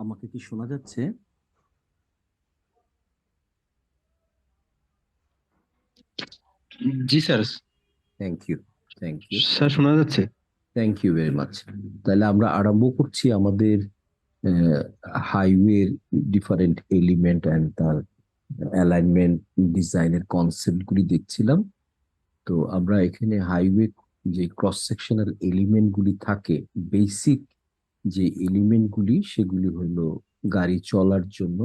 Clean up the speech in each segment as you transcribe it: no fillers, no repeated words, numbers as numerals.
আমাকে কি শোনা যাচ্ছে? জি sir. Thank you. Thank you. Sir শোনা যাচ্ছে। Thank you very much. তাহলে আমরা আরম্ভ করছি আমাদের হাইওয়ের ডিফারেন্ট এলিমেন্ট অ্যান্ড তার অ্যালাইনমেন্ট ডিজাইনের কনসেপ্ট গুলি দেখছিলাম। তো আমরা এখানে হাইওয়ে যে ক্রস সেকশনাল এলিমেন্ট গুলি থাকে, বেসিক যে এলিমেন্ট গুলি সেগুলি হলো গাড়ি চলার জন্য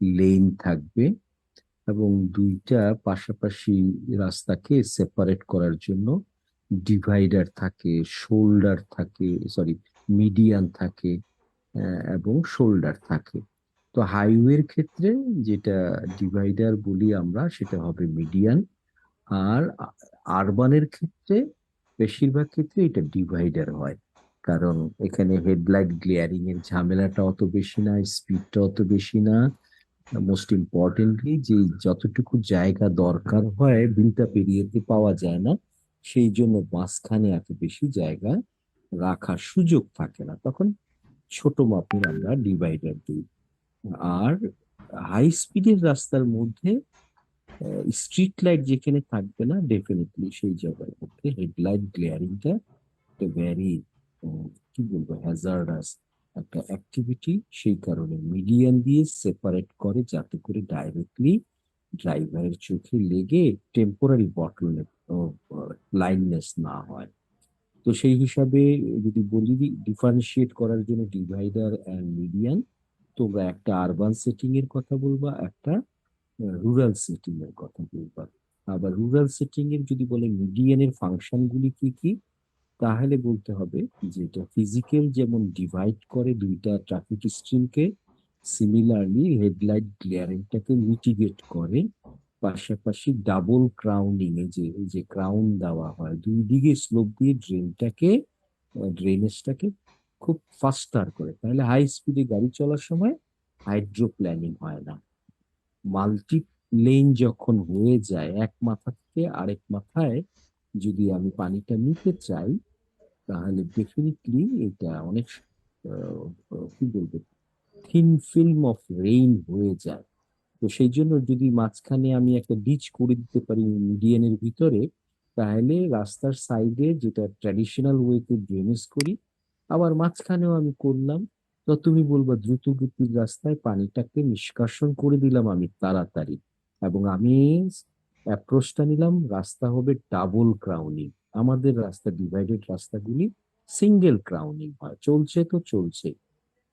লেন থাকবে, এবং দুইটা পাশাপাশি রাস্তাকে সেপারেট করার জন্য ডিভাইডার থাকে, শোল্ডার থাকে, সরি, মিডিয়ান থাকে, এবং শোল্ডার থাকে। তো হাইওয়ের ক্ষেত্রে যেটা ডিভাইডার বলি আমরা, সেটা হবে মিডিয়ান। আর আরবানের ক্ষেত্রে বেশিরভাগ ক্ষেত্রে এটা ডিভাইডার হয়, কারণ এখানে হেডলাইট গ্লেয়ারিং এর ঝামেলাটা অত বেশি না, স্পিডটা অত বেশি না। মোস্ট ইম্পর্টেন্টলি যে যতটুকু জায়গা দরকার হয় বিলটা পেরিয়েতে পাওয়া যায় না, সেই জন্য মাঝখানে এত বেশি জায়গা রাখার সুযোগ থাকে না, তখন ছোট মাপের আমরা ডিভাইডার দিই। আর হাই স্পিডের রাস্তার মধ্যে স্ট্রিট লাইট যেখানে থাকবে না, ডেফিনেটলি সেই জায়গার মধ্যে হেডলাইট গ্লেয়ারিংটা একটা ভ্যারি কি বলবো হ্যাজার্ডাস একটা অ্যাক্টিভিটি। সেই কারণে মিডিয়ান দিয়ে সেপারেট করে, যাতে করে ডাইরেক্টলি ড্রাইভারের চোখে লেগে টেম্পোরারি বটলনেক লাইননেস না হয়। তো সেই হিসাবে যদি বলি ডিফারেন্সিয়েট করার জন্য ডিভাইডার অ্যান্ড মিডিয়ান, তোমরা একটা আরবান সেটিং এর কথা বলবা, একটা রুরাল সেটিং এর কথা বলবা। আবার রুরাল সেটিং এর যদি বলে মিডিয়ানের ফাংশন গুলি কি কি, তাহলে বলতে হবে যে এটা ফিজিক্যাল যেমন ডিভাইড করে দুইটা ট্রাফিক স্ট্রিমকে, সিমিলারলি হেডলাইট গ্লেয়ারিংটাকে মিটিগেট করে। পাশাপাশি ডাবল ক্রাউনিং এ যে এই যে ক্রাউন দেওয়া হয় দুই দিকে স্লোপ দিয়ে ড্রেনেজটাকে খুব ফাস্টার করে, তাহলে হাই স্পিডে গাড়ি চলার সময় হাইড্রো প্ল্যানিং হয় না। মাল্টি লেন যখন হয়ে যায়, এক মাথা থেকে আরেক মাথায় যদি আমি পানিটা নিতে চাই, তাহলে ডেফিনেটলি এটা অনেক কি বলবো থিন ফিল্ম অফ রেইন হয়ে যায়। তো সেই জন্য যদি মাঝখানে আমি একটা ডিচ করে দিতে পারি মিডিয়ানের ভিতরে, তাহলে রাস্তার সাইডে যেটা ট্র্যাডিশনাল ওয়েতে ড্রেনেজ করি, আবার মাঝখানেও আমি করলাম। তো তুমি বলবা দ্রুত গতির রাস্তায় পানিটাকে নিষ্কাশন করে দিলাম আমি তাড়াতাড়ি, এবং আমি অ্যাপ্রোচটা নিলাম, রাস্তা হবে ডাবল ক্রাউনিং। আমাদের রাস্তা ডিভাইডেড রাস্তাগুলি সিঙ্গেল ক্রাউনিং হয়, চলছে তো চলছে।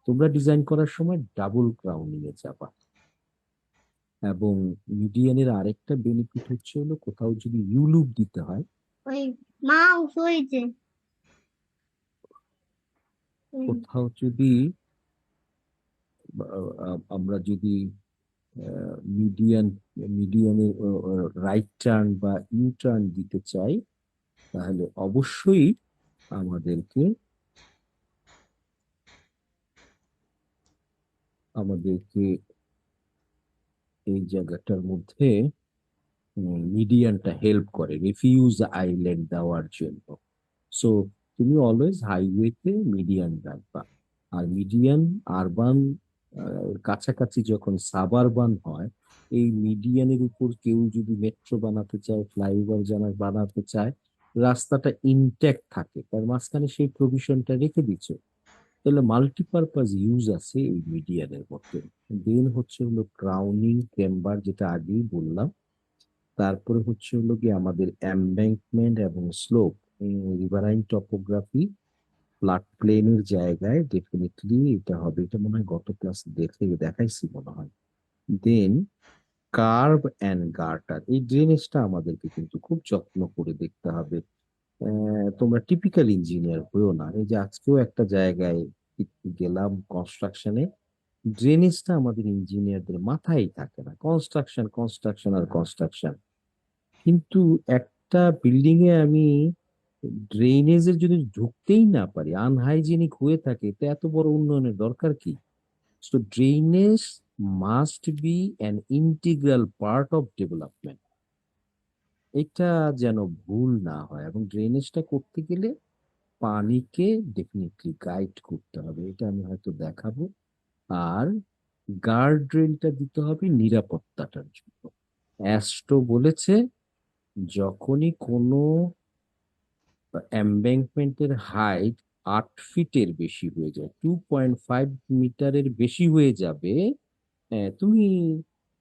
তোমরা ডিজাইন করার সময় ডাবল ক্রাউনিং এ যাবা। এবং মিডিয়ানের আরেকটা বেনিফিট হচ্ছে হলো কোথাও যদি ইউলুপ দিতে হয়, ওই মাউস ওই যে কোথাও যদি আমরা যদি মিডিয়ান মিডিয়ানের রাইট টার্ন বা ইউ টার্ন দিতে চাই, তাহলে অবশ্যই আমাদেরকে আমাদেরকে এই জায়গাটার মধ্যে মিডিয়ানটা হেল্প করে রিফিউজ আইল্যান্ড দেওয়ার জন্য। সো তুমি অলওয়েজ হাইওয়েতে মিডিয়ান রাখবা। আর মিডিয়ান আরবান কাছাকাছি যখন সাবারবান হয়, এই মিডিয়ানের উপর কেউ যদি মেট্রো বানাতে চায়, ফ্লাইওভার বানাতে চায়, রাস্তাটা ইনট্যাক্ট থাকে, তার মাঝখানে সেই প্রভিশনটা রেখে দিচ্ছে, তাহলে মাল্টিপারপাস ইউজ আছে এই মিডিয়ানের মধ্যে। দেন হচ্ছে হলো ক্রাউনিং চেম্বার, যেটা আগেই বললাম। তারপরে হচ্ছে হলো কি আমাদের এমব্যাঙ্কমেন্ট এবং স্লোপ, রিভারাইন টপোগ্রাফি, ফ্লাড প্লেনের জায়গায় ডেফিনেটলি এটা হবে, এটা মনে হয় গত ক্লাসে দেখাইছি মনে হয়। দেন কার্ভ অ্যান্ড গার্টার, এই ড্রেনেজটা আমাদেরকে কিন্তু খুব যত্ন করে দেখতে হবে। তোমরা টিপিক্যাল ইঞ্জিনিয়ার হয়েও না, এই যে আজকেও একটা জায়গায় গেলাম কনস্ট্রাকশনে, ড্রেনেজটা আমাদের ইঞ্জিনিয়ারদের মাথায় থাকে না, কনস্ট্রাকশন কনস্ট্রাকশন আর কনস্ট্রাকশন। কিন্তু একটা বিল্ডিং এ আমি ড্রেনেজের যদি ঢুকতেই না পারি, আনহাইজেনিক হয়ে থাকে, তো এত বড় উন্নয়নের দরকার কি? So drainage must be an integral part of development. এটা যেন ভুল না হয়, এবং ড্রেনেজটা করতে গেলে পানিকে ডেফিনেটলি গাইড করতে হবে, এটা আমি হয়তো দেখাবো। আর গার্ড রেলটা দিতে হবে নিরাপত্তাটার জন্য। অ্যাস্ট্রো বলেছে যখনই কোনো এমব্যাঙ্কমেন্টের হাইট 8 ফিটের বেশি হয়ে যায়, 2.5 মিটারের বেশি হয়ে যাবে, তুমি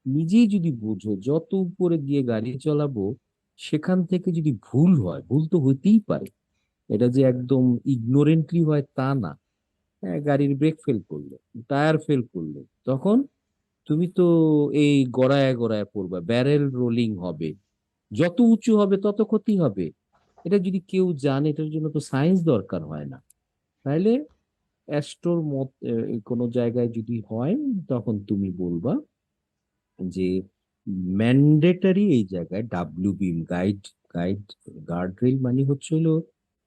নিজেই যদি বোঝো যত উপরে গিয়ে গাড়ি চালাবো, সেখান থেকে যদি ভুল হয়, ভুল তো হইতেই পারে, এটা যে একদম ইগনোরেন্টলি হয় তা না। গাড়ির ব্রেক ফেল করলো, টায়ার ফেল করলো, তখন তুমি তো এই গড়ায় গড়ায় পড়বা, ব্যারেল রোলিং হবে, যত উঁচু হবে তত ক্ষতি হবে। এটা যদি কেউ জানে, এটার জন্য তো সায়েন্স দরকার হয় না। তাহলে অ্যাস্ট্রোর মত কোনো জায়গায় যদি হয়, তখন তুমি বলবা যে ম্যান্ডেটরি এই জায়গায় ডাব্লিউ বিম গাইড, গাইড গার্ড রেল মানে হচ্ছে হলো,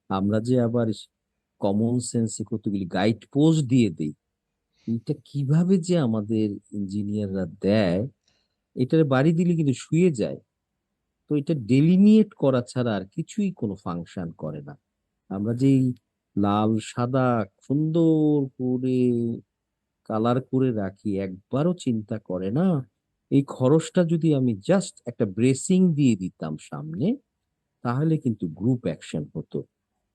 আমরা যে আবার কমন সেন্সে কতগুলি গাইড পোস্ট দিয়ে দেই, এটা কিভাবে যে আমাদের ইঞ্জিনিয়াররা দেয়, এটার বাড়ি দিলে কিন্তু শুয়ে যায়। তো এটা ডেলিনিয়েট করা ছাড়া আর কিছুই কোনো ফাংশন করে না। আমরা যেই লাল সাদা সুন্দর করে কালার করে রাখি, একবারও চিন্তা করে না এই খরচটা যদি আমি জাস্ট একটা ব্রেসিং দিয়ে দিতাম সামনে, তাহলে কিন্তু গ্রুপ অ্যাকশন হতো।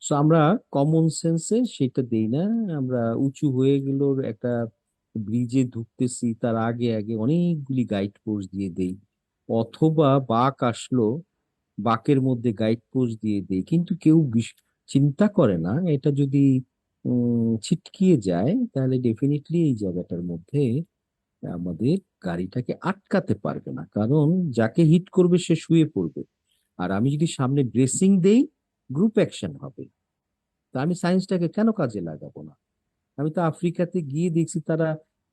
সো আমরা কমন সেন্সে সেটা দেই না। আমরা উঁচু হয়ে গেল, একটা ব্রিজে ঢুকতেছি, তার আগে আগে অনেকগুলি গাইড পোস্ট দিয়ে দেই, অথবা বাঁক আসলো, বাঁকের মধ্যে গাইড পোস্ট দিয়ে দেই, কিন্তু কেউ চিন্তা করে না এটা যদি ছিটকিয়ে যায়, তাহলে ডেফিনেটলি এই জায়গাটার মধ্যে আমাদের গাড়িটাকে আটকাতে পারবে না, কারণ যাকে হিট করবে সে শুয়ে পড়বে। আর আমি যদি সামনে ব্রেসিং দেই, গ্রুপ অ্যাকশন হবে। তা আমি সায়েন্সটাকে কেন কাজে লাগাবো না? আমি তো আফ্রিকাতে গিয়ে দেখছি তারা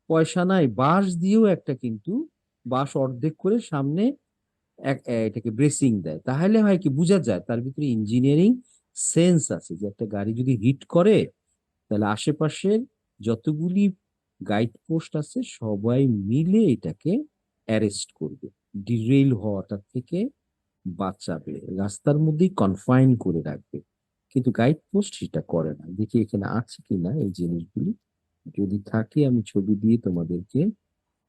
পয়সা নাই, বাঁশ দিয়েও একটা কিন্তু বাঁশ অর্ধেক করে সামনে এটাকে ব্রেসিং দেয়। তাহলে হয় কি, বোঝা যায় তার ভিতরে ইঞ্জিনিয়ারিং সেন্স আছে, যে একটা গাড়ি যদি হিট করে, তাহলে আশেপাশের যতগুলি গাইড পোস্ট আছে সবাই মিলে এটাকে অ্যারেস্ট করবে, ডিরেইল হওয়াটা থেকে বাঁচাবে, রাস্তার মধ্যেই কনফাইন করে রাখবে। কিন্তু গাইড পোস্ট সেটা করে না। দেখি এখানে আছে কিনা এই জিনিসগুলি, যদি থাকে আমি ছবি দিয়ে তোমাদেরকে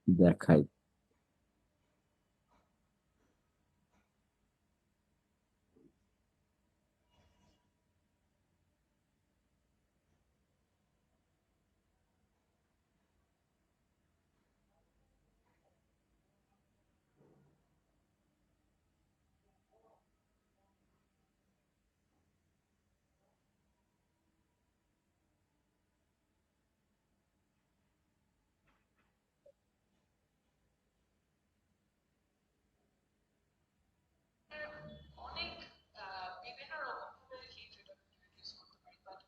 দেখাই। অনেক বিভিন্ন রকম ভাবে কিন্তু এটা ইউজ করতে পারি, বাট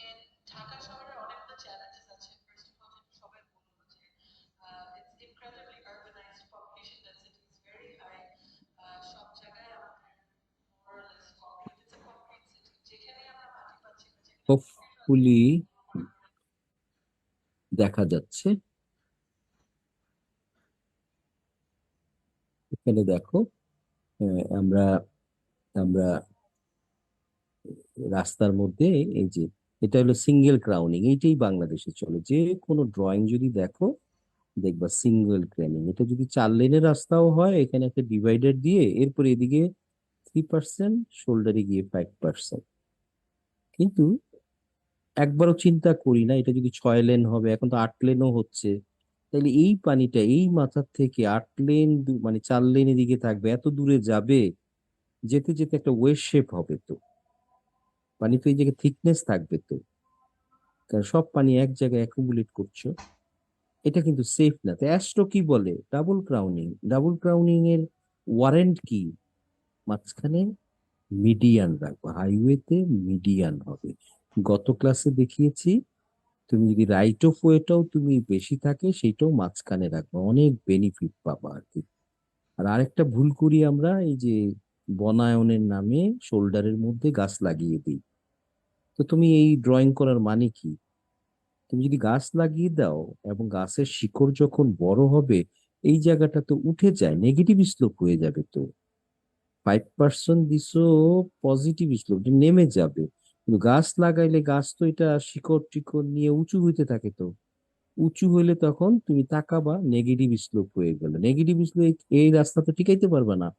ইন ঢাকা শহরে অনেকগুলো চ্যালেঞ্জেস আছে। ফার্স্ট অফ অল যেটা সবাই বলবো যে it's incredibly urbanised, population density is very high. সব জায়গায় আমাদের more or less concrete, it's a concrete city. যেখানে আমরা মাটি পাচ্ছি না, যেখানে কংক্রিট পাচ্ছি হোপফুলি সেখানে মনে করে দেখা যাচ্ছে। এখানে দেখো, আমরা আমরা রাস্তার মধ্যে, এই যে এটা হলো সিঙ্গেল ক্রাউনিং, এইটাই বাংলাদেশে চলে। যে কোনো ড্রয়িং যদি দেখো, দেখবা সিঙ্গেল ক্রাউনিং। এটা যদি 4 লেনের রাস্তাও হয়, এখানে একটা ডিভাইডার দিয়ে এরপর এদিকে 3%, শোল্ডারে গিয়ে 5%। কিন্তু একবারও চিন্তা করি না এটা যদি 6 লেন হবে, এখন তো 8 লেনও হচ্ছে, তাহলে এই পানিটা এই মাথার থেকে 8 লেন মানে 4 লেন এদিকে থাকবে, এত দূরে যাবে, যেতে যেতে একটা ওয়ে শেপ হবে তো, পানি তো এই জায়গায় থিকনেস থাকবে তো, কারণ সব পানি এক জায়গায় অ্যাকুমুলেট করছো। এটা কিন্তু সেফ না। তো অ্যাস্ট্রো কি বলে, ডাবল ক্রাউনিং। ডাবল ক্রাউনিং এর ওয়ারেন্ট কি? মাঝখানে মিডিয়ান রাখবো, হাইওয়েতে মিডিয়ান হবে। গত ক্লাসে দেখিয়েছি, তুমি যদি রাইট অফ ওয়েটাও তুমি বেশি থাকে, সেটাও মাঝখানে রাখবো, অনেক বেনিফিট পাবা আর কি। আর আরেকটা ভুল করি আমরা, এই যে বনায়নের নামে শোল্ডারের মধ্যে গাছ লাগিয়ে দিই। তো তুমি এই ড্রয়িং করার মানে কি? তুমি যদি গাছ লাগিয়ে দাও এবং গাছের শিকড় যখন বড় হবে, এই জায়গাটা তো উঠে যায়, নেগেটিভ স্লোপ হয়ে যাবে তো। 5% দিছো পজিটিভ স্লোপ, নেমে যাবে। কিন্তু গাছ লাগাইলে গাছ তো এটা শিকড় টিকড় নিয়ে উঁচু হইতে থাকে তো। উঁচু হইলে তখন তুমি তাকাবা, নেগেটিভ স্লোপ হয়ে গেল। নেগেটিভ স্লোপ এই রাস্তা তো টিকাইতে পারবে না,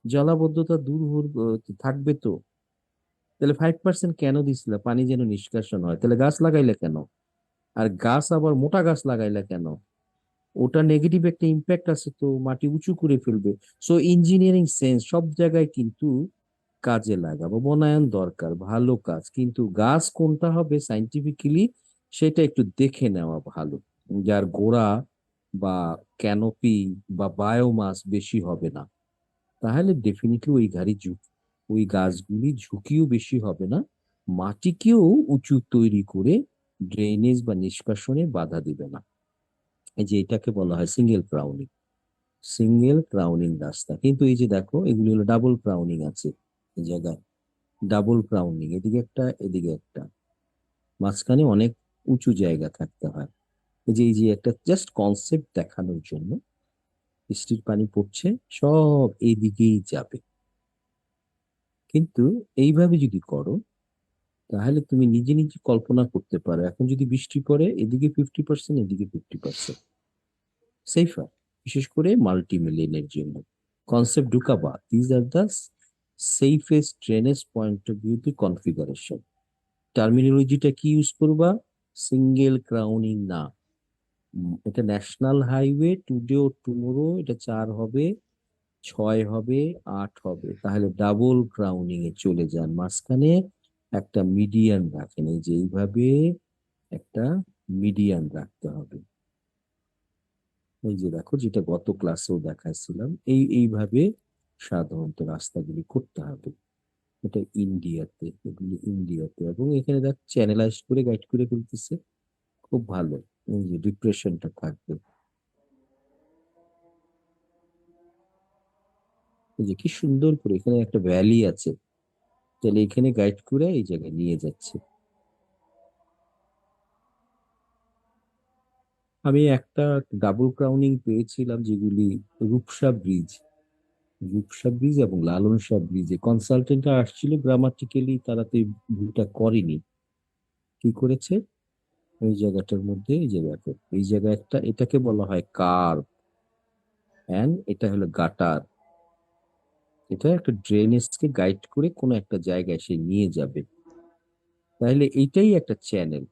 জলাবদ্ধতা দূর থাকবে তো। তাহলে 5% কেন দিছিল? পানি যেন নিষ্কাশন হয়। তাহলে গাছ লাগাইলে কেন? আর গাছ আবার মোটা গাছ লাগাইলে কেন? ওটা নেগেটিভ একটা ইম্প্যাক্ট আছে, তো মাটি উঁচু করে ফেলবে। সো ইঞ্জিনিয়ারিং সেন্স সব জায়গায় কিন্তু কাজে লাগাবো। বনায়ন দরকার, ভালো কাজ, কিন্তু গাছ কোনটা হবে সাইন্টিফিক্যালি সেটা একটু দেখে নেওয়া ভালো। যার গোড়া বা ক্যানোপি বা বায়োমাস বেশি হবে না, তাহলে ডেফিনেটলি ওই গাছগুলি ঝুঁকিও বেশি হবে না, মাটিকেও উঁচু তৈরি করে ড্রেনেজ বা নিষ্কাশনে বাধা দিবে না। এই যে এটাকে বলা হয় সিঙ্গেল ক্রাউনিং। সিঙ্গেল ক্রাউনিং রাস্তা, কিন্তু এই যে দেখো এগুলি হলো ডাবল ক্রাউনিং আছে এই জায়গায়। ডাবল ক্রাউনিং, এদিকে একটা এদিকে একটা, মাঝখানে অনেক উঁচু জায়গা থাকতে হয়। এই যে একটা জাস্ট কনসেপ্ট দেখানোর জন্য, বৃষ্টির পানি পড়ছে, সব এদিকেই যাবে। কিন্তু এইভাবে যদি করো, তাহলে তুমি নিজে নিজে কল্পনা করতে পারো, এখন যদি বৃষ্টি পড়ে এদিকে 50%, এদিকে 50%, সেফার, বিশেষ করে মাল্টি মিলিয়নের জন্য। কনসেপ্ট ঢুকাবা, these are the safest drainage point of view to configuration. টার্মিনোলজিটা কি ইউজ করবা? সিঙ্গেল ক্রাউনিং না। এটা ন্যাশনাল হাইওয়ে, টুডে ও টুমোরো এটা 4 হবে, 6 হবে, 8 হবে, তাহলে ডাবল ক্রাউনিং এ চলে যান। মাঝখানে একটা মিডিয়ান রাখেন, এই যে এইভাবে একটা মিডিয়ান রাখতে হবে। এই যে দেখো, যেটা গত ক্লাসেও দেখাচ্ছিলাম, এইভাবে সাধারণত রাস্তাগুলি করতে হবে। এটা ইন্ডিয়াতে, এগুলি ইন্ডিয়াতে, এবং এখানে দেখ চ্যানেলাইজ করে গাইড করে ফেলতেছে, খুব ভালো। এই যে ডিপ্রেশনটা থাকবে, এই যে কি সুন্দর করে এখানে একটা ভ্যালি আছে, তাহলে এখানে গাইড করে এই জায়গায় নিয়ে যাচ্ছে। আমি একটা ডাবল ক্রাউনিং পেয়েছিলাম, যেগুলি রূপসা ব্রিজ, রূপসা ব্রিজ এবং লালন শাহ ব্রিজে কনসালটেন্টরা আসছিল, গ্রামাটিক্যালি তারা তো এই ভুলটা করেনি। কি করেছে? ওই জায়গাটার মধ্যে এই যে দেখো, এই জায়গায় একটা, এটাকে বলা হয় কার্ভ, এন্ড এটা হলো গাটার। এটা একটা ড্রেনেজকে গাইড করে কোনো একটা জায়গায় সে নিয়ে যাবে। তাহলে এইটাই একটা চ্যানেল।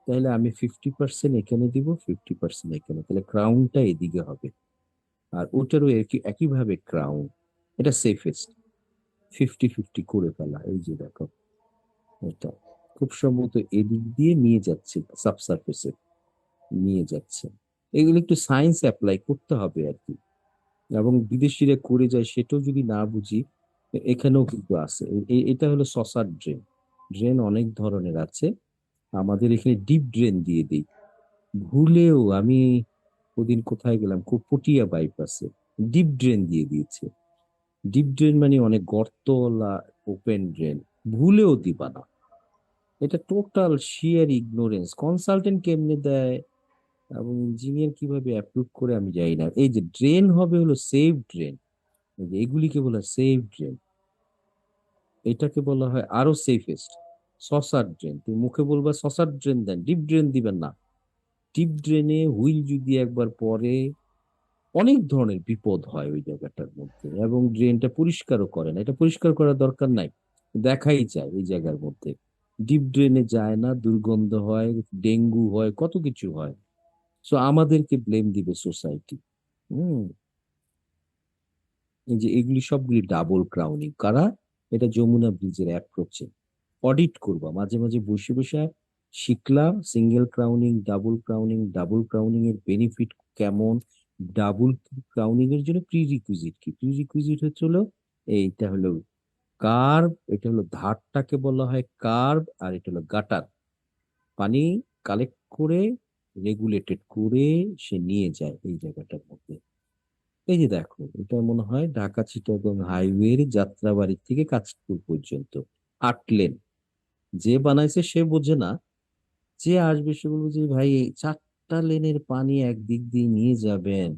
তাহলে আমি 50% এখানে দিব, 50% এখানে, তাহলে ক্রাউনটা এদিকে হবে। আর ওটারও একইভাবে ক্রাউন, এটা সেফেস্ট। 50-50 করে ফেলা, এই যে দেখো, এটা খুব সম্ভবত এদিক দিয়ে নিয়ে যাচ্ছে, সাবসারফেসে নিয়ে যাচ্ছে। এগুলো একটু সায়েন্স অ্যাপ্লাই করতে হবে আর কি, এবং বিদেশিরা করে যায় সেটাও যদি না বুঝি, এখানেও কিন্তু আছে। এটা হলো সসার ড্রেন। ড্রেন অনেক ধরনের আছে, আমাদের এখানে ডিপ ড্রেন দিয়ে দিই। ভুলেও আমি ওদিন কোথায় গেলাম, খুব পটিয়া বাইপাসে ডিপ ড্রেন দিয়ে দিয়েছে। ডিপ ড্রেন মানে অনেক গর্তওয়ালা ওপেন ড্রেন, ভুলেও দিবা না। এটা টোটাল শিয়ার ইগনোরেন্স। কনসালটেন্ট কেমনে দেয় এবং ইঞ্জিনিয়ার কিভাবে অ্যাপ্রুভ করে আমি জানি না। এই যে ড্রেন হবে হলো সেফ ড্রেন, এগুলিকে বলা হয় সেফ ড্রেন। এটাকে বলা হয় আরো সেফেস্ট সসার ড্রেন। তুমি মুখে বলবা সসার ড্রেন দেন, ডিপ ড্রেন দিবেন না। ডিপ ড্রেনে হুইল যদি একবার পরে, অনেক ধরনের বিপদ হয় ওই জায়গাটার মধ্যে, এবং ড্রেনটা পরিষ্কারও করে না। এটা পরিষ্কার করার দরকার নাই, দেখাই যায় এই জায়গার মধ্যে। ডিপ ড্রেনে যায় না, দুর্গন্ধ হয়, ডেঙ্গু হয়, কত কিছু হয়। সো আমাদেরকে ব্লেম দিবে সোসাইটি। হম এই যে এগুলি সবগুলি ডাবল ক্রাউনিং কারা? এটা যমুনা ব্রিজের অ্যাপ্রোচে। অডিট করবা মাঝে মাঝে বসে বসে, শিখলাম single crowning, double crowning, double crowning এর বেনিফিট কেমন, ডাবল ক্রাউনিং এর জন্য প্রি রিকুইজিট কি। প্রি রিকুইজিট হচ্ছে হলো এইটা হলো কার্ভ, এটা হলো ধারটাকে বলা হয় কার্ভ, আর এটা হলো গাটার। পানি কালেক্ট করে, রেগুলেটেড করে সে নিয়ে যায় এই জায়গাটার মধ্যে। এই যে দেখো, এটা মনে হয় ঢাকা চিটাগং হাইওয়ের যাত্রাবাড়ি থেকে কাঁচপুর পর্যন্ত 8 লেন। যে বানাইছে সে বোঝে না, যে আসবে সে বলবে যে ভাই এই 4টা লেনের পানি একদিক দিয়ে নিয়ে যাবেন,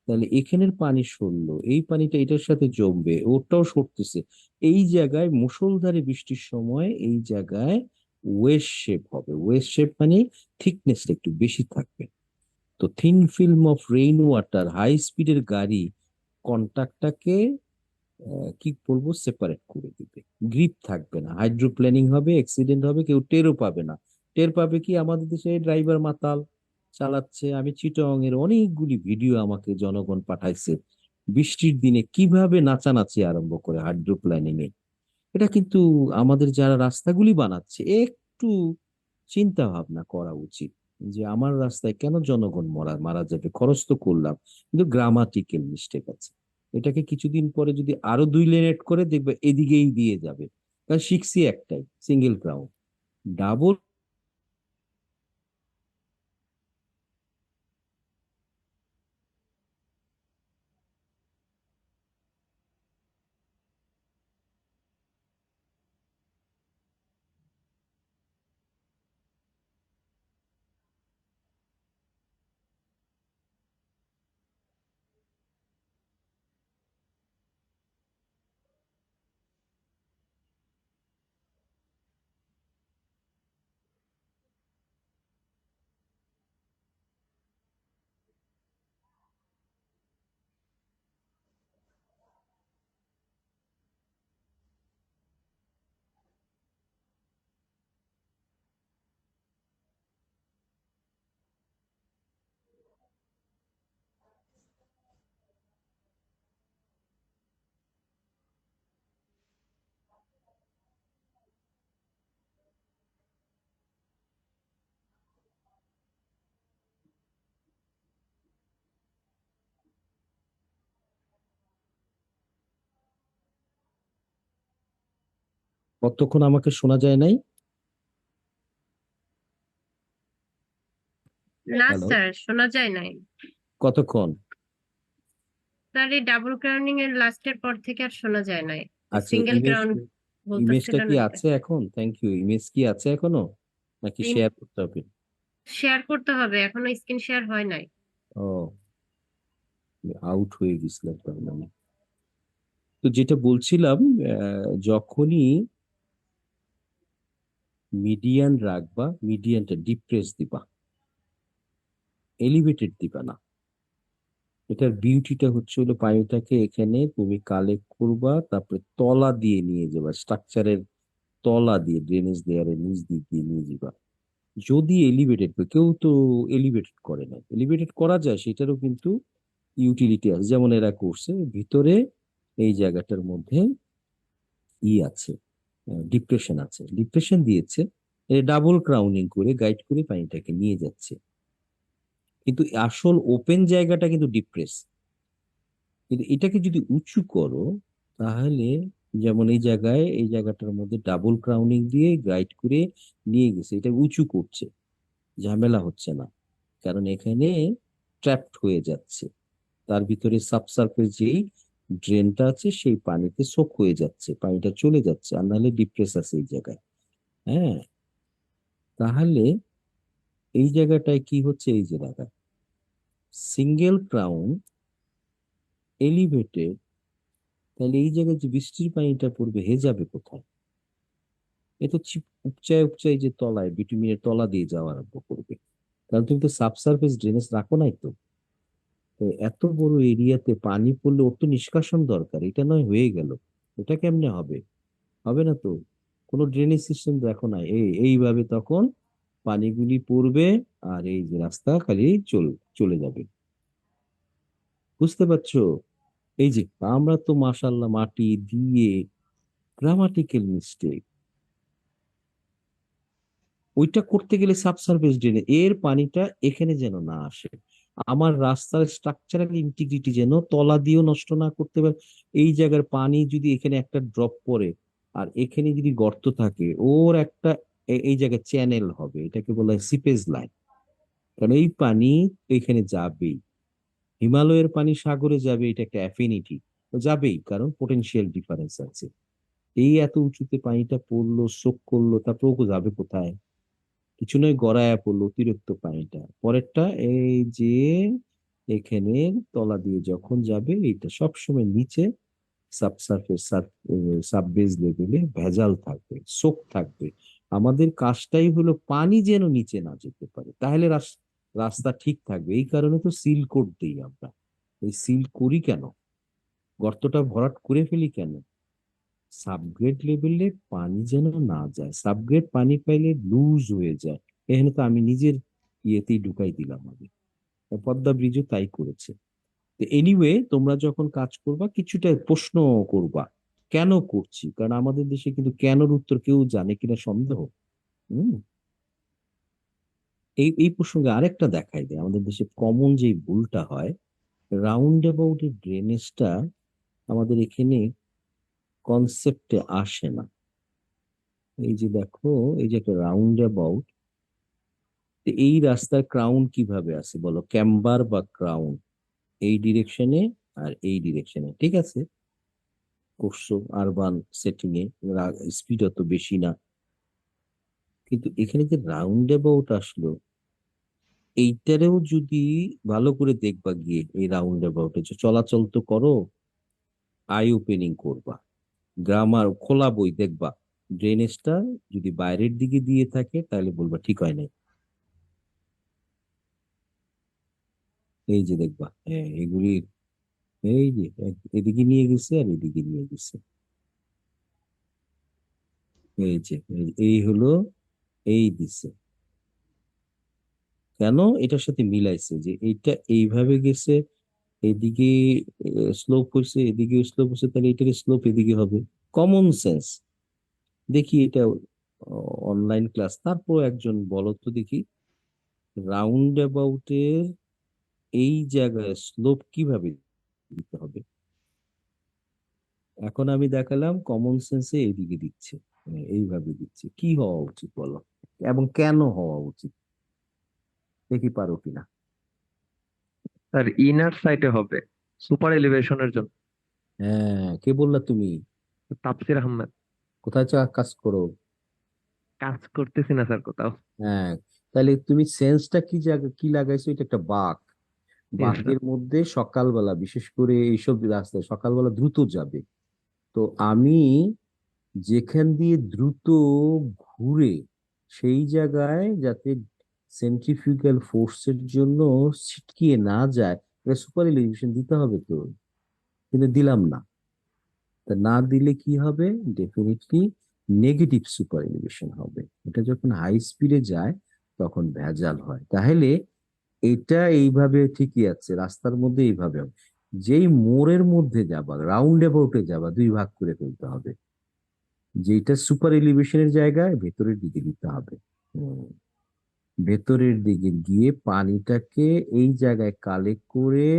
তাহলে এখানের পানি সরলো, এই পানিটা এটার সাথে জমবে, ওটাও সরতেছে। এই জায়গায় মুষলধারে বৃষ্টির সময় এই জায়গায় ওয়েভ শেপ হবে। ওয়েভ শেপ মানে থিকনেসটা একটু বেশি থাকবে। তো thin film of rain water, high স্পিডের গাড়ি কন্ট্রাক্টটাকে কি বলবো, সেপারেট করে দিবে। গ্রিপ থাকবে না, হাইড্রোপ্লেনিং হবে, অ্যাক্সিডেন্ট হবে, কেউ টেরও পাবে না। টের পাবে কি, আমাদের দেশে ড্রাইভার মাতাল চালাচ্ছে। আমি চিটাগং এর অনেকগুলি ভিডিও আমাকে জনগণ পাঠাইছে, বৃষ্টির দিনে কিভাবে নাচানাচি আরম্ভ করে হাইড্রোপ্ল্যানিং এ। এটা কিন্তু আমাদের যারা রাস্তাগুলি বানাচ্ছে একটু চিন্তা ভাবনা করা উচিত, যে আমার রাস্তায় কেন জনগণ মারা যাবে, খরচ তো করলাম। কিন্তু গ্রামাটিক্যাল মিস্টেক আছে। এটাকে কিছুদিন পরে যদি আরো 2 লেন এড করে, দেখবে এদিকেই দিয়ে যাবে। কারণ শিখছি একটাই, সিঙ্গেল ক্রাউন। ডাবল কতক্ষণ আমাকে শোনা যায় নাই? না হ্যালো, স্যার, শোনা যায় নাই। কতক্ষণ? স্যার এই ডাবল ক্রাউনিং এর লাস্টের পর থেকে আর শোনা যায় নাই। আচ্ছা, সিঙ্গেল ইমেজ, ক্রাউন ইমেজটা বলতেছিলেন কি ওইটা আছে এখন? Thank you. ইমেজ কি আছে এখনো, নাকি শেয়ার করতে হবে? শেয়ার করতে হবে, এখনো স্ক্রিন শেয়ার হয় নাই। ও, আউট হয়ে গেছিলাম তার মানে। তো যেটা বলছিলাম, যখনই মিডিয়ান রাখবা, মিডিয়ানটা ডিপ্রেস দিবা, এলিভেটেড দিবা না। এটার বিউটিটা হচ্ছে হলো, পানিটাকে এখানে তুমি কালেক্ট করবা, তারপরে তলা দিয়ে নিয়ে যাবা, স্ট্রাকচারের তলা দিয়ে, ড্রেনেজ লেয়ারের নিচ দিক দিয়ে নিয়ে যাবা। যদি এলিভেটেড, কেউ তো এলিভেটেড করে না, এলিভেটেড করা যায়, সেটারও কিন্তু ইউটিলিটি আছে। যেমন এরা করছে ভিতরে এই জায়গাটার মধ্যে আছে, ডিপ্রেশন আছে, ডিপ্রেশন দিয়েছে, ডাবল ক্রাউনিং করে গাইড করে পানিটাকে নিয়ে যাচ্ছে। কিন্তু আসল ওপেন জায়গাটা কিন্তু ডিপ্রেস। কিন্তু এটাকে যদি উঁচু করো, তাহলে যেমন এই জায়গায়, এই জায়গাটার মধ্যে ডাবল ক্রাউনিং দিয়ে গাইড করে নিয়ে গেছে, এটা উঁচু করছে, ঝামেলা হচ্ছে না। কারণ এখানে ট্র্যাপড হয়ে যাচ্ছে, তার ভিতরে সাবসারফেস যেই ড্রেনটা আছে সেই পানিতে সোক হয়ে যাচ্ছে, পানিটা চলে যাচ্ছে। আর নাহলে ডিপ্রেস আছে এই জায়গায়। হ্যাঁ, তাহলে এই জায়গাটায় কি হচ্ছে, এই যে জায়গা সিঙ্গেল ক্রাউন এলিভেটেড, তাহলে এই জায়গায় যে বৃষ্টির পানিটা পড়বে, হে যাবে কোথায়? এ তো উপচায় উপচায় যে তলায়, বিটুমিনের তলা দিয়ে যাওয়া আরম্ভ করবে। কারণ তুমি তো সাবসারফেস ড্রেনেজ রাখো নাই তো। তো এত বড় এরিয়াতে পানি পড়লে ওর তো নিষ্কাশন দরকার, এটা নয় হয়ে গেল। এটা কেমনে হবে? হবে না তো। কোনো ড্রেনেজ সিস্টেম দেখো না, এইভাবে তখন পানিগুলি পড়বে, আর এই যে রাস্তা খালি চলে যাবে। বুঝতে পারছো? এই যে আমরা তো মাশাল্লাহ মাটি দিয়ে, গ্রামাটিক্যাল মিস্টেক, ওইটা করতে গেলে সাবসারফেস ড্রেনে এর পানিটা এখানে যেন না আসে। আমার রাস্তার স্ট্রাকচারাল ইন্টিগ্রিটি যেন তলা দিয়েও নষ্ট না করতে পারে। এই জায়গার পানি যদি এখানে একটা ড্রপ পড়ে, আর এখানে যদি গর্ত থাকে, ওর একটা এই জায়গায় চ্যানেল হবে, এটাকে বলা হয় সিপেজ লাইন। কারণ এই পানি এখানে যাবেই, হিমালয়ের পানি সাগরে যাবে, এটা একটা অ্যাফিনিটি, যাবেই, কারণ পোটেনশিয়াল ডিফারেন্স আছে। এই এত উঁচুতে পানিটা পড়লো, শোক করলো, তারপর ও যাবে কোথায়? কিছু নয়, গড়াইয়া পড়লো অতিরিক্ত পানিটা। পরেরটা এই যে এখানে তলা দিয়ে যখন যাবে, এটা সবসময় নিচে সাবসারফেস, সাববেজ লেভেলে ভেজাল থাকবে, সোক থাকবে। আমাদের কাজটাই হলো পানি যেন নিচে না যেতে পারে, তাহলে রাস্তা ঠিক থাকবে। এই কারণে তো সিল কোড দিই আমরা। এই সিল করি কেন? গর্তটা ভরাট করে ফেলি কেন? সাবগ্রেড লেভেলে পানি যেন না যায়, সাবগ্রেড পানি পাইলে লুজ হয়ে যায়। এখানে তো আমি নিজের ইয়েতেই ঢুকাই দিলাম আগে। পদ্মা ব্রিজও তাই করেছে। তো এনিওয়ে, তোমরা যখন কাজ করবা কিছুটা প্রশ্ন করবা কেন করছি, কারণ আমাদের দেশে কিন্তু কেনর উত্তর কেউ জানে কিনা সন্দেহ। হম এই প্রসঙ্গে আরেকটা দেখাই দেয়, আমাদের দেশে কমন যে ভুলটা হয়, রাউন্ড অ্যাবাউট এর ড্রেনেজটা আমাদের এখানে কনসেপ্টে আসে না। এই যে দেখো, এই যে একটা রাউন্ড অ্যাবাউট, এই রাস্তার ক্রাউন কিভাবে আছে বলো, ক্যাম্বার বা ক্রাউন এই ডিরেকশনে আর এই ডিরেকশনে, ঠিক আছে, করছো আরবান সেটিং এ, স্পিড অত বেশি না। কিন্তু এখানে যে রাউন্ড অ্যাবাউট আসলো, এইটারেও যদি ভালো করে দেখবা গিয়ে, এই রাউন্ড অ্যাবাউটে যে চলাচল তো করো, আই ওপেনিং করবা, গ্রামার খোলা বই দেখবা, ড্রেনেজটা যদি বাইরের দিকে দিয়ে থাকে তাহলে বলবা ঠিক হয় নাই। এই যে দেখবা, হ্যাঁ এগুলি, এই যে এদিকে নিয়ে গেছে আর এদিকে নিয়ে গেছে। এই যে এই হলো, এই দিছে কেন, এটার সাথে মিলাইছে যে এইটা এইভাবে গেছে, এদিকে স্লোপ হয়েছে, এদিকে স্লোপ হয়েছে, তাহলে এটার স্লোপ এদিকে হবে। Common sense. দেখি এটা অনলাইন ক্লাস, তারপর একজন বলো তো দেখি, রাউন্ড অ্যাবাউটের এই জায়গায় স্লোপ কিভাবে দিতে হবে। এখন আমি দেখালাম কমন সেন্সে এইদিকে দিচ্ছে, এইভাবে দিচ্ছে, কি হওয়া উচিত বলো, এবং কেন হওয়া উচিত, দেখি পারো কিনা। স্যার ইনার সাইডে হবে, সুপার এলিভেশনের জন্য। হ্যাঁ, কে বললা তুমি? তাফসির আহমেদ। কোথায় কাজ করো? কাজ করতেছি না স্যার কোথাও। হ্যাঁ, তাহলে তুমি সেন্সটা কি জায়গা কি লাগাইছো, এটা একটা বাঁক। Yes sir. বাঁকের মধ্যে সকালবেলা, বিশেষ করে এইসব রাস্তায় সকালবেলা দ্রুত যাবে। তো আমি যেখান দিয়ে দ্রুত ঘুরে, সেই জায়গায় যাতে সেন্ট্রিফিউগাল ফোর্সের জন্য ছিটকিয়ে না যায়, এটা সুপার এলিভেশন দিতে হবে তো, কিন্তু দিলাম না। তা না দিলে কি হবে, ডেফিনেটলি নেগেটিভ সুপার এলিভেশন হবে। এটা যখন হাই স্পিডে যায় তখন ভেজাল হয়। তাহলে এটা এইভাবে ঠিকই আছে, রাস্তার মধ্যে এইভাবে হবে। যেই মোড়ের মধ্যে যাবা, রাউন্ড অ্যাবাউটে যাবা, দুই ভাগ করে ফেলতে হবে। যেটা সুপার এলিভেশনের জায়গায় ভেতরের দিকে দিতে হবে। হুম, ভেতরের দিকে গিয়ে পানিটাকে এই জায়গায় কালেক্ট করে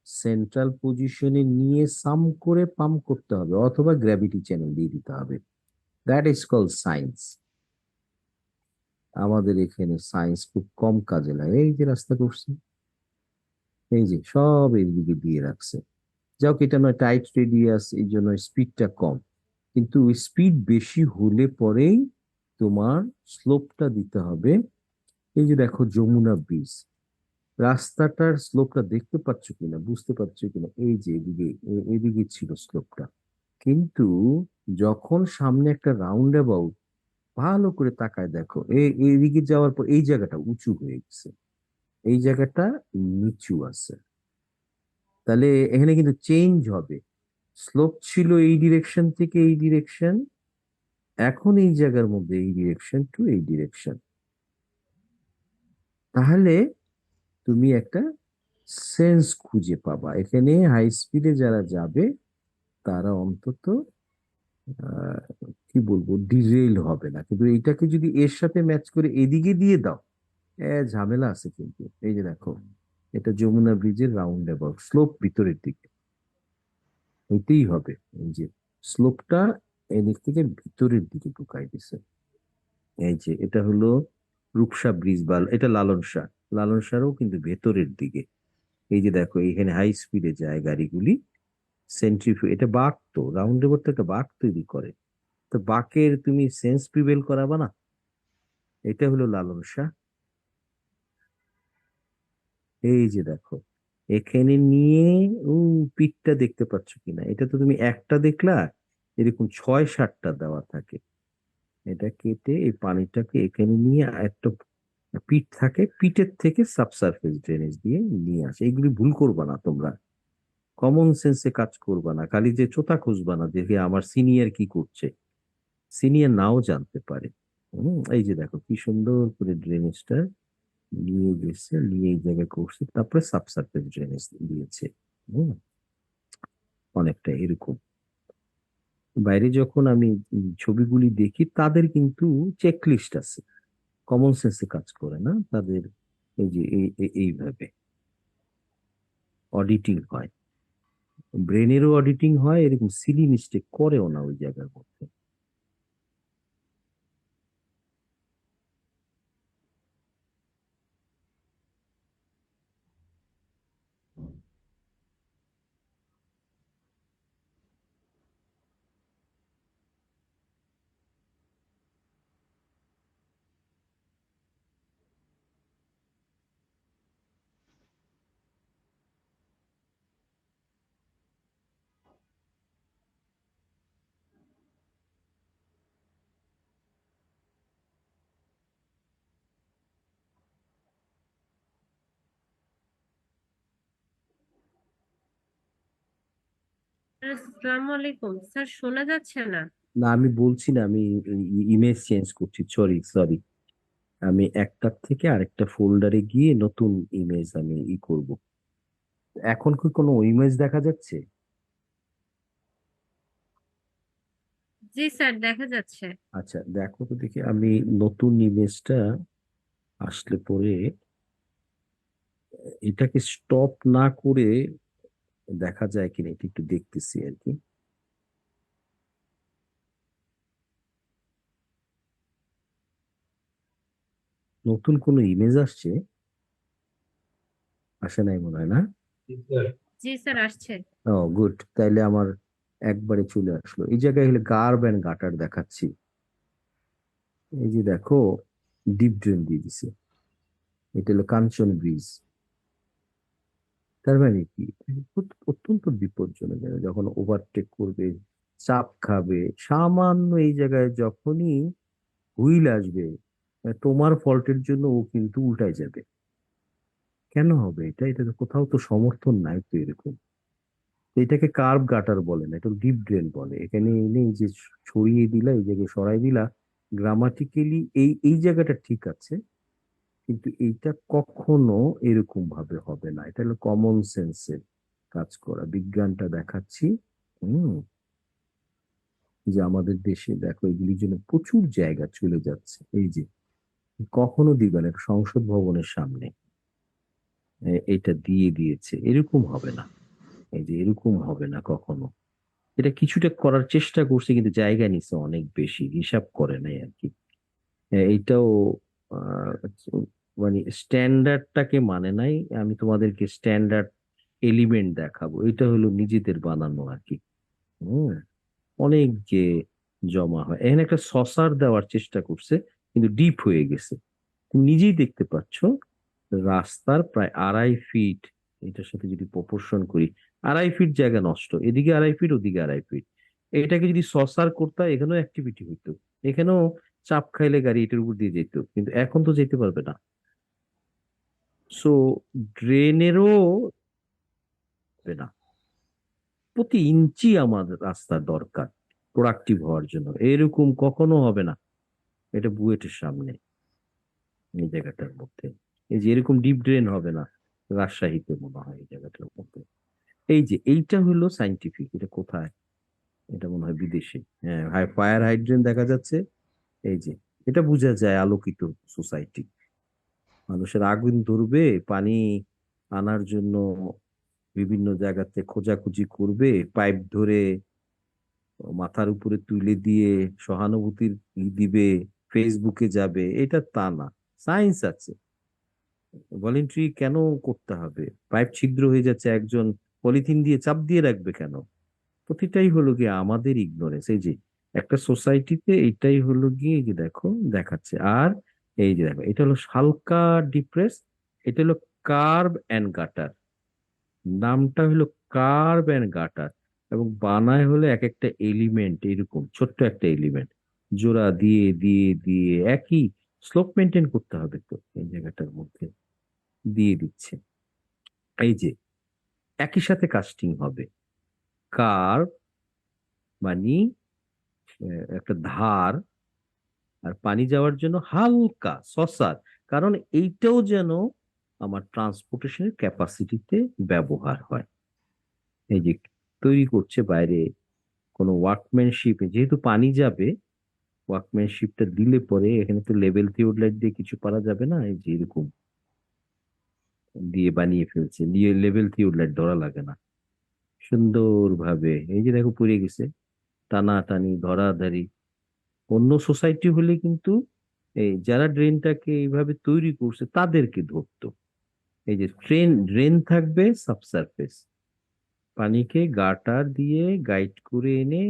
সেন্ট্রাল পজিশনে নিয়ে সাম করে পাম্প করতে হবে, অথবা গ্র্যাভিটি চ্যানেল দিয়ে দিতে হবে। That is call science. আমাদের এখানে সায়েন্স খুব কম কাজে লাগে। এই যে রাস্তা করছে, এই যে সব এইদিকে দিয়ে রাখছে, যাও এটা নয় টাইট রেডিয়াস, এই জন্য স্পিডটা কম। কিন্তু স্পিড বেশি হলে পরেই তোমার স্লোপটা দিতে হবে। এই যে দেখো যমুনা ব্রিজ, রাস্তাটার স্লোপটা দেখতে পাচ্ছ কিনা, বুঝতে পারছো কিনা, এই যে এদিকে এদিকে ছিল স্লোপটা। কিন্তু যখন সামনে একটা রাউন্ড অ্যাবাউট, ভালো করে তাকায় দেখো, এইদিকে যাওয়ার পর এই জায়গাটা উঁচু হয়ে গেছে, এই জায়গাটা নিচু আছে। তাহলে এখানে কিন্তু চেঞ্জ হবে। স্লোপ ছিল এই ডিরেকশন থেকে এই ডিরেকশন, এখন এই জায়গার মধ্যে এই ডিরেকশন টু এই ডিরেকশন। তাহলে তুমি একটা সেন্স খুঁজে পাবা এখানে, হাই স্পিডে যারা যাবে তারা অন্তত আহ, কি বলবো, ডিরেইল হবে না। কিন্তু এটাকে যদি এর সাথে ম্যাচ করে এদিকে দিয়ে দাও, ঝামেলা আছে কিন্তু। এই যে দেখো, এটা যমুনা ব্রিজের রাউন্ড অ্যাবাউট, স্লোপ ভিতরের দিকে হইতেই হবে। এই যে স্লোপটা এদিক থেকে ভিতরের দিকে ঢুকাই দিছে। এই যে এটা হলো রূপসা ব্রিজ, বা এটা লালন শাহ, লালন শাহও কিন্তু ভেতরের দিকে। এই যে দেখো, এখানে হাই স্পিডে যায় গাড়িগুলি, এটা বাঁক, তো রাউন্ড অ্যাবাউট তো একটা বাঁক তৈরি করে। তো বাঁকের তুমি সেন্স প্রিভেল করাবা না। এটা হলো লালন শাহ। এই যে দেখো, এখানে নিয়ে ও পিঠটা দেখতে পাচ্ছ কিনা, এটা তো তুমি একটা দেখলা, এরকম 6-7টা দেওয়া থাকে। এটা কেটে এই পানিটাকে এখানে নিয়ে একটা পিট থাকে, পিটের থেকে সাবসারফেস ড্রেনেজ দিয়ে নিয়ে আসে। এইগুলি ভুল করবা না তোমরা, কমন সেন্সে কাজ করবা না, খালি যে চোতা খুঁজবা না দেখে আমার সিনিয়র কি করছে, সিনিয়র নাও জানতে পারে। এই যে দেখো কি সুন্দর করে ড্রেনেজটা নিয়ে গেছে, নিয়ে এই জায়গায় করছে, তারপরে সাবসারফেস ড্রেনেজ দিয়েছে। হম অনেকটা এরকম। বাইরে যখন আমি ছবিগুলি দেখি, তাদের কিন্তু চেকলিস্ট আছে, কমন সেন্সে কাজ করে না তাদের। এই যে এইভাবে অডিটিং হয়, ব্রেনেরও অডিটিং হয়, এরকম সিলি মিস্টেক করেও না ওই জায়গার মধ্যে। আসসালামু আলাইকুম স্যার, শোনা যাচ্ছে না? না, আমি বলছি না, আমি ইমেজ চেঞ্জ করছি, সরি সরি। আমি একটার থেকে আরেকটা ফোল্ডারে গিয়ে নতুন ইমেজ আমি করব। এখন কি কোনো ইমেজ দেখা যাচ্ছে? জি স্যার, দেখা যাচ্ছে। আচ্ছা দেখো তো দেখি, আমি নতুন ইমেজটা আসলে পরে এটাকে স্টপ না করে দেখা যায় কিনা এটা একটু দেখতেছি আর কি। নতুন কোনো ইমেজ আসছে? আসে নাই মনে হয়, না? জি স্যার, আসছে। ও গুড, তাইলে আমার একবারে চলে আসলো। এই জায়গায় হলে গার্ব অ্যান্ড গাটার দেখাচ্ছি। এই যে দেখো, ডিপ ড্রেন দিয়ে দিছে, এটা হলো কাঞ্চন ব্রিজ। তার মানে কি, অত্যন্ত বিপজ্জনক জায়গা। যখন ওভারটেক করবে, চাপ খাবে, সামান্য এই জায়গায় যখনই হুইল আসবে, তোমার ফল্টের জন্য ও কিন্তু উল্টায় যাবে। কেন হবে এটা? এটা তো কোথাও তো সমর্থন নাই তো এরকম। তো এটাকে কার্ভ গাটার বলে না, এটা ডিপ ড্রেন বলে। এখানে এনে এই যে ছড়িয়ে দিলা, এই জায়গায় সরাই দিলা, গ্রামাটিক্যালি এই এই জায়গাটা ঠিক আছে, কিন্তু এইটা কখনো এরকম ভাবে হবে না। এটা হলো কমন সেন্সের কাজ করা, বিজ্ঞানটা দেখাচ্ছি। হুম যে আমাদের দেশে দেখো এগুলির জন্য প্রচুর জায়গা চলে যাচ্ছে। এই যে কখনো দিবে না, সংসদ ভবনের সামনে এটা দিয়ে দিয়েছে, এরকম হবে না। এই যে এরকম হবে না কখনো। এটা কিছুটা করার চেষ্টা করছে, কিন্তু জায়গা নিচ্ছে অনেক বেশি, হিসাব করে নাই আর কি। এইটাও আহ, মানে স্ট্যান্ডার্ডটাকে মানে নাই। আমি তোমাদেরকে স্ট্যান্ডার্ড এলিমেন্ট দেখাবো, এটা হলো নিজেদের বানানো আর কি। হম অনেক যে জমা হয়, এখানে একটা সসার দেওয়ার চেষ্টা করছে, কিন্তু ডিপ হয়ে গেছে। তুমি নিজেই দেখতে পাচ্ছ, রাস্তার প্রায় 2.5 ফিট, এটার সাথে যদি প্রপোর্শন করি, 2.5 ফিট জায়গা নষ্ট, এদিকে 2.5 ফিট, ওদিকে 2.5 ফিট। এটাকে যদি সসার করতাম, এখানেও অ্যাক্টিভিটি হইতো, এখানেও চাপ খাইলে গাড়ি এটার উপর দিয়ে যেত, কিন্তু এখন তো যেতে পারবে না। সো ড্রেনেরও হবে না, প্রতি ইঞ্চি আমাদের রাস্তার দরকার প্রোডাক্টিভ হওয়ার জন্য, এরকম কখনো হবে না। এটা বুয়েটের সামনে, এই জায়গাটার মধ্যে এই যে এরকম ডিপ ড্রেন হবে না। রাজশাহীতে মনে হয় এই জায়গাটার মধ্যে। এই যে এইটা হলো সাইন্টিফিক, এটা কোথায়? এটা মনে হয় বিদেশে। হ্যাঁ, ফায়ার হাইড্রেন দেখা যাচ্ছে। এই যে এটা বোঝা যায় আলোকিত সোসাইটি। মানুষের আগুন ধরবে, পানি আনার জন্য বিভিন্ন জায়গাতে খোঁজাখুঁজি করবে, পাইপ ধরে মাথার উপরে তুলে দিয়ে সহানুভূতির দিবে, ফেসবুকে যাবে, এটা তা না। সায়েন্স আছে, ভলেন্টারি কেন করতে হবে? পাইপ ছিদ্র হয়ে যাচ্ছে, একজন পলিথিন দিয়ে চাপ দিয়ে রাখবে কেন? প্রতিটাই হলো গিয়ে আমাদের ইগনোরেন্স। এই যে একটা সোসাইটিতে এইটাই হলো গিয়ে, এই যে দেখো দেখাচ্ছে। আর এই যে দেখো, এটা হলো হালকা ডিপ্রেস, এটা হলো কার্ভ অ্যান্ড গাটার। নামটা হলো কার্ভ অ্যান্ড গাটার, এবং বানায় হলো এক একটা এলিমেন্ট, এরকম ছোট্ট একটা এলিমেন্ট। জোড়া দিয়ে দিয়ে দিয়ে একই স্লোপ মেনটেন করতে হবে, তো এই জায়গাটার মধ্যে দিয়ে দিচ্ছে। এই যে একই সাথে কাস্টিং হবে, কার্ভ মানে একটা ধার, আর পানি যাওয়ার জন্য হালকা সসার, কারণ এইটাও যেন আমার ট্রান্সপোর্টেশনের ক্যাপাসিটিতে ব্যবহার হয়। এই যে তৈরি করছে বাইরে কোনো ওয়ার্কম্যানশিপ, যেহেতু পানি যাবে, ওয়ার্কম্যানশিপটা দিলে পরে এখানে তো লেভেল থিওডলাইট দিয়ে কিছু করা যাবে না, এই যে এরকম দিয়ে বানিয়ে ফেলছে, দিয়ে লেভেল থিওডলাইট ধরা লাগে না সুন্দরভাবে। এই যে দেখো পুড়ে গেছে, টানাটানি ধরাধারি। অন্য সোসাইটি হলে কিন্তু এই যারা ড্রেনটাকে এইভাবে তৈরি করছে তাদেরকে ধরতো। এই যে ড্রেন থাকবে সাবসারফেস, পানিকে গাটার দিয়ে গাইড করে এনে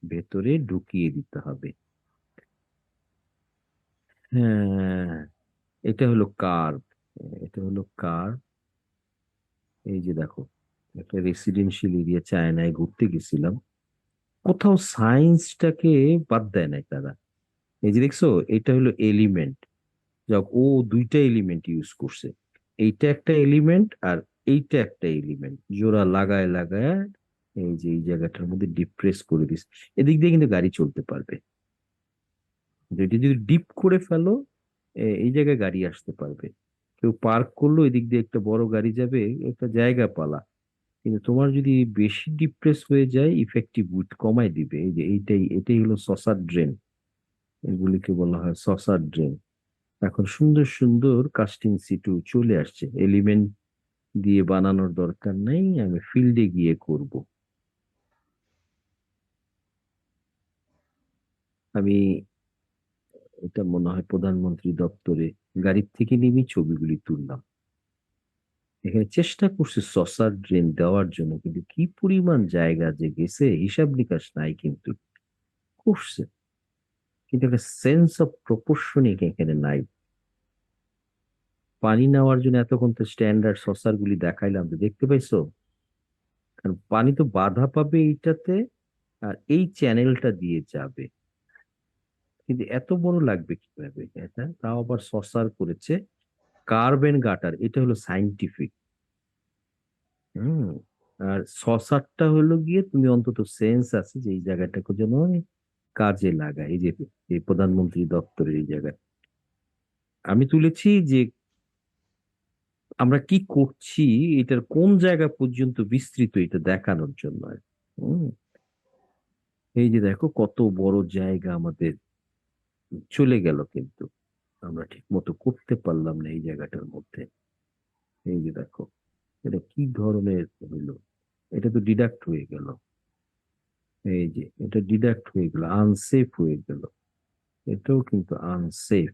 ভেতরে ঢুকিয়ে দিতে হবে। হ্যাঁ, এটা হলো কার্ভ, এটা হলো কার্ভ। এই যে দেখো, একটা রেসিডেন্সিয়াল এরিয়া চায়নায় ঘুরতে গেছিলাম, কোথাও সায়েন্সটাকে বাদ দেয় নাই তারা। এই যে দেখছো, এটা হলো এলিমেন্ট, যাক ও দুইটা এলিমেন্ট ইউজ করছে, এইটা একটা এলিমেন্ট আর এইটা একটা এলিমেন্ট, জোড়া লাগায় লাগায় এই যে এই জায়গাটার মধ্যে ডিপ্রেস করে দিস। এদিক দিয়ে কিন্তু গাড়ি চলতে পারবে, যদি যদি ডিপ করে ফেলো এই জায়গায় গাড়ি আসতে পারবে। কেউ পার্ক করলো, এদিক দিয়ে একটা বড় গাড়ি যাবে, একটা জায়গা পালা। কিন্তু তোমার যদি বেশি ডিপ্রেস হয়ে যায়, ইফেক্টিভ উইথ কমায় দিবে। এই যে এটাই হলো সসার ড্রেন, এগুলিকে বলা হয় সসার ড্রেন। এখন সুন্দর সুন্দর কাস্টিং সিটু চলে আসছে, এলিমেন্ট দিয়ে বানানোর দরকার নাই, আমি ফিল্ডে গিয়ে করব। আমি এটা মনে হয় প্রধানমন্ত্রী দপ্তরে গাড়ির থেকে নেমে ছবিগুলি তুললাম। এখানে চেষ্টা করছে সসার ড্রেন দেওয়ার জন্য, কিন্তু কি পরিমাণ জায়গা যে গেছে হিসাব নিকাশ নাই, কিন্তু করছে, কিন্তু একটা সেন্স অফ প্রপোর্শনিং এখানে নাই। পানি নেওয়ার জন্য এতক্ষণ তো স্ট্যান্ডার্ড সসার গুলি দেখাইলাম, তো দেখতে পাইছো? কারণ পানি তো বাধা পাবে এইটাতে, আর এই চ্যানেলটা দিয়ে যাবে, কিন্তু এত বড় লাগবে কিভাবে এটা, তাও আবার সসার করেছে। কার্বেন গাটার, এটা হলো সাইন্টিফিক। হুম। আর সসারটা হলো গিয়ে তুমি অন্তত সেন্স আছে যে এই জায়গাটাকে যেন আমি কাজে লাগাই। এই যে এই প্রধানমন্ত্রী দপ্তরের এই জায়গায় আমি তুলেছি যে আমরা কি করছি, এটার কোন জায়গা পর্যন্ত বিস্তৃত, এটা দেখানোর জন্য আর কি। হুম। এই যে দেখো কত বড় জায়গা আমাদের চলে গেল, কিন্তু আমরা ঠিক মতো করতে পারলাম না এই জায়গাটার মধ্যে। এই যে দেখো, এটা কি ধরনের হইলো, এটা তো ডিডাক্ট হয়ে গেল। এই যে এটা ডিডাক্ট হয়ে গেল, আনসেফ হয়ে গেল, এটাও কিন্তু আনসেফ।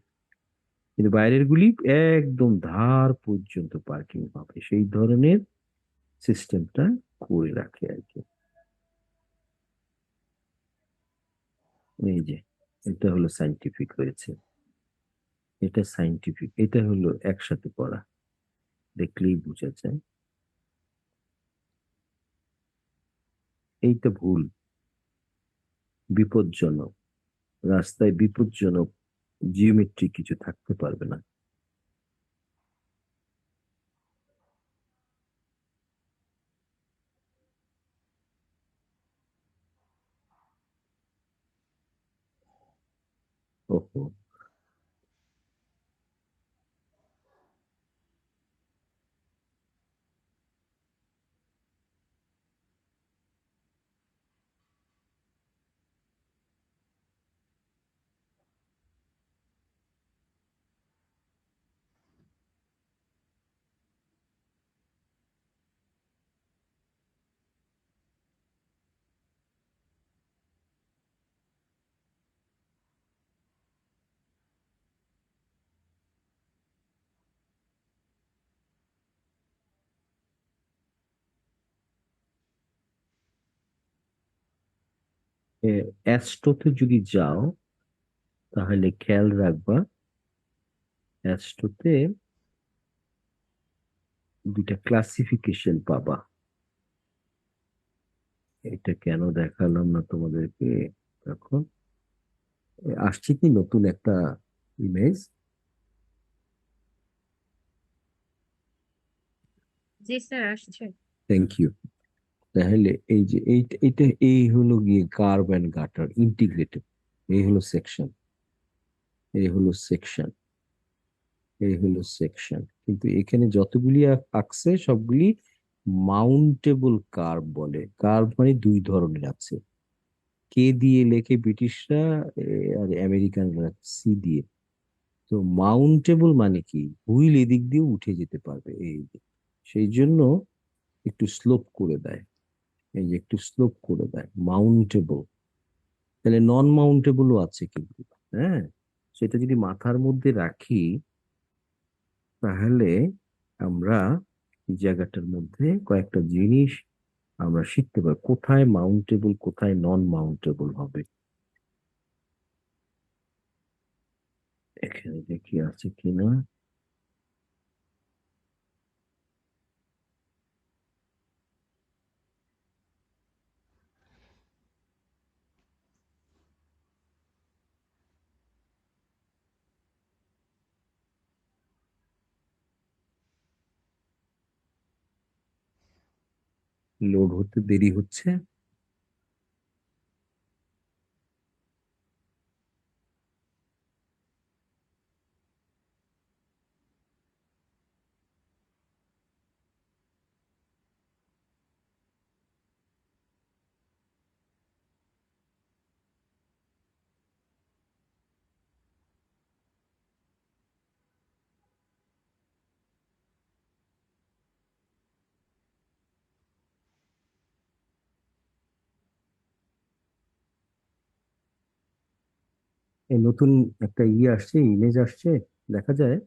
কিন্তু বাইরের গুলি একদম ধার পর্যন্ত পার্কিং হবে, সেই ধরনের সিস্টেমটা করে রাখে আর কি। এই যে এটা হলো সাইন্টিফিক হয়েছে, এটা সাইন্টিফিক, এটা হলো একসাথে করা, দেখলেই বোঝা যায়। এইটা ভুল, বিপজ্জনক, রাস্তায় বিপজ্জনক জিওমেট্রি কিছু থাকতে পারবে না। ওহো। অ্যাস্ট্রোতে যদি যাও তাহলে খেয়াল রাখবা, অ্যাস্ট্রোতে দুইটা ক্লাসিফিকেশন পাবা। এটা কেন দেখালাম না তোমাদেরকে, দেখো আসছে কি নতুন একটা ইমেজ? জি স্যার আসছে। Thank you. তাহলে এই যে এইটা এই হলো গিয়ে কার্ভ অ্যান্ড গাটার ইন্টিগ্রেটেড। এই হলো সেকশন, এই হলো সেকশন, এই হলো সেকশন। কিন্তু এখানে যতগুলি আঁকছে সবগুলি মাউন্টেবল কার্ভ বলে। কার্ভ মানে দুই ধরনের আছে, কে দিয়ে লেখে ব্রিটিশরা, আর আমেরিকানরা সি দিয়ে। তো মাউন্টেবল মানে কি, হুইল এদিক দিয়ে উঠে যেতে পারবে, এই যে। সেই জন্য একটু স্লোপ করে দেয়, এই যে একটু স্লোপ করে দেয়, মাউন্টেবল। তাহলে নন মাউন্টেবলও আছে কিন্তু, হ্যাঁ। সেটা যদি মাথার মধ্যে রাখি, তাহলে আমরা এই জায়গাটার মধ্যে কয়েকটা জিনিস আমরা শিখতে পারি, কোথায় মাউন্টেবল কোথায় নন মাউন্টেবল হবে। এখানে দেখি আছে কিনা। লোড হতে দেরি হচ্ছে। এই নতুন একটা আসছে, ইমেজ আসছে, দেখা যায়।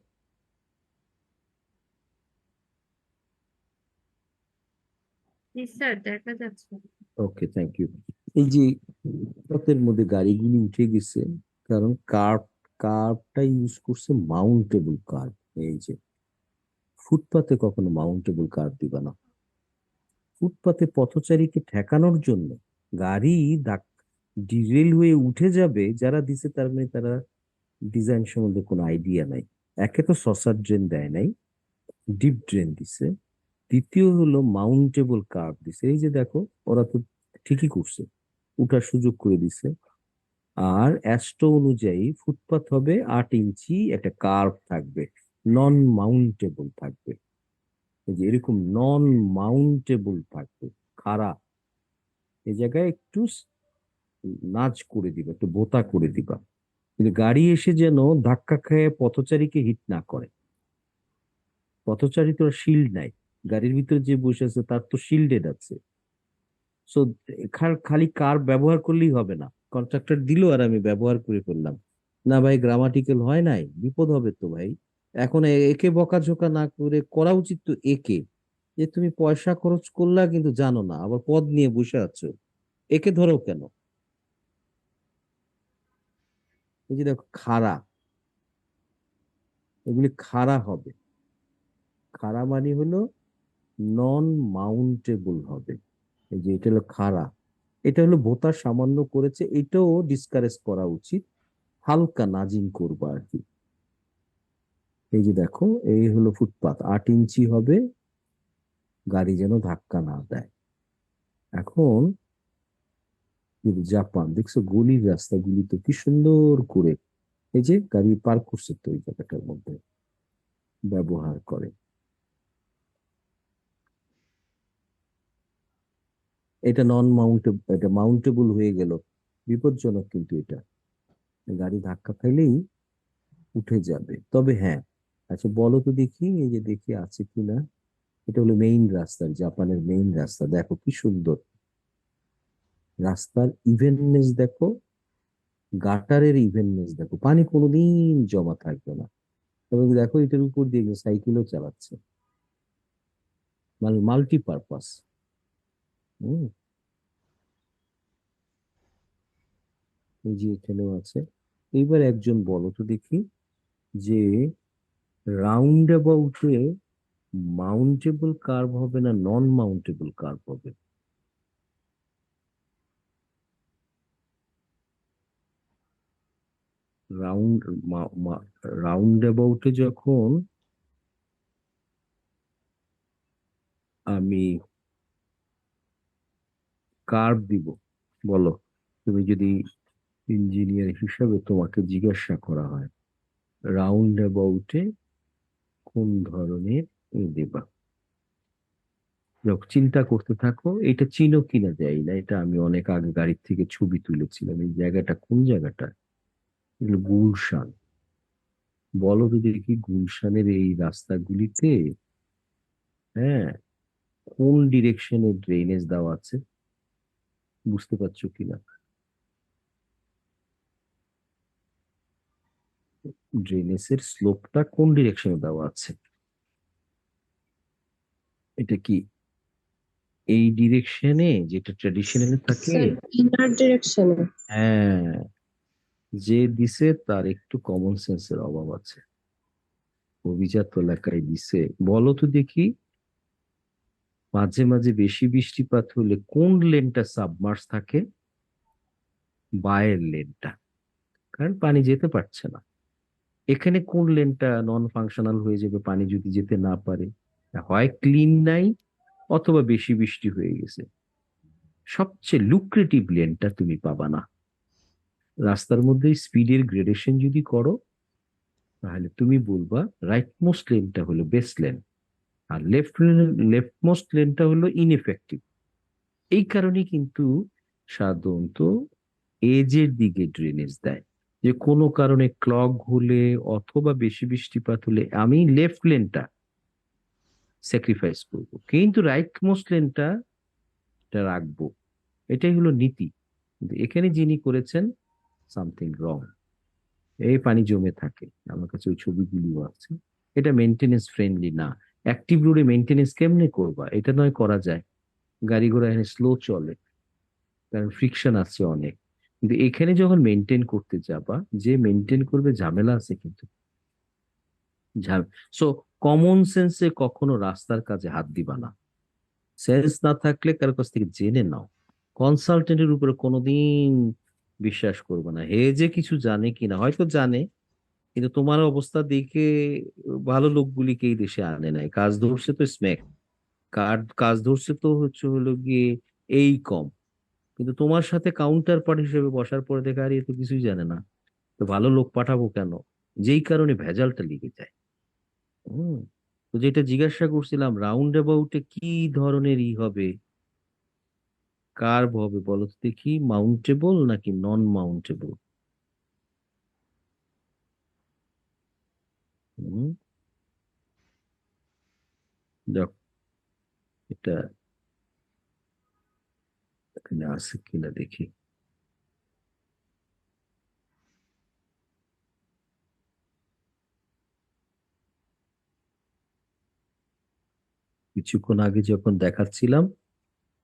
জি স্যার দেখা যাচ্ছে। ওকে, থ্যাংক ইউ। এই যে পথের মধ্যে গাড়িগুলি উঠে গেছে, কারণ কার্ভটা ইউজ করছে মাউন্টেবল কার্ভ। এই যে ফুটপাতে কখনো মাউন্টেবল কার্ভ দিবা না। ফুটপাতে পথচারীকে ঠেকানোর জন্য গাড়ি ডিরেল হয়ে উঠে যাবে যারা দিছে, তার মানে তারা ডিজাইন সম্বন্ধে কোনো আইডিয়া নাই। একে তো সসার ড্রেন দেয় নাই, ডিপ ড্রেন দিছে। দ্বিতীয় হলো মাউন্টেবল কার্ভ দিছে। এই যে দেখো, ওরা তো ঠিকই করছে, উঠার সুযোগ করে দিছে। আর অ্যাস্ট্রো অনুযায়ী ফুটপাথ হবে 8 ইঞ্চি, একটা কার্ভ থাকবে, নন মাউন্টেবল থাকবে। এই যে এরকম নন মাউন্টেবল থাকবে, খাড়া। এই জায়গায় একটু নাচ করে দিবা, একটু বোতা করে দিবা, কিন্তু গাড়ি এসে যেন ধাক্কা খেয়ে পথচারীকে হিট না করে। পথচারী তো শিল্ড নাই, গাড়ির ভিতরে যে বসে আছে তার তো শিল্ডেড আছে। সো খালি কার ব্যবহার করলেই হবে না, কন্ট্রাক্টর দিল আর আমি ব্যবহার করে ফেললাম। না ভাই, গ্রামাটিক্যাল হয় নাই, বিপদ হবে তো ভাই। এখন একে বকাঝোকা না করে করা উচিত তো একে, যে তুমি পয়সা খরচ করলা কিন্তু জানো না, আবার পদ নিয়ে বসে আছো, একে ধরো কেন? এই যে দেখো খাড়া, এগুলি খাড়া হবে। খাড়া মানে হলো নন মাউন্টেবল হবে। এই যে এটা হলো খাড়া, এটা হলো ভোতা সামান্য করেছে, এটাও ডিসকারেজ করা উচিত, হালকা নাজিং করবা আর কি। এই যে দেখো, এই হলো ফুটপাত, 8 ইঞ্চি হবে, গাড়ি যেন ধাক্কা না দেয়। এখন কিন্তু জাপান দেখছো, গলির রাস্তাগুলি তো কি সুন্দর করে এই যে গাড়ি পার্ক করছে তো ওই জায়গাটার মধ্যে ব্যবহার করে। এটা নন মাউন্টেবল, এটা মাউন্টেবল হয়ে গেল, বিপজ্জনক কিন্তু এটা, গাড়ি ধাক্কা খাইলেই উঠে যাবে। তবে হ্যাঁ, আচ্ছা বলো তো দেখি, এই যে দেখি আছে কিনা। এটা হলো মেইন রাস্তা, জাপানের মেইন রাস্তা, দেখো কি সুন্দর রাস্তার ইভেননেস দেখো, গাটারের ইভেননেস দেখো, পানি কোনোদিন জমা থাকবে না। তবে দেখো এটার উপর দিয়ে সাইকেলও চালাচ্ছে, মানে মাল্টিপারপাস। হম, এই যে এখানেও আছে। এইবার একজন বলো তো দেখি, যে রাউন্ড অ্যাবাউটে মাউন্টেবল কার্ভ হবে না নন মাউন্টেবল কার্ভ হবে? রাউন্ড রাউন্ড অ্যাবাউটে যখন আমি কার্ভ দিব, বলো, তুমি যদি ইঞ্জিনিয়ার হিসাবে তোমাকে জিজ্ঞাসা করা হয় রাউন্ড অ্যাবাউটে কোন ধরনের দেবা, যখন চিন্তা করতে থাকো, এটা চিনো কিনা যায় না, এটা আমি অনেক আগে গাড়ির থেকে ছবি তুলেছিলাম। এই জায়গাটা কোন জায়গাটা? এগুলো গুলশান। বলো তো দেখি গুলশানের এই রাস্তাগুলিতে, হ্যাঁ, কোন ডিরেকশনে ড্রেনেজ দেওয়া আছে, বুঝতে পারছো কিনা? ড্রেনেজের স্লোপটা কোন ডিরেকশনে দেওয়া আছে? এটা কি এই ডিরেকশনে যেটা ট্র্যাডিশনালি থাকে? স্যার, ইনার ডিরেকশনে। হ্যাঁ, যে দিছে তার একটু কমন সেন্সের অভাব আছে। অভিজাত এলাকায় দিছে, বলো তো দেখি মাঝে মাঝে বেশি বৃষ্টিপাত হলে কোন লেনটা সাবমার্জ থাকে? বায়ের লেনটা, কারণ পানি যেতে পারছে না। এখানে কোন লেনটা নন ফাংশনাল হয়ে যাবে পানি যদি যেতে না পারে? হয় ক্লিন নাই, অথবা বেশি বৃষ্টি হয়ে গেছে। সবচেয়ে লুক্রেটিভ লেনটা তুমি পাবা না। রাস্তার মধ্যে স্পিডের গ্রেডেশন যদি করো, তাহলে তুমি বলবা রাইট মোস্ট লেনটা হলো বেস্ট লেন, আর লেফট মোস্ট লেনটা হলো ইনএফেক্টিভ। এই কারণে কিন্তু সাধারণত এজের দিকে ড্রেনেজ দেয়, যে কোনো কারণে ক্লগ হলে অথবা বেশি বৃষ্টিপাত হলে আমি লেফট লেনটা স্যাক্রিফাইস করব, কিন্তু রাইট মোস্ট লেনটা রাখবো। এটাই হলো নীতি। কিন্তু এখানে যিনি করেছেন সামথিং রং, এই পানি জমে থাকে, আমার কাছে ওই ছবিগুলিও আছে। এটা মেনটেনেন্স ফ্রেন্ডলি না। অ্যাক্টিভ রোডে মেনটেনেন্স কেমনে করবা? এটা নয় করা যায়, গাড়ি ঘোড়া এখানে স্লো চলে, কারণ ফ্রিকশন আছে অনেক। কিন্তু এখানে যখন মেনটেন করতে যাবা, যে মেনটেন করবে ঝামেলা আছে কিন্তু। সো কমন সেন্সে কখনো রাস্তার কাজে হাত দিবা না। সেন্স না থাকলে কারো কাছ থেকে জেনে নাও। কনসালটেন্টের উপরে কোনোদিন বিশ্বাস করবে না, হে যে কিছু জানে কিনা, হয়তো জানে, কিন্তু তোমার অবস্থা দেখে ভালো লোকগুলিকে এই দেশে আনে নাই। কাজ ধরছে তো স্ম্যাক, কাজ ধরছে তো হচ্ছে হলো গিয়ে এই কম, কিন্তু তোমার সাথে কাউন্টার পার্ট হিসেবে বসার পরে দেখা আর এ তো কিছুই জানে না, তো ভালো লোক পাঠাবো কেন? যেই কারণে ভেজালটা লেগে যায়। হম। তো যেটা জিজ্ঞাসা করছিলাম, রাউন্ড অ্যাবাউটে কি ধরনের হবে, কার্ভ হবে, বলো তো দেখি, মাউন্টেবল নাকি নন মাউন্টেবল? হম। দেখ, এটা এখানে আছে কিনা দেখি। কিছুক্ষণ আগে যখন দেখাচ্ছিলাম,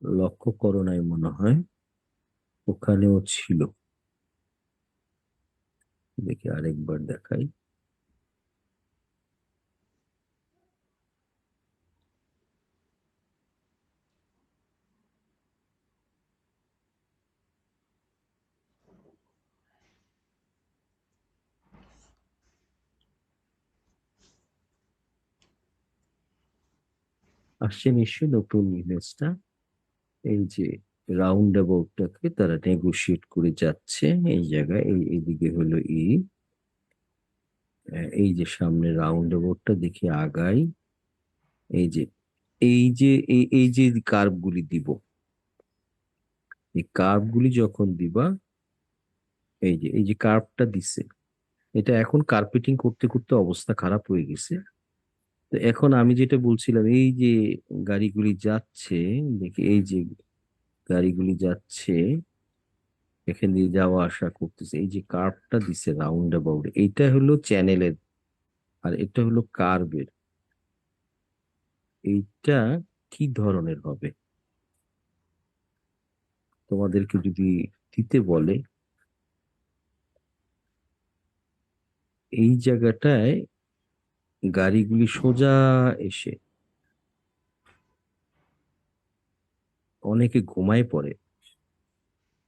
লক্ষ্য করো নাই মনে হয়, ওখানেও ছিল। দেখি আরেকবার দেখাই। আসছে নিশ্চয়ই নতুন ইমেজটা। এই যে রাউন্ড অ্যাবাউটটাকে তারা নেগোশিয়েট করে যাচ্ছে, এই জায়গায় এইদিকে হলো এই যে সামনে রাউন্ড অ্যাবাউটটা দেখি আগাই। এই যে এই যে কার্ভ গুলি দিব, এই কার্ভ গুলি যখন দিবা, এই যে কার্ভটা দিছে, এটা এখন কার্পেটিং করতে করতে অবস্থা খারাপ হয়ে গেছে। তো এখন আমি যেটা বলছিলাম, এই যে গাড়িগুলি যাচ্ছে, দেখি এই যে গাড়িগুলি যাচ্ছে, এখান দিয়ে যাওয়া আসা করতেছে, এই যে কার্ভটা দিছে রাউন্ড অ্যাবাউট, এইটা হলো চ্যানেলের, আর এটা হলো কার্ভের। এইটা কি ধরনের হবে তোমাদেরকে যদি দিতে বলে? এই জায়গাটায় গাড়িগুলি সোজা এসে অনেকে ঘুমায় পড়ে,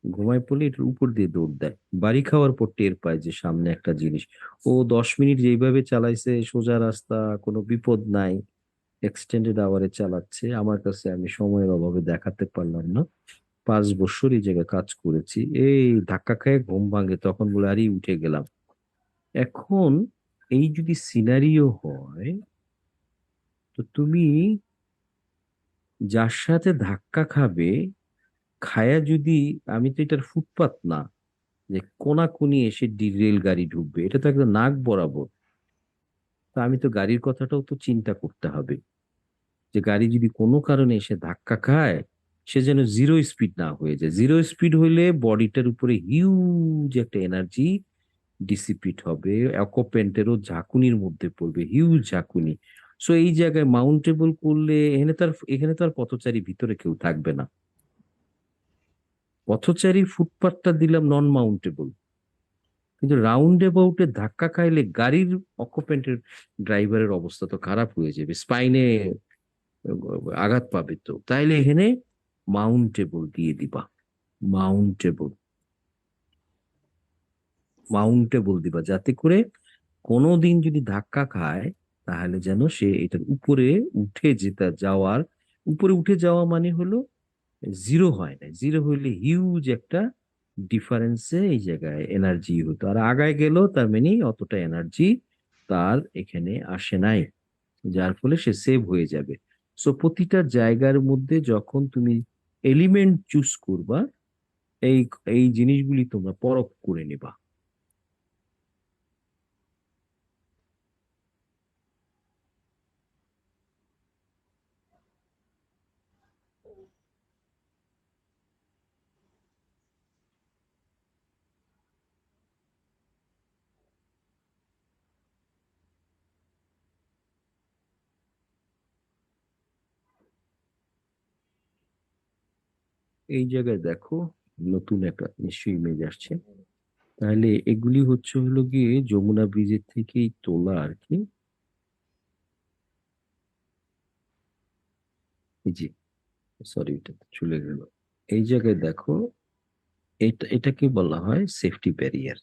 ঘুমায় পড়লে এটার উপর দিয়ে দৌড় দেয়, বাড়ি খাওয়ার পর টের পায় যে সামনে একটা জিনিস। ও 10 মিনিট যেইভাবে চালাইছে, সোজা রাস্তা, কোনো বিপদ নাই, এক্সটেন্ডেড আওয়ারে চালাচ্ছে, আমার কাছে আমি সময়ের অভাবে দেখাতে পারলাম না। 5 বছর এই জায়গায় কাজ করেছি, এই ধাক্কা খেয়ে ঘুম ভাঙে, তখন বলে আরে উঠে গেলাম। এখন এই যদি সিনারিও হয়, তো তুমি যার সাথে ধাক্কা খাবে, খায়া যদি, আমি তো এটার ফুটপাত না যে কোনাকুনি এসে রেল গাড়ি ঢুকবে, এটা তো একদম নাক বরাবর। তো আমি তো গাড়ির কথাটাও তো চিন্তা করতে হবে, যে গাড়ি যদি কোনো কারণে এসে ধাক্কা খায়, সে যেন জিরো স্পিড না হয়ে যায়। জিরো স্পিড হইলে বডিটার উপরে হিউজ একটা এনার্জি ডিসিপিট হবে, অকুপেন্টেরও ঝাঁকুনির মধ্যে পড়বে, হিউজ ঝাঁকুনি। সো এই জায়গায় মাউন্টেবল করলে এখানে তো আর পথচারী ভিতরে কেউ থাকবে না। পথচারী ফুটপাথটা দিলাম নন মাউন্টেবল, কিন্তু রাউন্ড অ্যাবাউটে ধাক্কা খাইলে গাড়ির অকুপেন্টের ড্রাইভারের অবস্থা তো খারাপ হয়ে যাবে, স্পাইনে আঘাত পাবে। তো তাইলে এখানে মাউন্টেবল দিয়ে দিবা, মাউন্টেবল, মাউন্টেবল দিবা, যাতে করে কোনোদিন যদি ধাক্কা খায়, তাহলে যেন সে এটার উপরে উঠে যাওয়ার, উপরে উঠে যাওয়া মানে হলো জিরো হয় না, জিরো হইলে হিউজ একটা ডিফারেন্সে এই জায়গায় এনার্জি হতো, আর আগায় গেল তার মানে অতটা এনার্জি তার এখানে আসে নাই, যার ফলে সে সেভ হয়ে যাবে। সো প্রতিটা জায়গার মধ্যে যখন তুমি এলিমেন্ট চুজ করবা, এই এই জিনিসগুলি তোমরা পরখ করে নেবা। এই জায়গায় দেখো, নতুন একটা নিশ্চয়ই ইমেজ আসছে। তাহলে এগুলি হলো গিয়ে যমুনা ব্রিজের থেকেই তোলা আর কি। এই যে, সরি, এটা তো চলে গেল। এই জায়গায় দেখো, এটাকে বলা হয় সেফটি ব্যারিয়ার,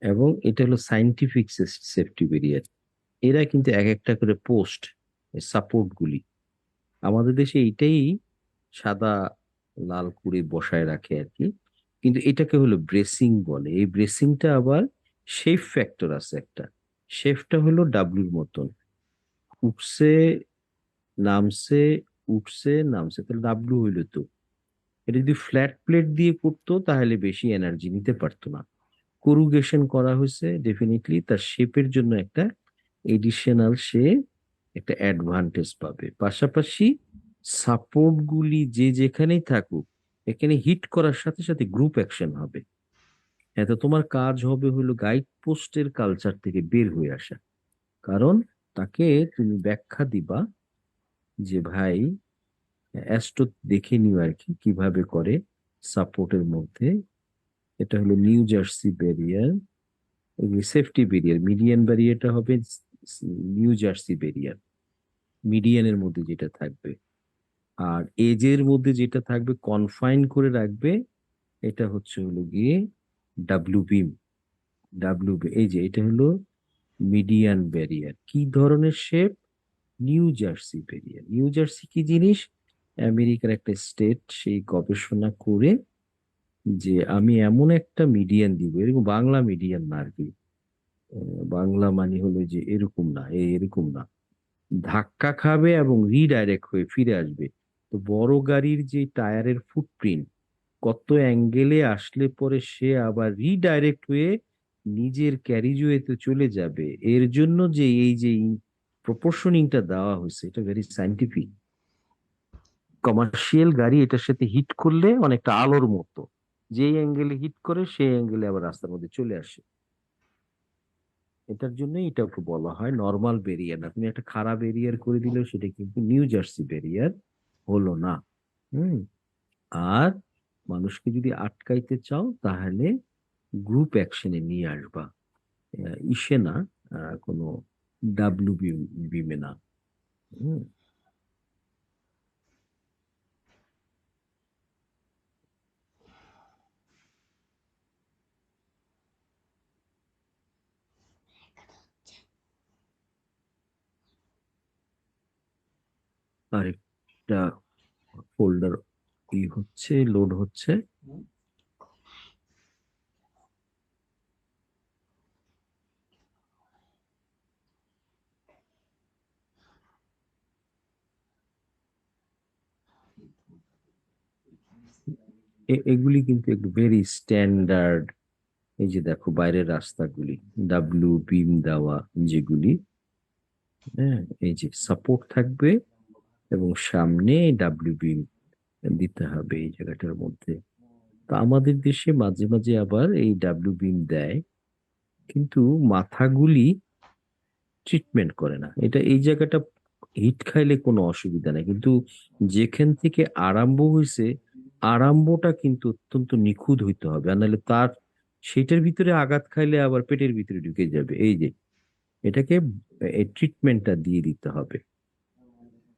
এবং এটা হলো সাইন্টিফিক সেফটি ব্যারিয়ার। এরা কিন্তু এক একটা করে পোস্ট, সাপোর্ট গুলি, আমাদের দেশে এইটাই সাদা লাল করে বসায় রাখে আর কি, কিন্তু এটাকে হলো ব্রেসিং বলে। এই ব্রেসিংটা আবার শেপ ফ্যাক্টর আছে একটা, শেপটা হলো ডাব্লিউর মতন, উঠছে নামছে, উঠছে নামছে, তাহলে ডাব্লিউ হইলো তো। এটা যদি ফ্ল্যাট প্লেট দিয়ে করতো তাহলে বেশি এনার্জি নিতে পারতো না। করুগেশন করা হয়েছে, ডেফিনেটলি তার শেপের জন্য একটা এডিশনাল, সে একটা অ্যাডভান্টেজ পাবে। পাশাপাশি সাপোর্ট গুলি যে যেখানেই থাকুক, এখানে হিট করার সাথে সাথে গ্রুপ অ্যাকশন হবে। হ্যাঁ, তো তোমার কাজ হবে হলো গাইড পোস্টের কালচার থেকে বের হয়ে আসা, কারণ তাকে তুমি ব্যাখ্যা দিবা যে ভাই, অ্যাস্ট্রো দেখে নিও আর কি কিভাবে করে সাপোর্টের মধ্যে। এটা হলো New Jersey barrier, safety barrier, median ব্যারিয়ারটা হবে নিউ জার্সি ব্যারিয়ার, মিডিয়ানের মধ্যে যেটা থাকবে। আর এজের মধ্যে যেটা থাকবে কনফাইন করে রাখবে, এটা হলো গিয়ে ডাব্লিউ বিম। এই যে এটা হলো মিডিয়ান ব্যারিয়ার। কি ধরনের shape? New Jersey barrier. New jersey কি জিনিস? আমেরিকার একটা স্টেট, সেই গবেষণা করে যে আমি এমন একটা মিডিয়ান দিব, এরকম বাংলা মিডিয়ান না আর কি, বাংলা মানে হলো যে এরকম না, এরকম না, ধাক্কা খাবে এবং রিডাইরেক্ট হয়ে ফিরে আসবে। তো বড় গাড়ির যে টায়ারের ফুটপ্রিন্ট, কত অ্যাঙ্গেলে আসলে পরে সে আবার রিডাইরেক্ট হয়ে নিজের ক্যারিজওয়েতে চলে যাবে, এর জন্য যে এই যে প্রপোর্শনিংটা দেওয়া হয়েছে, এটা ভেরি সাইন্টিফিক। কমার্শিয়াল গাড়ি এটার সাথে হিট করলে অনেকটা আলোর মতো, যেই অ্যাঙ্গেলে হিট করে সেই অ্যাঙ্গেলে আবার রাস্তার মধ্যে চলে আসে। এটার জন্যই এটাকে বলা হয় নর্মাল ব্যারিয়ার না। তুমি একটা খারাপ ব্যারিয়ার করে দিলেও সেটা কিন্তু নিউ জার্সি ব্যারিয়ার হলো না। হুম। আর মানুষকে যদি আটকাইতে চাও, তাহলে গ্রুপ অ্যাকশনে নিয়ে আসবা, ইসে না, কোনো ডাব্লিউ বিমে না। হুম। আর একটা ফোল্ডার হচ্ছে, লোড হচ্ছে। এগুলি কিন্তু একটু ভেরি স্ট্যান্ডার্ড। এই যে দেখো বাইরের রাস্তাগুলি, ডাব্লিউ বিম দেওয়া যেগুলি, হ্যাঁ, এই যে সাপোর্ট থাকবে এবং সামনে ডাব্লিউ বিম দিতে হবে এই জায়গাটার মধ্যে। তো আমাদের দেশে মাঝে মাঝে আবার এই ডাব্লিউ বিম দেয়, কিন্তু মাথাগুলি ট্রিটমেন্ট করে না। এটা এই জায়গাটা হিট খাইলে কোনো অসুবিধা নেই, কিন্তু যেখান থেকে আরম্ভ হয়েছে আরম্ভটা কিন্তু অত্যন্ত নিখুঁত হইতে হবে, আর নাহলে তার সেটার ভিতরে আঘাত খাইলে আবার পেটের ভিতরে ঢুকে যাবে। এই যে এটাকে এই ট্রিটমেন্টটা দিয়ে দিতে হবে।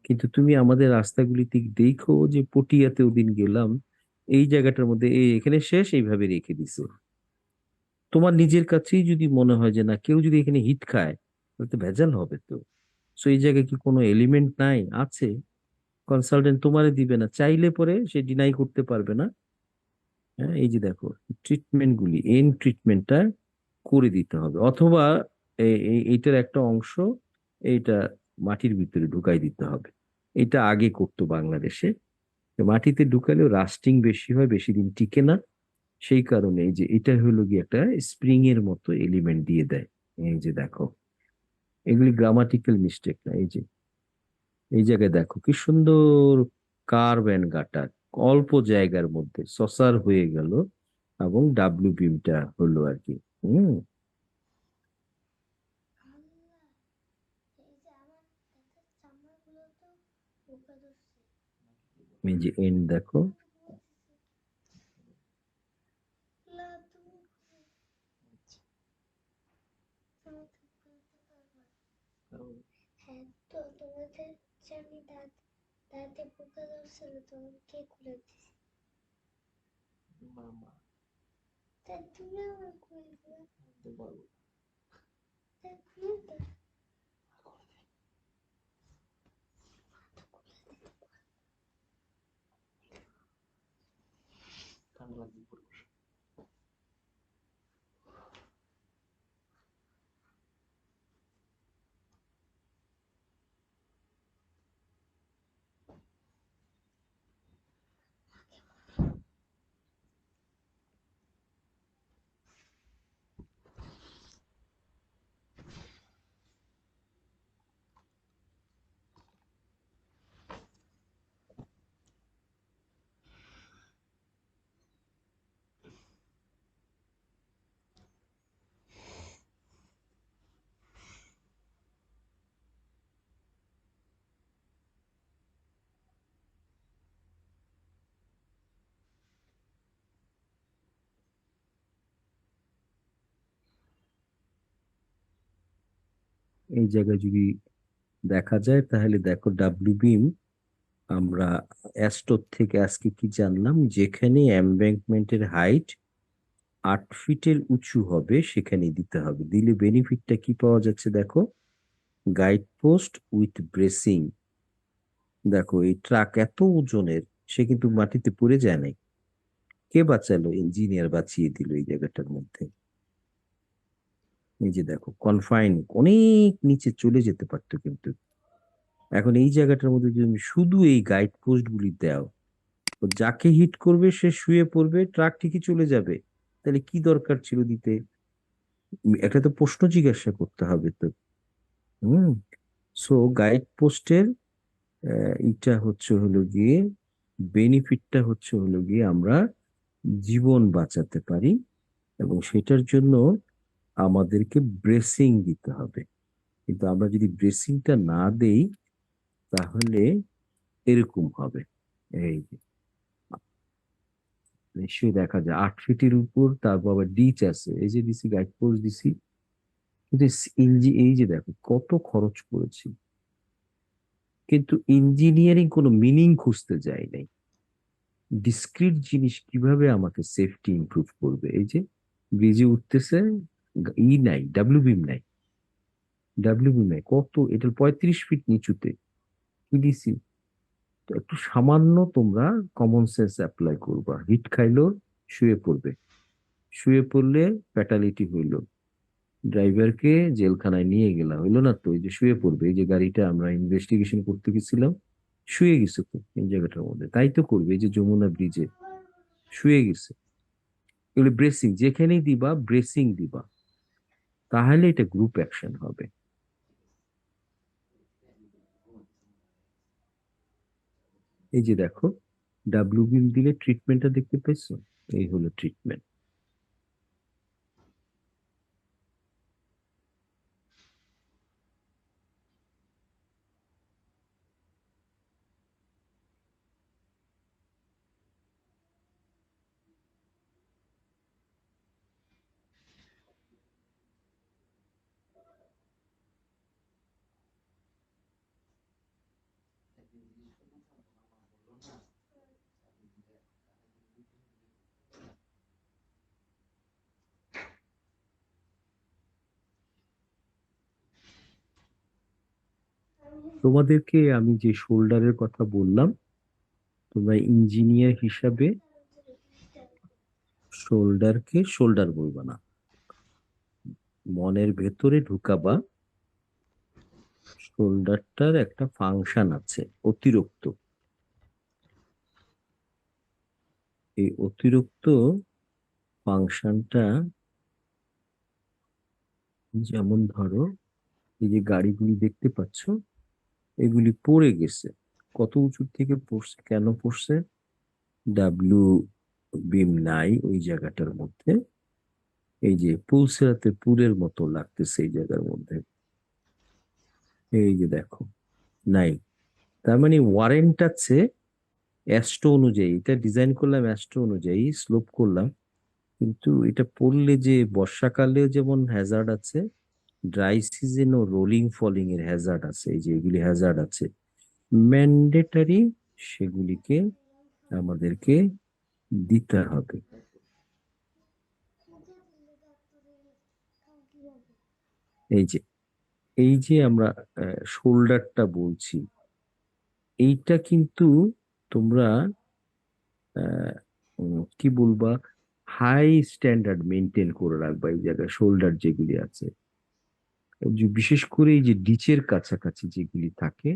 কিন্তু তুমি আমাদের রাস্তাগুলিতে দেখো যে পটিয়াতে ওদিন গেলাম, এই জায়গাটার মধ্যে এখানে শেষ এইভাবে রেখে দিছে। তোমার নিজের কাছেই যদি মনে হয় যে না, কেউ যদি এখানে হিট খায় তাহলে তো ভেজাল হবে তো। সো এই জায়গায় কি কোনো এলিমেন্ট নাই? আছে। কনসালটেন্ট তোমারে দিবে না, চাইলে পরে সে ডিনাই করতে পারবে না। হ্যাঁ, এই যে দেখো ট্রিটমেন্ট গুলি, ট্রিটমেন্টটা করে দিতে হবে, অথবা এইটার একটা অংশ এইটা মাটির ভিতরে ঢুকাই দিতে হবে। এটা আগে করতো বাংলাদেশে। তো মাটিতে ঢুকালেও রাস্টিং বেশি হয়, বেশি দিন টিকে না। সেই কারণে এই যে এটা হলো গিয়ে একটা স্প্রিং এর মতো এলিমেন্ট দিয়ে দেয়। এই যে দেখো, এগুলি গ্রামাটিক্যাল মিস্টেক না। এই যে এই জায়গায় দেখো কি সুন্দর কার্ভ এন্ড গাটার, অল্প জায়গার মধ্যে সসার হয়ে গেল এবং ডাব্লিউ বিমটা হলো আর কি। হম। এই যে এন্ড দেখো, হ্যাঁ, তো তোমাদের যে আমি দাঁতে পোকা ধরছিল তখন কে খুলে দিছে? তা তুমি আমার খুলে দিলা, তা খুলে দাও। এই জায়গায় যদি দেখা যায় তাহলে দেখো ডাব্লিউ বিম আমরা অ্যাস্টোর থেকে আজকে কি জানলাম, যেখানে এমব্যাঙ্কমেন্টের হাইট 8 ফিটের উঁচু হবে সেখানে দিতে হবে। দিলে বেনিফিটটা কি পাওয়া যাচ্ছে দেখো, গাইড পোস্ট উইথ ব্রেসিং। দেখো এই ট্রাক এত ওজনের, সে কিন্তু মাটিতে পড়ে যায় নাই। কে বাঁচালো? ইঞ্জিনিয়ার বাঁচিয়ে দিল এই জায়গাটার মধ্যে। এই যে দেখো কনফাইন অনেক নিচে চলে যেতে পারতো কিন্তু। এখন এই জায়গাটার মধ্যে যদি তুমি শুধু এই গাইড পোস্ট গুলি দাও, তো যাকে হিট করবে সে শুয়ে পড়বে, ট্রাক ঠিকই চলে যাবে। তাহলে কি দরকার ছিল দিতে? একটা তো প্রশ্ন জিজ্ঞাসা করতে হবে তো। হুম। সো গাইড পোস্টের এটা হচ্ছে হলো গিয়ে বেনিফিটটা হচ্ছে হলো গিয়ে আমরা জীবন বাঁচাতে পারি, এবং সেটার জন্য আমাদেরকে ব্রেসিং দিতে হবে। কিন্তু আমরা যদি ব্রেসিংটা না দেই তাহলে এরকম হবে। এই যে নিশ্চয়ই দেখা যায় 8 ফিটের উপর, তারপর আবার ডিচ আছে, এই যে দিছি গাইড পোস্ট দিছি, কিন্তু এই যে দেখো কত খরচ করেছি, কিন্তু ইঞ্জিনিয়ারিং কোনো মিনিং খুঁজতে যায় নাই। ডিসক্রিট জিনিস কিভাবে আমাকে সেফটি ইমপ্রুভ করবে। এই যে ব্রিজে উঠতেছে, নাই, ডাব্লিউ বিম নাই, ডাব্লিউ বিম নাই, কত এটা 35 ফিট নিচুতে কি দিছি, তো একটু সামান্য তোমরা কমন সেন্স অ্যাপ্লাই করবা। হিট খাইলো, শুয়ে পড়বে, শুয়ে পড়লে ফ্যাটালিটি হইলো, ড্রাইভারকে জেলখানায় নিয়ে গেলাম, হইলো না তো? এই যে শুয়ে পড়বে, এই যে গাড়িটা আমরা ইনভেস্টিগেশন করতে গেছিলাম, শুয়ে গেছে তো এই জায়গাটার মধ্যে, তাই তো করবে। এই যে যমুনা ব্রিজে শুয়ে গেছে, এগুলো ব্রেসিং, যেখানেই দিবা ব্রেসিং দিবা, তাহলে এটা গ্রুপ অ্যাকশন হবে। এই যে দেখো, ডাব্লিউ বিল দিলে ট্রিটমেন্টটা দেখতে পাইছো, এই হলো ট্রিটমেন্ট। তোমাদেরকে আমি যে শোল্ডারের কথা বললাম, তোমরা ইঞ্জিনিয়ার হিসাবে শোল্ডারকে শোল্ডার বলবা না, মনের ভেতরে ঢুকাবা শোল্ডারটার একটা ফাংশন আছে অতিরিক্ত। এই অতিরিক্ত ফাংশনটা, যেমন ধরো এই যে গাড়িগুলি দেখতে পাচ্ছ, এগুলি পড়ে গেছে, কত উঁচু থেকে পড়ছে, কেন পড়ছে? ডাব্লিউ বিম নাই ওই জায়গাটার মধ্যে, এই যে পুলসেরাতে পুরের মতো লাগতেছে এই জায়গার মধ্যে, এই যে দেখো, নাই। তার মানে ওয়ারেন্ট আছে অ্যাস্ট্রো অনুযায়ী, এটা ডিজাইন করলাম অ্যাস্ট্রো অনুযায়ী, স্লোপ করলাম, কিন্তু এটা পড়লে যে বর্ষাকালেও যেমন হ্যাজার্ড আছে, ড্রাই সিজন ও রোলিং ফলিং এর হ্যাজার্ড আছে, এই যে এগুলি হ্যাজার্ড আছে, ম্যান্ডেটারি, সেগুলিকে আমাদেরকে দিতে হবে। এই যে, এই যে আমরা শোল্ডারটা বলছি, এইটা কিন্তু তোমরা আহ, কি বলবা, হাই স্ট্যান্ডার্ড মেনটেন করে রাখবা এই জায়গায়। শোল্ডার যেগুলি আছে, বিশেষ করে এই যে ডিচের কাছাকাছি যেগুলি থাকে,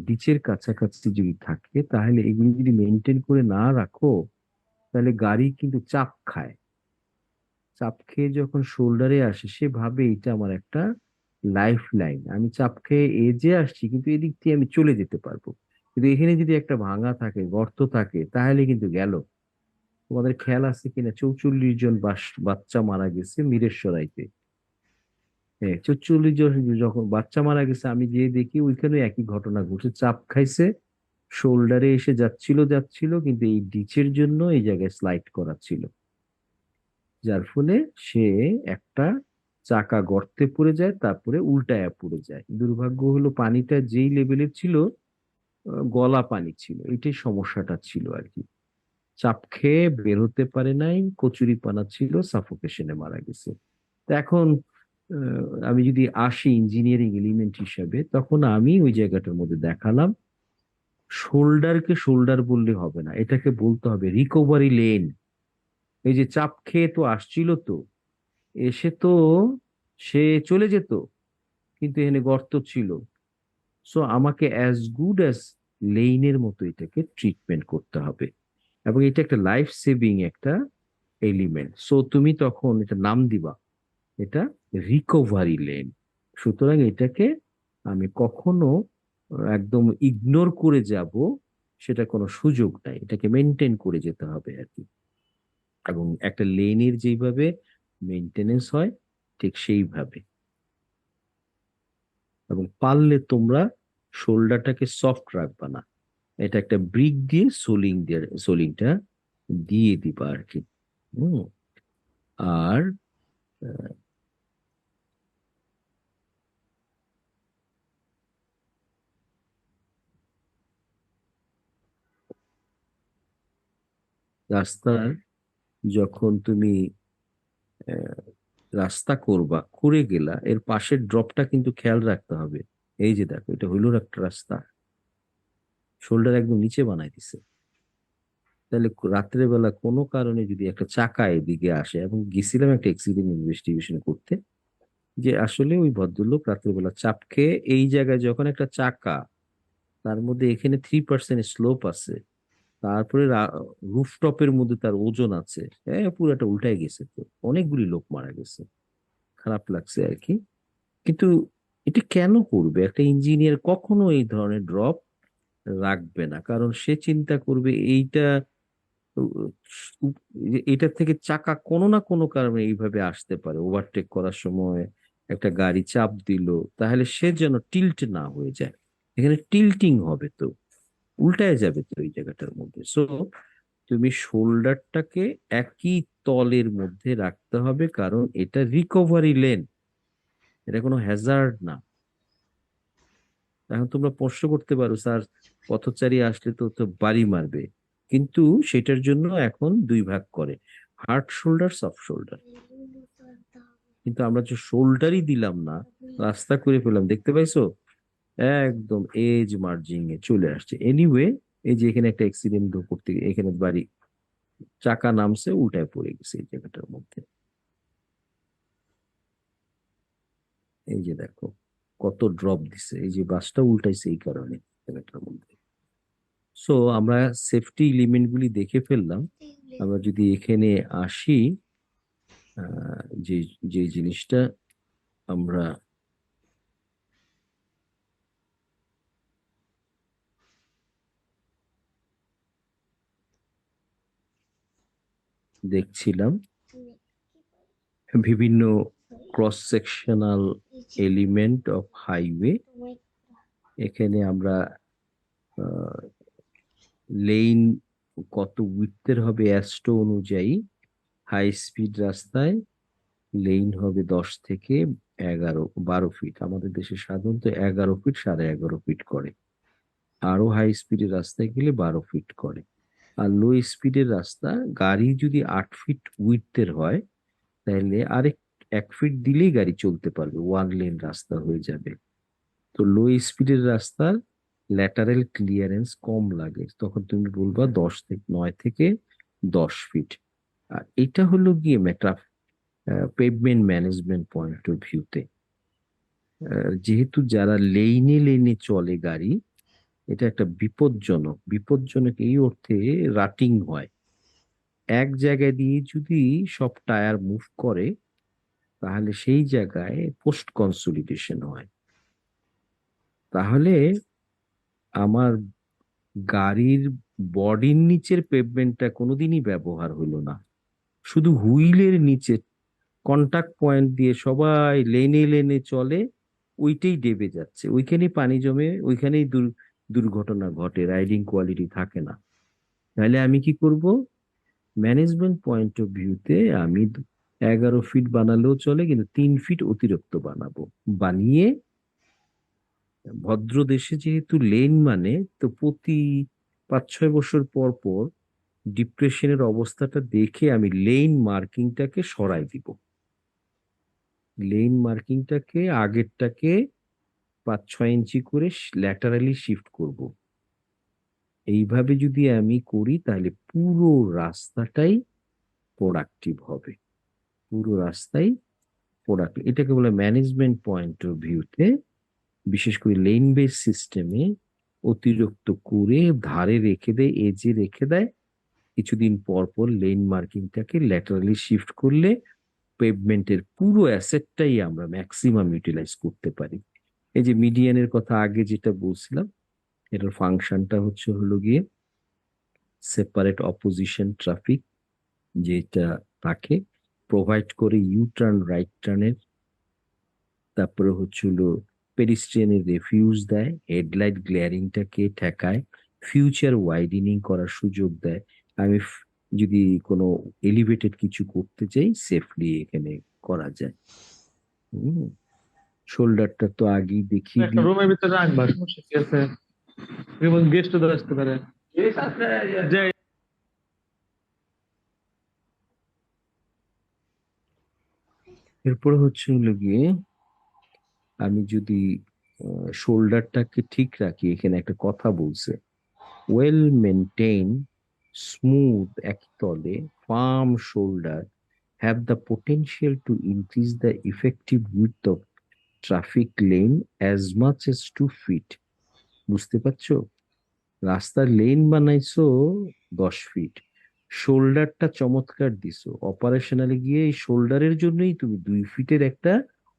ডিচের কাছাকাছি যদি থাকে, তাহলে এগুলি যদি মেনটেন করে না রাখো, তাহলে গাড়ি কিন্তু চাপ খায়। চাপ খেয়ে যখন শোল্ডারে আসে, সে ভাবে এটা আমার একটা লাইফ লাইন, আমি চাপ খেয়ে এজে আসছি কিন্তু এদিক দিয়ে আমি চলে যেতে পারবো। কিন্তু এখানে যদি একটা ভাঙা থাকে, গর্ত থাকে, তাহলে কিন্তু গেল। তোমাদের খেয়াল আছে কিনা, 44 জন বাচ্চা মারা গেছে মিরেশ্বরাইতে। হ্যাঁ, 44 জন যখন বাচ্চা মারা গেছে, আমি যে দেখি ওইখানে একই ঘটনা ঘটছে, চাপ খাইছে, শোল্ডারে এসে যাচ্ছিল যাচ্ছিল, কিন্তু এই ডিচের জন্য এই জায়গায় স্লাইড করা ছিল, যার ফলে সে একটা চাকা গর্তে পড়ে যায়, তারপরে উল্টায়া পড়ে যায়। দুর্ভাগ্য হলো পানিটা যেই লেভেলের ছিল, গলা পানি ছিল, এটাই সমস্যাটা ছিল আর কি। চাপ খেয়ে বের হতে পারে নাই, কচুরি পানা ছিল, সাফোকেশনে মারা গেছে। তো এখন আমি যদি আসি ইঞ্জিনিয়ারিং এলিমেন্ট হিসাবে, তখন আমি ওই জায়গাটার মধ্যে দেখালাম শোল্ডারকে শোল্ডার বললে হবে না, এটাকে বলতে হবে রিকভারি লেন। এই যে চাপ খেয়ে তো আসছিল, তো এসে তো সে চলে যেত, কিন্তু এখানে গর্ত ছিল, সো আমাকে অ্যাজ গুড অ্যাজ লেইনের মতো এটাকে ট্রিটমেন্ট করতে হবে। এবং এটা একটা লাইফ সেভিং একটা এলিমেন্ট, সো তুমি তখন এটা নাম দিবা, এটা রিকভারি লেন। সুতরাং এটাকে আমি কখনো একদম ইগনোর করে যাব, সেটা কোনো সুযোগ নাই, এটাকে মেনটেন করে যেতে হবে আর কি। এবং একটা লেনের যেইভাবে মেনটেনেন্স হয়, ঠিক সেইভাবে। এবং পারলে তোমরা শোল্ডারটাকে সফট রাখবা না, এটা একটা ব্রিক দিয়ে সোলিংটা দিয়ে দিবা আর কি। হম। আর আহ, রাস্তার, যখন তুমি আহ, রাস্তা করবা, করে গেলা, এর পাশের ড্রপটা কিন্তু খেয়াল রাখতে হবে। এই যে দেখো, এটা হইলো একটা রাস্তা, শোল্ডার একদম নিচে বানাই দিছে। তাহলে রাত্রের বেলা কোনো কারণে যদি একটা চাকা এদিকে আসে, এবং গেছিলাম একটা অ্যাক্সিডেন্ট ইনভেস্টিগেশন করতে, যে আসলে ওই ভদ্রলোক রাত্রেবেলা চাপ খেয়ে এই জায়গায় যখন একটা চাকা, তার মধ্যে এখানে 3% স্লোপ আছে, তারপরে রুফটপের মধ্যে তার ওজন আছে, হ্যাঁ পুরাটা উল্টাই গেছে। তো অনেকগুলি লোক মারা গেছে, খারাপ লাগছে আর কি। কিন্তু এটা কেন করবে? একটা ইঞ্জিনিয়ার কখনো এই ধরনের ড্রপ রাখবে না, কারণ সে চিন্তা করবে এইটা এটার থেকে চাকা কোনো না কোনো কারণে এইভাবে আসতে পারে, ওভারটেক করার সময় একটা গাড়ি চাপ দিল, তাহলে সে যেন টিল্ট না হয়ে যায়। এখানে টিল্টিং হবে, তো উল্টায় যাবে তো এই জায়গাটার মধ্যে। সো তুমি শোল্ডারটাকে একই তলের মধ্যে রাখতে হবে, কারণ এটা রিকভারি লেন, এটা কোনো হ্যাজার্ড না। এখন তোমরা প্রশ্ন করতে পারো, স্যার পথচারী আসলে তো তো বাড়ি মারবে, কিন্তু সেটার জন্য এখন দুই ভাগ করে, হার্ড শোল্ডার, সফট শোল্ডার। এগুলো তো একটা হবে। কিন্তু আমরা যে শোল্ডারই দিলাম না, রাস্তা করে ফেললাম, দেখতে পাইছো একদম এজ মার্জিং এ চলে আসছে। এনিওয়ে, এই যে এখানে একটা অ্যাক্সিডেন্ট করতে গিয়ে এখানে বাড়ি, চাকা নামছে, উল্টায় পড়ে গেছে এই জায়গাটার মধ্যে। এই যে দেখো কত ড্রপ দিছে, এই যে বাসটা উল্টাইছে এই কারণে জায়গাটার মধ্যে। সো আমরা সেফটি এলিমেন্ট গুলি দেখে ফেললাম। এগুলো আমরা যদি এখানে আসি, যে যে জিনিসটা আমরা দেখছিলাম, তুমি বিভিন্ন sorry cross sectional element of highway. তোমার এখানে আমরা লেন কত উইডথের হবে অ্যাস্টো অনুযায়ী, হাই স্পিড রাস্তায় লেন হবে 10 থেকে 11 12 ফিট। আমাদের দেশে সাধারণত 11 ফিট, 11.5 ফিট করে। আরো হাই স্পিডের রাস্তায় গেলে 12 ফিট করে। আর লো স্পিডের রাস্তা, গাড়ি যদি 8 ফিট উইডথের হয়, তাহলে আরেক 1 ফিট দিলেই গাড়ি চলতে পারবে, ওয়ান লেন রাস্তা হয়ে যাবে। তো লো স্পিডের রাস্তার ল্যাটারাল ক্লিয়ারেন্স কম লাগে, তখন তুমি বলবা 9 থেকে 10 ফিট। আর এটা হলো গিয়ে একটা পেভমেন্ট ম্যানেজমেন্ট পয়েন্ট অফ ভিউতে, যেহেতু যারা লেনে লেনে চলে গাড়ি, এটা একটা বিপজ্জনক। বিপজ্জনক এই অর্থে, রাটিং হয়। এক জায়গায় দিয়ে যদি সব টায়ার মুভ করে, তাহলে সেই জায়গায় পোস্ট কনসোলিডেশন হয়। তাহলে আমার গাড়ির বডির নিচের পেভমেন্টটা কোনোদিনই ব্যবহার হলো না, শুধু হুইলের নিচে কন্টাক্ট পয়েন্ট দিয়ে সবাই লেনে লেনে চলে, ওইটাই ডেবে যাচ্ছে, ওইখানেই পানি জমে, ওইখানেই দুর্ঘটনা ঘটে, রাইডিং কোয়ালিটি থাকে না। তাহলে আমি কি করব? ম্যানেজমেন্ট পয়েন্ট অফ ভিউতে আমি 11 ফিট বানালেও চলে, কিন্তু 3 ফিট অতিরিক্ত বানাবো। বানিয়ে, ভদ্র দেশে যেহেতু লেন মানে, তো প্রতি 5-6 বছর পর পর ডিপ্রেশনের অবস্থাটা দেখে আমি লেন মার্কিংটাকে সরাই দিব। লেন মার্কিংটাকে আগেরটাকে 5-6 ইঞ্চি করে ল্যাটারালি শিফট করব। এইভাবে যদি আমি করি, তাহলে পুরো রাস্তাটাই প্রোডাক্টিভ হবে, পুরো রাস্তায় প্রোডাক্ট। এটাকে বলে ম্যানেজমেন্ট পয়েন্ট অফ ভিউতে, বিশেষ করে লেন বেস সিস্টেমে অতিরিক্ত করে ধারে রেখে দেয়, এজে রেখে দেয়। কিছুদিন পর পর লেন মার্কিংটাকে ল্যাটারালি শিফট করলে পেভমেন্টের পুরো অ্যাসেটটাই আমরা ম্যাক্সিমাম ইউটিলাইজ করতে পারি। এই যে মিডিয়ানের কথা আগে যেটা বলছিলাম, এটার ফাংশনটা হলো গিয়ে সেপারেট অপোজিশন ট্রাফিক, যেটা তাকে প্রোভাইড করে ইউ টার্ন, রাইট টার্নের। তারপরে হলো পেডিস্ট্রিয়ানের রেফিউজ দেয়, হেডলাইট গ্লেয়ারিংটাকে ঠেকায়, ফিউচার ওয়াইডেনিং করার সুযোগ দেয়। আমি যদি কোনো এলিভেটেড কিছু করতে চাই, সেফলি এখানে করা যায়। শোল্ডারটা তো আগেই দেখিয়ে একটা দিই। রুমের ভিতরে রাখবা, সমস্যা কি আছে? গেস্ট তো আসতে পারে। যে এরপরে হলো গিয়ে, আমি যদি শোল্ডারটাকে ঠিক রাখি, এখানে একটা কথা বলছে, ওয়েল মেনটেইন, স্মুথ একই তলে, farm shoulder have the potential to increase the effective width of traffic lane as much as 2 feet. বুঝতে পারছো? রাস্তার লেন বানাইছো 10 ফিট, শোল্ডারটা চমৎকার দিছো, অপারেশনালে গিয়ে এই শোল্ডারের জন্যই তুমি 2 ফিটের একটা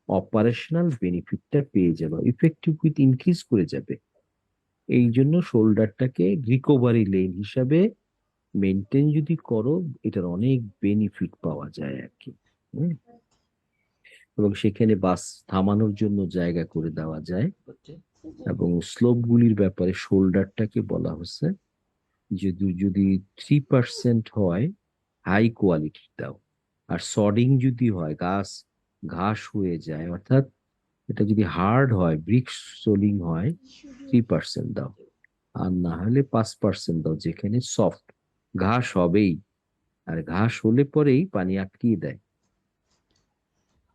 অপারেশনাল বেনিফিটটা পেয়ে যাবে, ইফেক্টিভ উইথ ইনক্রিজ করে যাবে। এই জন্য শোল্ডারটাকে রিকভারি লেন হিসাবে মেনটেন যদি করো, এটার অনেক বেনিফিট পাওয়া যায় আর কি। হুম? এবং সেখানে বাস থামানোর জন্য জায়গা করে দেওয়া যায়। এবং স্লোপ গুলির ব্যাপারে শোল্ডারটাকে বলা হচ্ছে যদি যদি 3% হয় হাই কোয়ালিটির দাও, আর সডিং যদি হয় ঘাস হয়ে যায়, অর্থাৎ এটা যদি হার্ড হয়, ব্রিক সোলিং হয়, 3% দাও, আর না হলে 5% দাও যেখানে সফট ঘাস হবেই, আর ঘাস হলে পরেই পানি আটকিয়ে দেয়।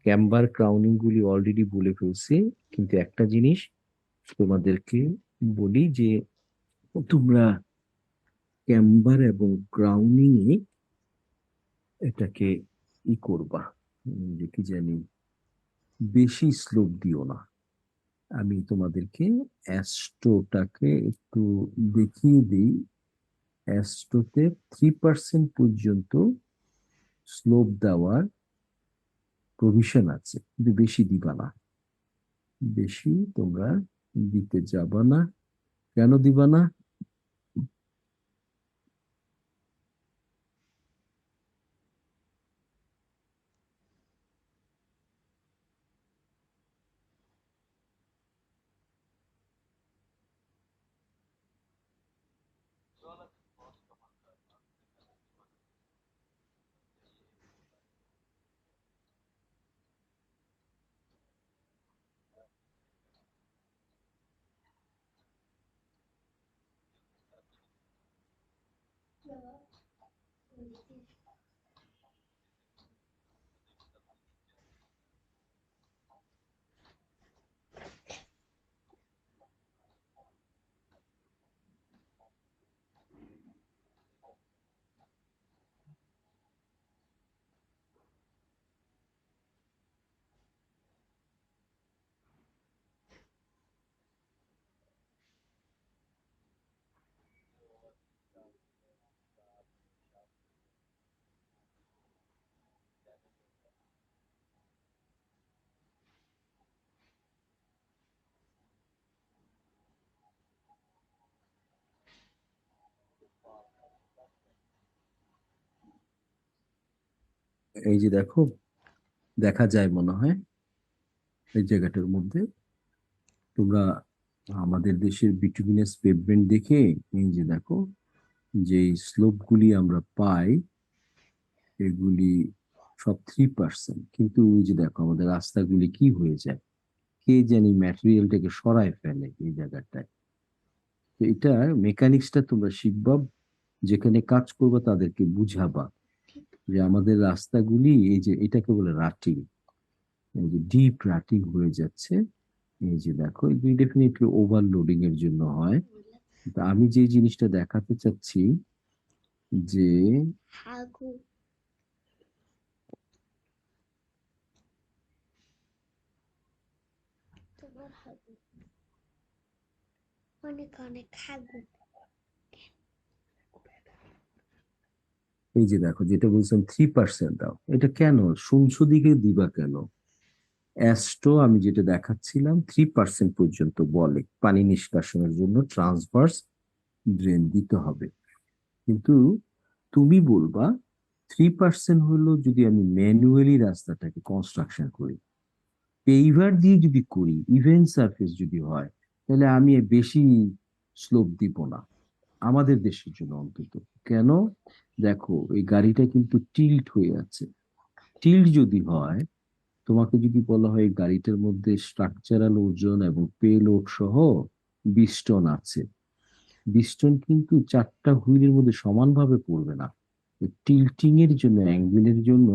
ক্যাম্বার ক্রাউনিং গুলি অলরেডি বলে ফেলছি, কিন্তু একটা জিনিস তোমাদেরকে বলি যে তোমরা ক্যাম্বার এবং ক্রাউনিং এ এটাকে করবা, যে কি জানি, বেশি স্লোপ দিও না। আমি তোমাদেরকে অ্যাস্ট্রোটাকে একটু দেখিয়ে দিই। অ্যাস্ট্রোতে 3% পর্যন্ত স্লোপ দেওয়ার প্রভিশন আছে, কিন্তু বেশি দিবা না, বেশি তোমরা দিতে যাবা না। কেন দিবা না? এই যে দেখো, দেখা যায় মনে হয় এই জায়গাটার মধ্যে। তোমরা আমাদের দেশের বিটুমিনাস পেভমেন্ট দেখে এই যে দেখো, যে স্লোপ গুলি আমরা পাই এগুলি সব 3%, কিন্তু ওই যে দেখো আমাদের রাস্তাগুলি কি হয়ে যায়, কে জানি ম্যাটেরিয়ালটাকে সরায় ফেলে এই জায়গাটায়। তো এটা মেকানিক্সটা তোমরা শিখবা, যেখানে কাজ করবা তাদেরকে বুঝাবা যে আমাদের রাস্তাগুলি এই যে এটাকে বলে রাটিং, এই যে ডিপ রাটিং হয়ে যাচ্ছে। এই যে দেখো, এগুলি ডেফিনেটলি ওভারলোডিং এর জন্য হয়। তো আমি যে জিনিসটা দেখাতে চাচ্ছি যে হাগু, তোমার হাগু, অনেক অনেক হাগু। এই যে দেখো যেটা বলছেন 3% দাও, এটা কেন শুনছো দিকে দিবা কেন? অ্যাস্ট্রো আমি যেটা দেখাচ্ছিলাম 3% পর্যন্ত বলে পানি নিষ্কাশনের জন্য ট্রান্সভার্স ড্রেন দিতে হবে, কিন্তু তুমি বলবা 3% হলো যদি আমি ম্যানুয়ালি রাস্তাটাকে কনস্ট্রাকশন করি, পেইভার দিয়ে যদি করি, ইভেন সারফেস যদি হয়, তাহলে আমি বেশি স্লোপ দিব না আমাদের দেশের জন্য অন্তত। কেন? দেখো এই গাড়িটা কিন্তু টিল্ট হয়ে আছে, টিল্ট যদি হয়, তোমাকে যদি বলা হয় এই গাড়িটার মধ্যে স্ট্রাকচারাল ওজন এবং পে লোড সহ 20 টন আছে, 20 টন কিন্তু 4টা হুইলের মধ্যে সমানভাবে পড়বে না। টিল্টিং এর জন্য, অ্যাঙ্গেলের জন্য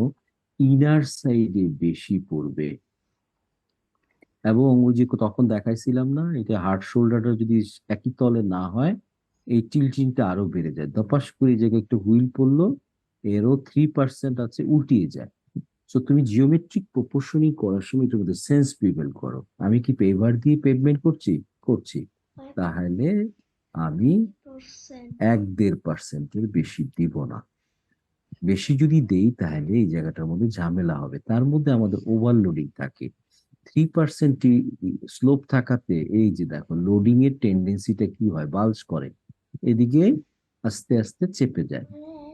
ইনার সাইডে বেশি পড়বে। এবং ওই যে তখন দেখাইছিলাম না, এটা হার্ড শোল্ডারটা যদি একই তলে না হয়, এই টিল্টিংটা আরো বেড়ে যায়, দপাস করে এই জায়গায় একটু হুইল পড়লো, এরও 3% আছে, উল্টিয়ে যায়। সো তুমি জিওমেট্রিক প্রপোর্শনিং করার সময় এটার মধ্যে সেন্স প্রিভেল করো। আমি কি পেভার দিয়ে পেভমেন্ট করছি, তাহলে আমি 5%। 1-1.5%-এর বেশি দিব না। বেশি যদি দেই তাহলে এই জায়গাটার মধ্যে ঝামেলা হবে, তার মধ্যে আমাদের ওভারলোডিং থাকে। 3% স্লোপ থাকাতে এই যে দেখো লোডিং এর টেন্ডেন্সিটা কি হয়, বাল্জ করে, এদিকে আস্তে আস্তে চেপে যায়।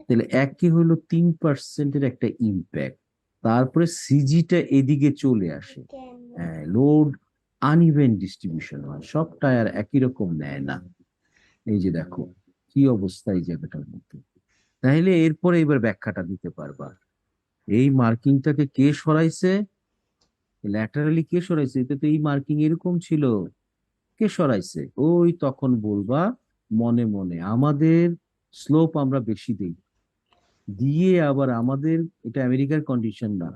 তাহলে একই হলো 3%-এর একটা ইম্প্যাক্ট। তারপরে সিজিটা এদিকে চলে আসে, কেন? লোড আনইভেন ডিস্ট্রিবিউশন হয়, সব টায়ার একই রকম নেয় না। এই যে দেখো কি অবস্থা এই জায়গাটার মধ্যে। তাহলে এরপরে এবার ব্যাখ্যাটা দিতে পারবা, এই মার্কিংটাকে কে সরাইছে, ল্যাটারালি কে সরাইছে, এটা তো এই মার্কিং এরকম ছিল, কে সরাইছে? ওই তখন বলবা মনে মনে আমাদের স্লোপ আমরা বেশি দিই, দিয়ে আবার আমাদের, এটা আমেরিকার কন্ডিশন না,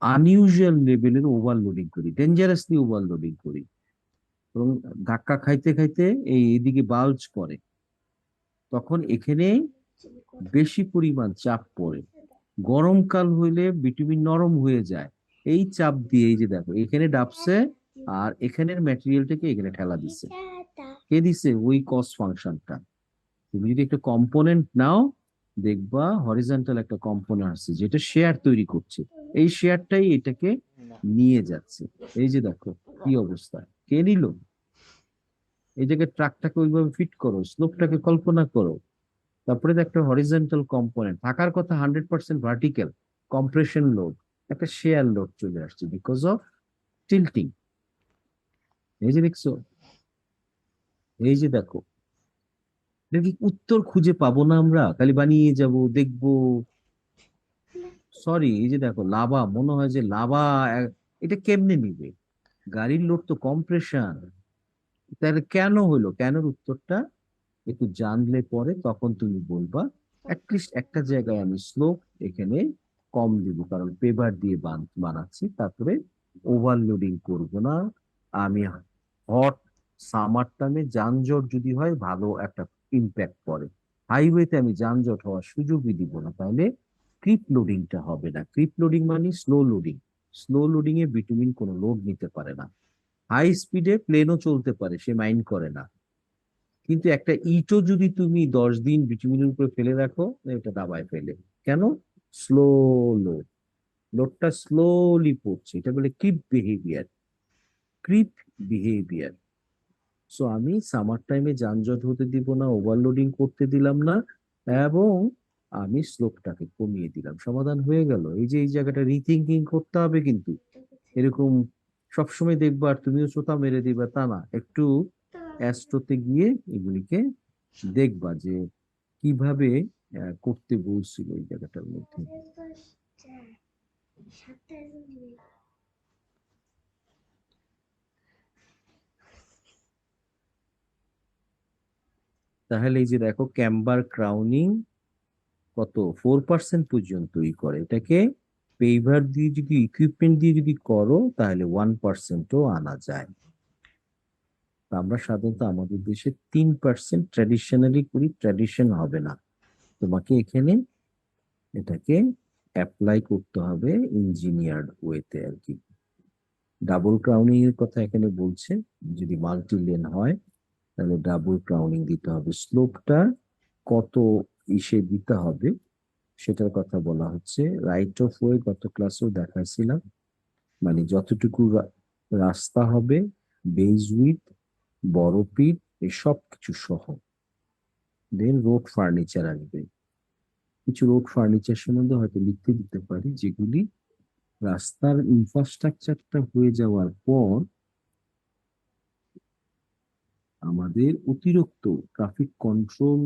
আনইউজুয়াল লেভেলের ওভারলোডিং করি, ডেঞ্জারাসলি ওভারলোডিং করি, এবং ধাক্কা খাইতে খাইতে এইদিকে বাল্জ করে, তখন এখানে বেশি পরিমাণ চাপ পড়ে। গরমকাল হইলে বিটুমিন নরম হয়ে যায়, এই চাপ দিয়ে এই যে দেখো এখানে ডাবছে, আর এখানের ম্যাটেরিয়ালটাকে এখানে ঠেলা দিছে। কে দিছে? ওই কস ফাংশনটা। তুমি যদি একটা কম্পোনেন্ট নাও, দেখবা হরিজন্টাল একটা কম্পোনেন্ট আছে যেটা শেয়ার তৈরি করছে, এই শেয়ারটাই এটাকে নিয়ে যাচ্ছে। এই যে দেখো কি অবস্থা, কে নিল? এই জায়গায় ট্রাকটাকে ওইভাবে ফিট করো, স্লোপটাকে কল্পনা করো। তারপরে তো একটা হরিজন্টাল কম্পোনেন্ট থাকার কথা, 100% ভার্টিক্যাল কম্প্রেশন লোড, একটা শেয়ার লোড চলে আসছে বিকজ অফ টিল্টিং। এই যে দেখছো, এই যে দেখো, এটা কি উত্তর খুঁজে পাবো না আমরা, খালি বানিয়ে যাব দেখবো? সরি, এই যে দেখো লাভা, মনে হয় যে লাভা, এটা কেমনে নিবে? গাড়ির লোড তো কম্প্রেশন, তাহলে কেন হলো, কেনর উত্তরটা একটু জানলে পরে তখন তুমি বলবা অ্যাটলিস্ট একটা জায়গায় আমি স্লোপ এখানে কম দিব, কারণ পেভার দিয়ে বানাচ্ছি, তারপরে ওভারলোডিং করব না। আমি হট সামার টাইমে যানজট যদি হয় ভালো একটা ইম্প্যাক্ট পড়ে, হাইওয়েতে আমি যানজট হওয়ার সুযোগই দিব না, তাহলে ক্রিপ লোডিংটা হবে না। ক্রিপ লোডিং মানে স্লো লোডিং, স্লো লোডিং এ বিটুমিন কোনো লোড নিতে পারে না। হাই স্পিডে প্লেনও চলতে পারে, সে মাইন্ড করে না, কিন্তু একটা ইটও যদি তুমি 10 দিন বিটুমিনের উপরে ফেলে রাখো, এটা দাবায় ফেলে। কেন? স্লো লোড, লোডটা স্লোলি পড়ছে, এটা বলে creep behaviour, creep behaviour. So আমি সামার টাইমে যানজট হতে দিব না, ওভারলোডিং করতে দিলাম না, এবং আমি স্লোপটাকে কমিয়ে দিলাম, সমাধান হয়ে গেল। এই যে এই জায়গাটা রিথিঙ্কিং করতে হবে কিন্তু, এরকম সবসময় দেখবা আর তুমিও চোতা মেরে দিবা তা না, একটু অ্যাস্ট্রোতে গিয়ে এগুলিকে দেখবা যে কিভাবে করতে বলছিল এই জায়গাটার মধ্যে। তাহলে এই যে দেখো ক্যাম্বার ক্রাউনিং কত 4% পর্যন্তই করে, এটাকে পেইভার দিয়ে যদি ইকুইপমেন্ট দিয়ে যদি করো তাহলে 1%ও আনা যায়। তা আমরা সাধারণত আমাদের দেশে 3% ট্র্যাডিশনালি করি, ট্র্যাডিশন হবে না, তোমাকে এখানে এটাকে অ্যাপ্লাই করতে হবে ইঞ্জিনিয়ার্ড ওয়েতে আর কি। ডাবল ক্রাউনিং এর কথা এখানে বলছে, যদি মাল্টি লেন হয় তাহলে ডাবল ক্রাউনিং দিতে হবে, স্লোপটা কত ইসে দিতে হবে সেটার কথা বলা হচ্ছে। রাইট অফ ওয়ে গত ক্লাসেও দেখাইছিলাম, মানে যতটুকু রাস্তা হবে, বেজ উইথ, বড় পিট, এই সব কিছু সহ। দেন রোড ফার্নিচার আসবে, কিছু রোড ফার্নিচার সম্বন্ধে হয়তো লিখতে দিতে পারি, যেগুলি রাস্তার ইনফ্রাস্ট্রাকচারটা হয়ে যাওয়ার পর আমাদের অতিরিক্ত ট্রাফিক কন্ট্রোল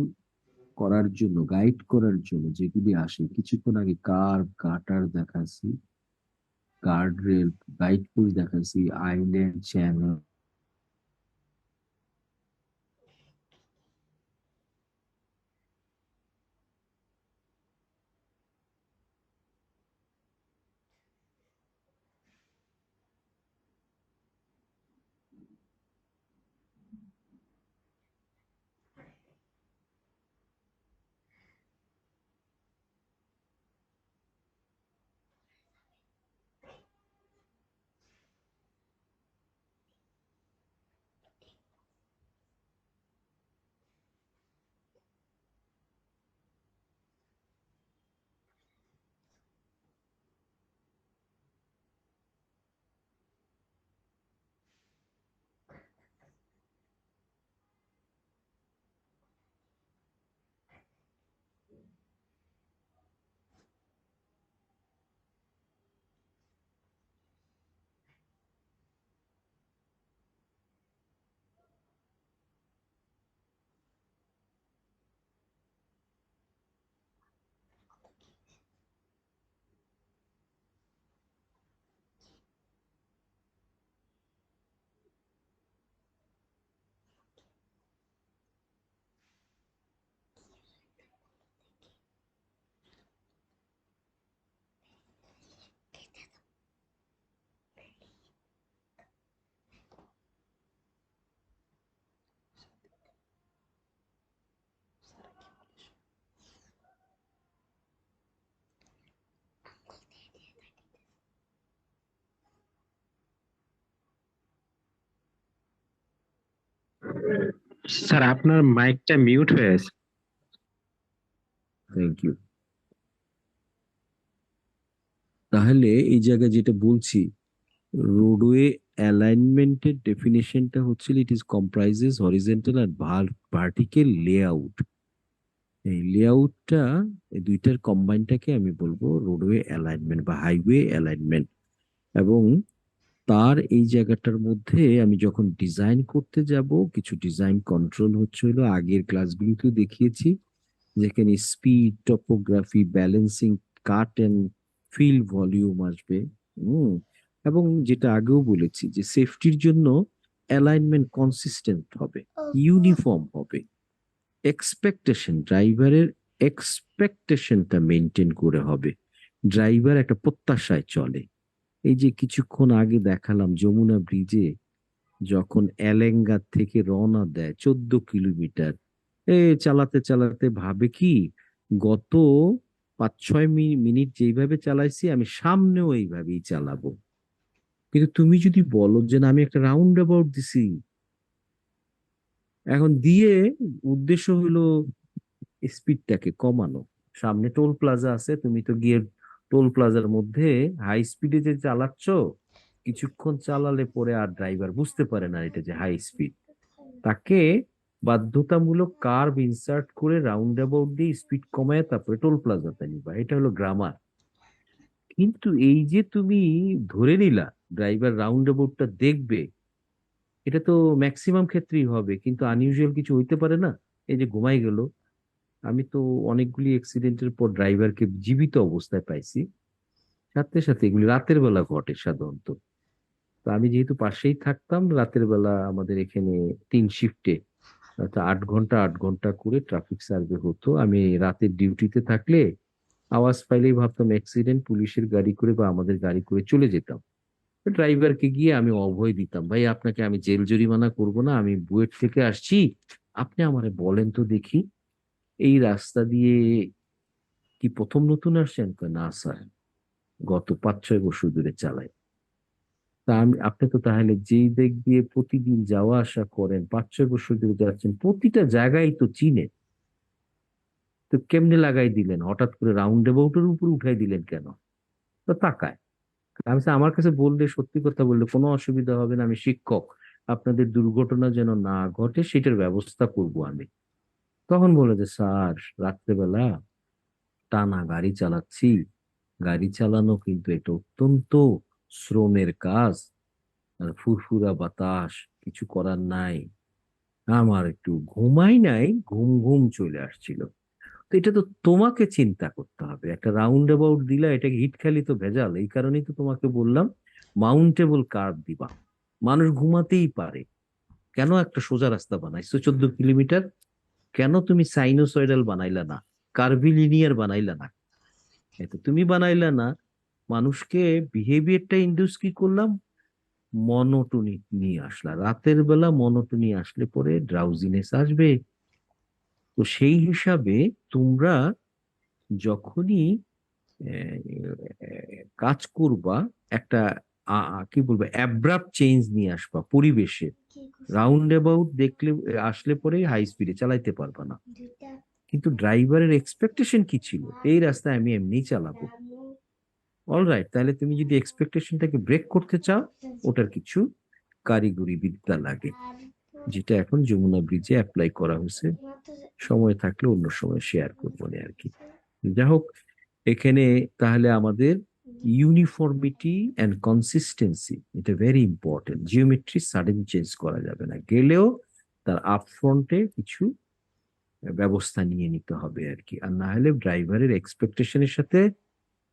করার জন্য, গাইড করার জন্য যেগুলি আসে। কিছুক্ষণ আগে কার্ভ গাটার দেখাচ্ছি, গার্ড রেল, গাইড পোস্ট দেখাচ্ছি, আইল্যান্ড চ্যানেল। স্যার আপনার মাইকটা মিউট হয়ে আছে। Thank you. তাহলে এই জায়গায় যেটা বলছি, রোডওয়ে অ্যালাইনমেন্টের ডেফিনেশনটা হচ্ছে ইট ইজ কম্প্রাইজেস হরিজন্টাল আর ভার্টিক্যাল লেআউট। এই লেআউটটা, এই দুইটার কম্বাইনটাকে আমি বলবো রোডওয়ে অ্যালাইনমেন্ট বা হাইওয়ে অ্যালাইনমেন্ট। এবং তার এই জায়গাটার মধ্যে আমি যখন ডিজাইন করতে যাব, কিছু ডিজাইন কন্ট্রোল হচ্ছে হলো আগের ক্লাসগুলোতেও দেখিয়েছি, যেখানে speed, topography, balancing, cut and fill volume আসবে। হুম। এবং যেটা আগেও বলেছি যে সেফটির জন্য অ্যালাইনমেন্ট কনসিস্টেন্ট হবে, ইউনিফর্ম হবে। এক্সপেকটেশন, ড্রাইভারের এক্সপেকটেশনটা মেনটেন করে হবে। ড্রাইভার একটা প্রত্যাশায় চলে। এই যে কিছুক্ষণ আগে দেখালাম যমুনা ব্রিজে যখন এলেঙ্গা থেকে রওনা দেয় 14 কিলোমিটার, চালাতে চালাতে ভাবে কি, গত 5-6 মিনিট যেইভাবে চালাইছি আমি সামনেও এইভাবেই চালাবো। কিন্তু তুমি যদি বলো যে না আমি একটা রাউন্ড অ্যাবাউট দিছি, এখন দিয়ে উদ্দেশ্য হলো স্পিডটাকে কমানো, সামনে টোল প্লাজা আছে, তুমি তো গিয়ে টোল প্লাজার মধ্যে হাই স্পিডে যে চালাচ্ছ, কিছুক্ষণ চালালে পরে আর ড্রাইভার বুঝতে পারে না এটা যে হাই স্পিড। তাকে বাধ্যতামূলক কার্ভ ইনসার্ট করে রাউন্ড অ্যাবাউট দিয়ে স্পিড কমায় তারপরে টোল প্লাজাতে নিবা, এটা হলো গ্রামার। কিন্তু এই যে তুমি ধরে নিলা ড্রাইভার রাউন্ড অ্যাবাউটটা দেখবে, এটা তো ম্যাক্সিমাম ক্ষেত্রেই হবে, কিন্তু আনইউজুয়াল কিছু হইতে পারে না। এই যে ঘুমাই গেল, আমি তো অনেকগুলি অ্যাক্সিডেন্টের পর ড্রাইভারকে জীবিত অবস্থায় পাইছি। সাথে সাথে এগুলি রাতের বেলা ঘটে সাধারণত। তো আমি যেহেতু পাশেই থাকতাম, রাতের বেলা আমাদের এখানে 3 শিফটে, অর্থাৎ 8 ঘন্টা 8 ঘন্টা করে ট্রাফিক সার্ভে হতো। আমি রাতের ডিউটিতে থাকলে আওয়াজ পাইলেই ভাবতাম অ্যাক্সিডেন্ট, পুলিশের গাড়ি করে বা আমাদের গাড়ি করে চলে যেতাম। ড্রাইভারকে গিয়ে আমি অভয় দিতাম, ভাই আপনাকে আমি জেল জরিমানা করব না, আমি বুয়েট থেকে আসছি, আপনি আমারে বলেন তো দেখি এই রাস্তা দিয়ে কি প্রথম নতুন আসছেন? কয়, না স্যার, গত 5-6 বছর ধরে চালাই। তা আমি, আপনি তো তাহলে যেই দিক দিয়ে প্রতিদিন যাওয়া আসা করেন, 5-6 বছর ধরে যাচ্ছেন, প্রতিটা জায়গায় তো চিনে, তো কেমনে লাগাই দিলেন, হঠাৎ করে রাউন্ড অ্যাবাউটের উপর উঠাই দিলেন কেন? তো তাকায়। আমি বলছি, আমার কাছে বললে, সত্যি কথা বললে কোনো অসুবিধা হবে না, আমি শিক্ষক, আপনাদের দুর্ঘটনা যেন না ঘটে সেটার ব্যবস্থা করব আমি। তখন বলে যে স্যার, রাত্রেবেলা টানা গাড়ি চালাচ্ছি, গাড়ি চালানো কিন্তু এটা অত্যন্ত শ্রমের কাজ, আর ফুরফুরা বাতাস, কিছু করার নাই, আমার একটু ঘুমাই নাই, ঘুম ঘুম চলে আসছিল। তো এটা তো তোমাকে চিন্তা করতে হবে, একটা রাউন্ড অ্যাবাউট দিলা, এটাকে হিটখালি তো ভেজাল, এই কারণেই তো তোমাকে বললাম মাউন্টেবল কার্ভ দিবা। মানুষ ঘুমাতেই পারে, কেন একটা সোজা রাস্তা বানাইছো 14 কিলোমিটার? কেন তুমি সাইনোসয়েডাল বানাইলা না, কার্ভিলিনিয়ার বানাইলা না? এটা তুমি বানাইলা না, মানুষকে বিহেভিয়ারটা ইন্ডিউস কি করলাম, মনোটনি নিয়ে আসলা। রাতের বেলা মনোটনি আসলে পরে ড্রাউজিনেস আসবে। তো সেই হিসাবে তোমরা যখনই কাজ করবা, একটা কি বলবো, অ্যাব্রাপ্ট চেঞ্জ নিয়ে আসবা পরিবেশে। কি রাউন্ড অ্যাবাউট দেখলে আসলে পরে হাই স্পিডে চালাইতে পারবা না। দুইটা কিন্তু ড্রাইভারের এক্সপেকটেশন কি ছিল, এই রাস্তায় আমি এমনি চালাবো। রামু অলরাইট, তাহলে তুমি যদি এক্সপেকটেশনটাকে ব্রেক করতে চাও, ওটার কিছু কারিগরি বিদ্যা লাগে, আর যেটা এখন যমুনা ব্রিজে অ্যাপ্লাই করা হয়েছে। মাত্র সময় থাকলে অন্য সময় শেয়ার করবো না আর কি। যাই হোক, এখানে তাহলে আমাদের ইউনিফর্মিটি অ্যান্ড কনসিস্টেন্সি, এটা very important. Geometry sudden change করা যাবে না, গেলেও তার আপফ্রন্টে কিছু ব্যবস্থা নিয়ে নিতে হবে আর কি, আর না হলে ড্রাইভারের এক্সপেকটেশনের সাথে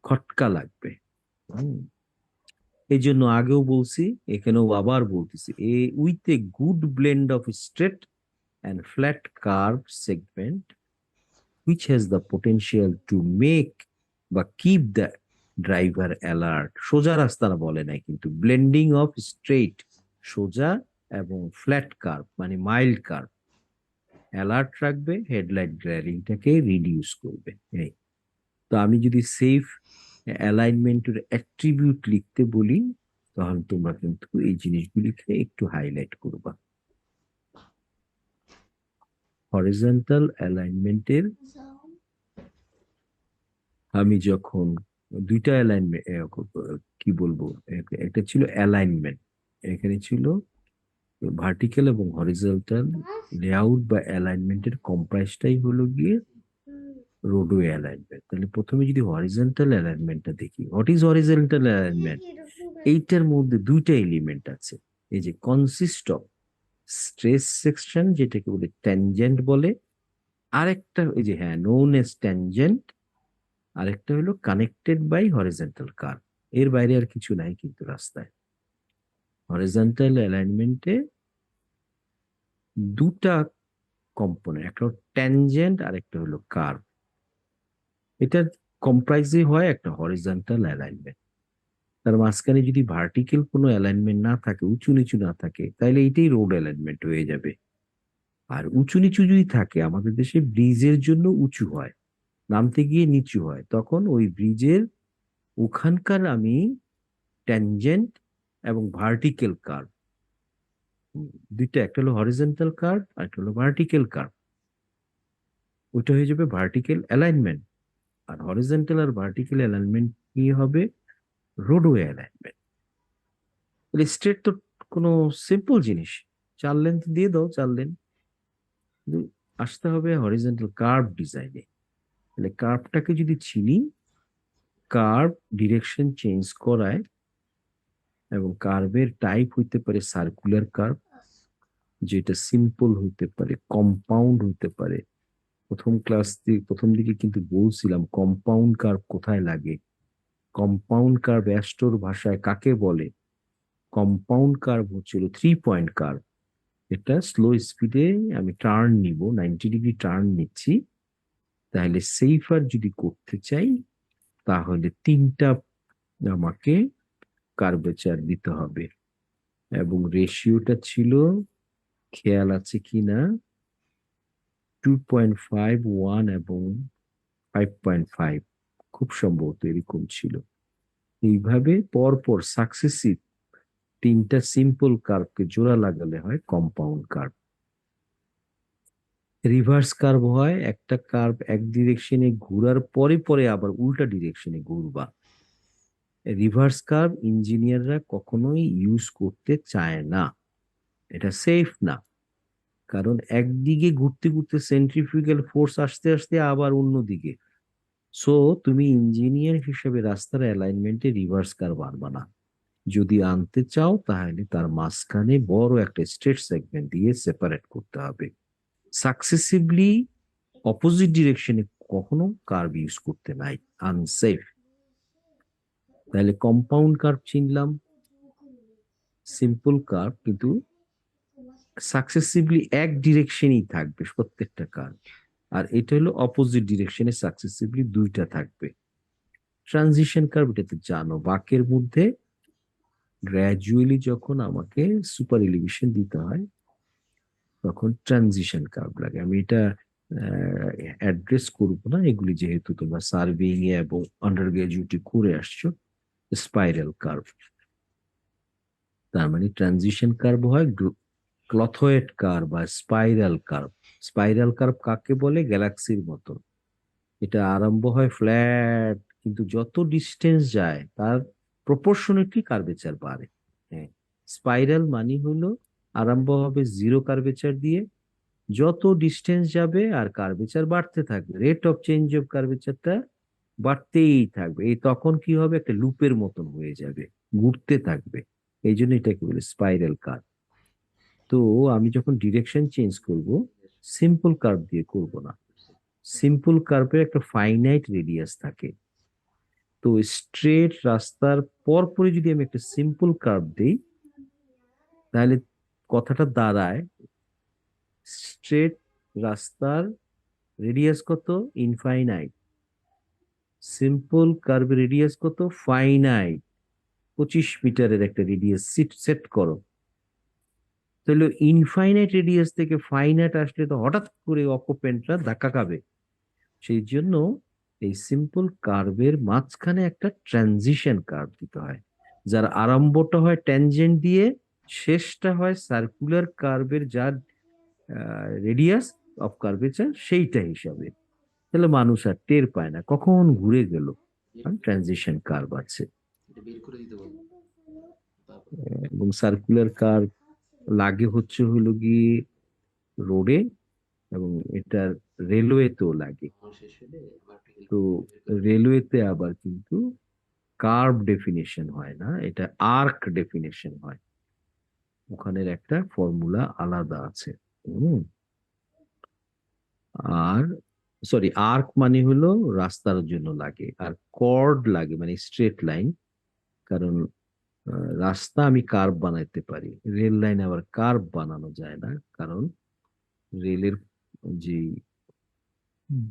খটকা লাগবে। হুম। এই জন্য আগেও বলছি, এখানেও আবার বলতেছি, with a good blend of straight and flat curve segment which has the potential to make বা keep the driver alert। সোজা রাস্তা না বলে নাই কিন্তু, ব্লেন্ডিং অফ স্ট্রেট, সোজা, এবং ফ্ল্যাট কার্ভ মানে মাইল্ড কার্ভ, অ্যালার্ট রাখবে, হেডলাইট গ্ল্যারিংটাকে রিডিউস করবে। এই তো আমি যদি সেফ অ্যালাইনমেন্টের অ্যাট্রিবিউট লিখতে বলি, তাহলে তোমরা কিন্তু এই জিনিসগুলিকে একটু হাইলাইট করবা। হরিজন্টাল অ্যালাইনমেন্টের আমি যখন দুইটা অ্যালাইনমেন্ট কি বলবো, একটা ছিল অ্যালাইনমেন্ট, এখানে ছিল ভার্টিক্যাল এবং হরিজন্টাল লেআউট বা অ্যালাইনমেন্টের কম্প্রাইজটাই হলো গিয়ে রোডওয়ে অ্যালাইনমেন্ট। তাহলে প্রথমে যদি হরিজন্টাল অ্যালাইনমেন্টটা দেখি, হোয়াট ইজ হরিজন্টাল অ্যালাইনমেন্ট? এইটার মধ্যে দুইটা এলিমেন্ট আছে, এই যে কনসিস্ট অফ স্ট্রেস সেকশন, যেটাকে বলে ট্যানজেন্ট বলে, আরেকটা এই যে হ্যাঁ নোন এস ট্যানজেন্ট, আরেকটা হলো কানেক্টেড বাই হরিজন্টাল কার্ভ। এর বাইরে আর কিছু নাই কিন্তু রাস্তায়। হরিজন্টাল অ্যালাইনমেন্টে দুটা কম্পোনেন্ট, একটা হলো ট্যানজেন্ট আর একটা হলো কার্ভ। এটার কম্প্রাইজে হয় একটা হরিজন্টাল অ্যালাইনমেন্ট। তার মাঝখানে যদি ভার্টিক্যাল কোনো অ্যালাইনমেন্ট না থাকে, উঁচু নিচু না থাকে, তাহলে এইটাই রোড অ্যালাইনমেন্ট হয়ে যাবে। আর উঁচু নিচু যদি থাকে, আমাদের দেশে ব্রিজের জন্য উঁচু হয়, নামতে গিয়ে নিচু হয়, তখন ওই ব্রিজের ওখানকার আমি ট্যানজেন্ট এবং ভার্টিক্যাল কার্ভ দুইটা, একটা হলো হরিজন্টাল কার্ভ আর একটা হলো ভার্টিক্যাল কার্ভ, ওইটা হয়ে যাবে ভার্টিক্যাল অ্যালাইনমেন্ট। আর হরিজন্টাল আর ভার্টিক্যাল অ্যালাইনমেন্ট কি হবে? Roadway alignment. তাহলে স্ট্রেট তো কোনো সিম্পল জিনিস, 4 লেন দিয়ে দাও, 4 লেন। আসতে হবে হরিজন্টাল কার্ভ ডিজাইনে। তাহলে কার্ভটাকে যদি চিনি, কার্ভ ডিরেকশন চেঞ্জ করায়, এবং কার্ভের টাইপ হইতে পারে সার্কুলার কার্ভ, যেটা সিম্পল হইতে পারে, কম্পাউন্ড হইতে পারে। প্রথম দিকে কিন্তু বলছিলাম কম্পাউন্ড কার্ভ কোথায় লাগে। কম্পাউন্ড কার্ভ অ্যাস্টোর ভাষায় কাকে বলে? কম্পাউন্ড কার্ভ হচ্ছিল 3 পয়েন্ট কার্ভ। এটা স্লো স্পিডে আমি টার্ন নিব, 90 ডিগ্রি টার্ন নিচ্ছি, তাহলে সেইফার যদি করতে চাই, তাহলে 3টা আমাকে কার্ভেচার দিতে হবে, এবং রেশিওটা ছিল, খেয়াল আছে কিনা, 2.5, 1 এবং 5.5, খুব সম্ভবত এরকম ছিল। এইভাবে পরপর সাকসেসিভ 3টা সিম্পল কার্ভকে জোড়া লাগালে হয় কম্পাউন্ড কার্ভ। রিভার্স কার্ভ হয় একটা কার্ভ এক ডিরেকশনে ঘোরার পরে পরে আবার উল্টা ডিরেকশনে ঘুরবা। রিভার্স কার্ভ ইঞ্জিনিয়াররা কখনোই ইউজ করতে চায় না, এটা সেফ না। কারণ একদিকে ঘুরতে ঘুরতে সেন্ট্রিফিউগাল ফোর্স আসতে আসতে আবার অন্যদিকে। সো তুমি ইঞ্জিনিয়ার হিসেবে রাস্তার অ্যালাইনমেন্টে রিভার্স কার্ভ আনবা না। যদি আনতে চাও, তাহলে তার মাঝখানে বড় একটা স্ট্রেট সেগমেন্ট দিয়ে সেপারেট করতে হবে। সাকসেসিভলি অপোজিট ডিরেকশনে কখনো কার্ভ ইউজ করতে নাই, আনসেফ। তাহলে কম্পাউন্ড কার্ভ চিনলাম, সিম্পল কার্ভ কিন্তু সাকসেসিভলি এক ডিরেকশনেই থাকবে প্রত্যেকটা কার্ভ, আর এটা হলো অপোজিট ডিরেকশনে সাকসেসিভলি দুইটা থাকবে। ট্রানজিশন কার্ভ, এটা তো জানো, বাঁকের মধ্যে গ্র্যাজুয়ালি যখন আমাকে সুপার এলিভেশন দিতে হয়, তখন ট্রানজিশন কার্ভ লাগে। আমি এটা অ্যাড্রেস করবো না, এগুলি যেহেতু তোমরা সার্ভেইং এ এবং আন্ডার গ্রাজুয়েটে করে আসছো। স্পাইরাল কার্ভ, তার মানে ট্রানজিশন কার্ভ হয় ক্লথয়েড কার্ভ বা স্পাইরাল কার্ভ। স্পাইরাল কার্ভ কাকে বলে? গ্যালাক্সির মতো। এটা আরম্ভ হয় ফ্ল্যাট, কিন্তু যত ডিস্টেন্স যায় তার প্রপোর্শনেটলি কার্ভেচার বাড়ে। হ্যাঁ, স্পাইরাল মানে হলো আরম্ভ হবে জিরো কার্ভেচার দিয়ে, যত ডিস্টেন্স যাবে আর কার্ভেচার বাড়তে থাকবে, রেট অফ চেঞ্জ অফ কার্ভেচারটা বাড়তেই থাকবে। এই তখন কি হবে? একটা লুপের মতন হয়ে যাবে, ঘুরতে থাকবে। এই জন্য এটাকে বলে স্পাইরাল কার্ভ। তো আমি যখন ডিরেকশন চেঞ্জ করব, সিম্পল কার্ভ দিয়ে করব না। সিম্পল কার্ভের একটা ফাইনাইট রেডিয়াস থাকে। তো স্ট্রেট রাস্তার পরপরই যদি আমি একটা সিম্পল কার্ভ দিই, তাহলে কথাটা দাঁড়ায় স্ট্রেট রাস্তার রেডিয়াস কত? ইনফাইনাইট। সিম্পল কার্ভ রেডিয়াস কত? ফাইনাইট। 25 মিটারের একটা রেডিয়াস সেট করো। তাহলে ইনফাইনাইট রেডিয়াস থেকে ফাইনাইট আসলে তো হঠাৎ করে অকুপেন্টরা ধাক্কা খাবে। সেই জন্য এই সিম্পল কার্ভের মাঝখানে একটা ট্রানজিশন কার্ভ দিতে হয়, যার আরম্ভটা হয় ট্যানজেন্ট দিয়ে, শেষটা হয় সার্কুলার কার্ভের, যার রেডিয়াস অফ কার্ভেচার সেইটা হিসাবে, তাহলে মানুষ আর টের পায় না কখন ঘুরে গেল, কারণ ট্রানজিশন কার্ভ আছে। এবং সার্কুলার কার্ভ লাগে হচ্ছে হলো গিয়ে রোডে, এবং এটা রেলওয়েতেও লাগে। তো রেলওয়েতে আবার কিন্তু কার্ভ ডেফিনেশন হয় না, এটা আর্ক ডেফিনেশন হয়, ওখানের একটা ফর্মুলা আলাদা আছে। হুম। আর সরি, আর্ক মানে হলো রাস্তার জন্য লাগে, আর কর্ড লাগে মানে স্ট্রেট লাইন। কারণ রাস্তা আমি কার্ভ বানাইতে পারি, রেল লাইন আবার কার্ভ বানানো যায় না, কারণ রেলের যে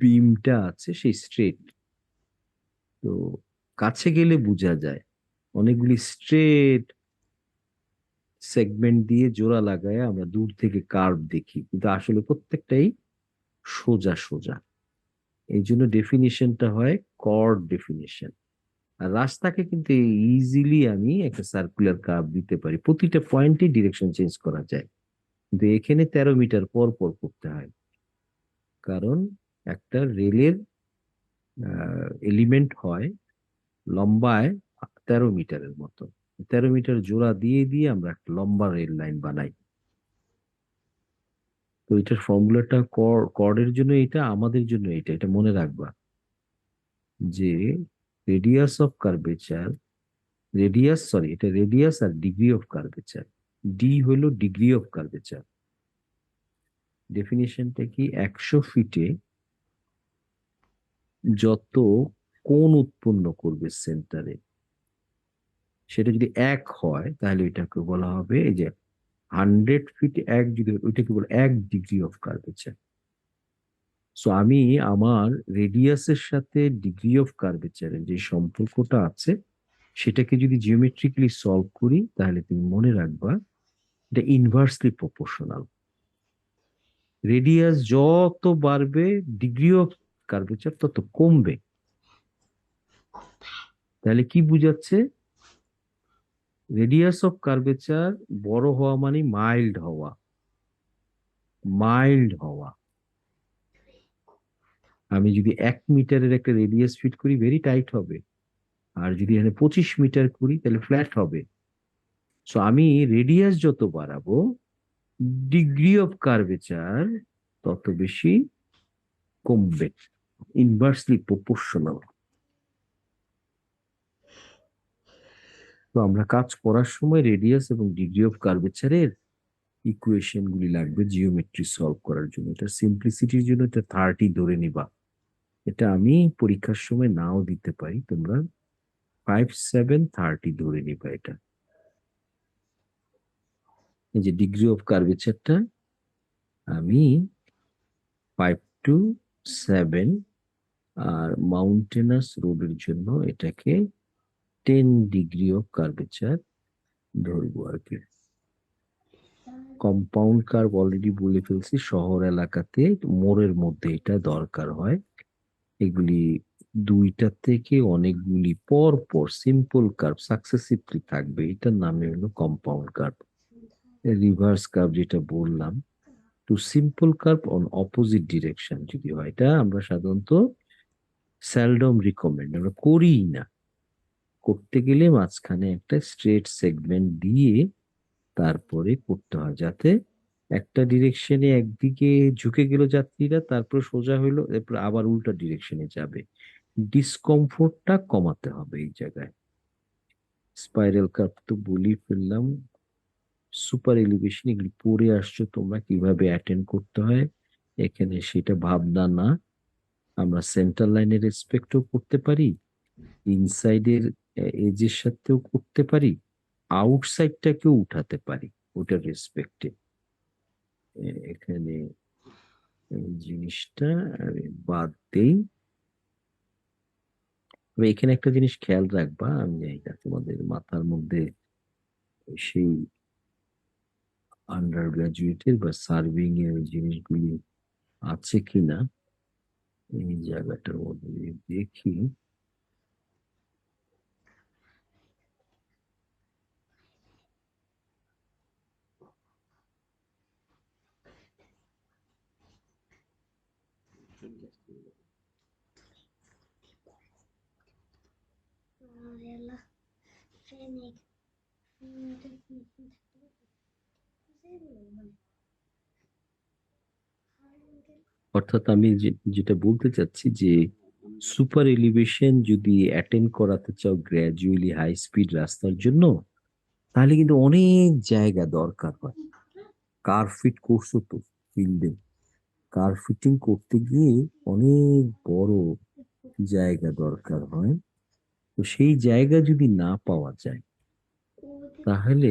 বিমটা আছে সেই স্ট্রেট। তো কাছে গেলে বোঝা যায়, অনেকগুলি স্ট্রেট সেগমেন্ট দিয়ে জোড়া লাগায় আমরা দূর থেকে কার্ভ দেখি, কিন্তু আসলে প্রত্যেকটাই সোজা সোজা। এই জন্য ডেফিনিশনটা হয় কর্ড ডেফিনিশন। আর রাস্তাকে কিন্তু ইজিলি আমি একটা সার্কুলার কার্ভ দিতে পারি, প্রতিটা পয়েন্টে ডিরেকশন চেঞ্জ করা যায়, কিন্তু এখানে 13 মিটার পর পর করতে হয়, কারণ একটা রেলের এলিমেন্ট হয় লম্বায় 13 মিটারের মতো। 13 মিটার জোড়া দিয়ে দিয়ে আমরা একটা লম্বা রেল লাইন বানাই। তো এটার ফর্মুলাটা কর্ডের জন্য এটা, আমাদের জন্য এটা, এটা মনে রাখবা যে radius of curvature, radius sorry এটা রেডিয়াস আর ডিগ্রি অফ কার্ভেচার, ডি হলো ডিগ্রি অফ কার্ভেচার। ডেফিনিশনটা কি, 100 ফিটে যত কোণ উৎপন্ন করবে সেন্টারে, সেটা যদি 1 হয় তাহলে এটাকে বলা হবে, এই যে 100 ফিট 1 যদি, ওইটাকে বলে 1 ডিগ্রি অফ কার্ভেচার। সো আমি আমার রেডিয়াসের সাথে ডিগ্রি অফ কার্ভেচারের যে সম্পর্কটা আছে সেটাকে যদি জিওমেট্রিক্যালি সলভ করি, তাহলে তুমি মনে রাখবা এটা ইনভার্সলি প্রপোর্শনাল। রেডিয়াস যত বাড়বে ডিগ্রি অফ কার্ভেচার তত কমবে। তাহলে কি বুঝাচ্ছে, রেডিয়াস অফ কার্ভেচার বড় হওয়া মানে মাইল্ড হওয়া, মাইল্ড হওয়া। আমি যদি 1 মিটারের একটা রেডিয়াস ফিট করি ভেরি টাইট হবে, আর যদি এখানে 25 মিটার করি তাহলে ফ্ল্যাট হবে। সো আমি রেডিয়াস যত বাড়াবো ডিগ্রি অফ কার্ভেচার তত বেশি কমবে, ইনভার্সলি প্রপোর্শনাল। তো আমরা কাজ করার সময় রেডিয়াস এবং ডিগ্রি অফ কার্ভেচারের ইকুয়েশন গুলি লাগবে জিওমেট্রি সলভ করার জন্য। এটা সিম্পলিসিটির জন্য এটা 30 ধরে নিবা, এটা আমি পরীক্ষার সময় নাও দিতে পারি, তোমরা 5, 7, 30 ধরে নিবা। এটা এই যে ডিগ্রি অফ কার্ভেচারটা আমি 5 to 7, আর মাউন্টেনাস রোডের জন্য এটাকে 10 ডিগ্রি অফ কার্ভেচার ধরবো আর কি। কম্পাউন্ড কার্ভ অলরেডি বলে ফেলছি, শহর এলাকাতে মোড়ের মধ্যে এটা দরকার হয়। এগুলি দুইটা থেকে অনেকগুলি পর পর সিম্পল কার্ভ সাকসেসিভলি থাকবে, এটার নামে হলো কম্পাউন্ড কার্ভ। রিভার্স কার্ভ যেটা বললাম, two simple curve on opposite direction যদি হয়, এটা আমরা সাধারণত সেলডম রিকমেন্ড, আমরা করি না। করতে গেলে মাঝখানে একটা স্ট্রেট সেগমেন্ট দিয়ে তারপরে করতে হয়, যাতে একটা ডিরেকশনে একদিকে ঝুঁকে গেল যাত্রীরা, তারপর সোজা হইলো, এরপর আবার উল্টা ডিরেকশনে যাবে। ডিসকমফোর্টটা কমাতে হবে এই জায়গায়। স্পাইরাল কার্ভ তো বলি ফেললাম। সুপার এলিভেশন এগুলি পড়ে আসছো তোমরা, কিভাবে অ্যাটেন্ড করতে হয়, এখানে সেটা ভাবনা না। আমরা সেন্টার লাইনের রেসপেক্টও করতে পারি, ইনসাইডের এজের সাথেও করতে পারি, আউটসাইডটাকেও উঠাতে পারি ওটার রেসপেক্টে। এখানে এই জিনিসটা আমি বাদ দেই। তবে এখানে একটা জিনিস খেয়াল রাখবা, আমি জানি না তোমাদের মাথার মধ্যে সেই আন্ডার গ্রাজুয়েটের বা সার্ভিং এর ওই জিনিসগুলি আছে কিনা, এই জায়গাটার মধ্যে যদি দেখি। يلا فينك অর্থাৎ আমি যেটা বলতে চাচ্ছি যে সুপার এলিভেশন যদি অ্যাটেন্ড করাতে চাও গ্র্যাজুয়ালি হাই স্পিড রাস্তার জন্য, তাহলে কিন্তু অনেক জায়গা দরকার হয়। কার ফিট করছো তো ফিল্ডে, কার ফিটিং করতে গিয়ে অনেক বড় জায়গা দরকার হয়। তো সেই জায়গা যদি না পাওয়া যায়, তাহলে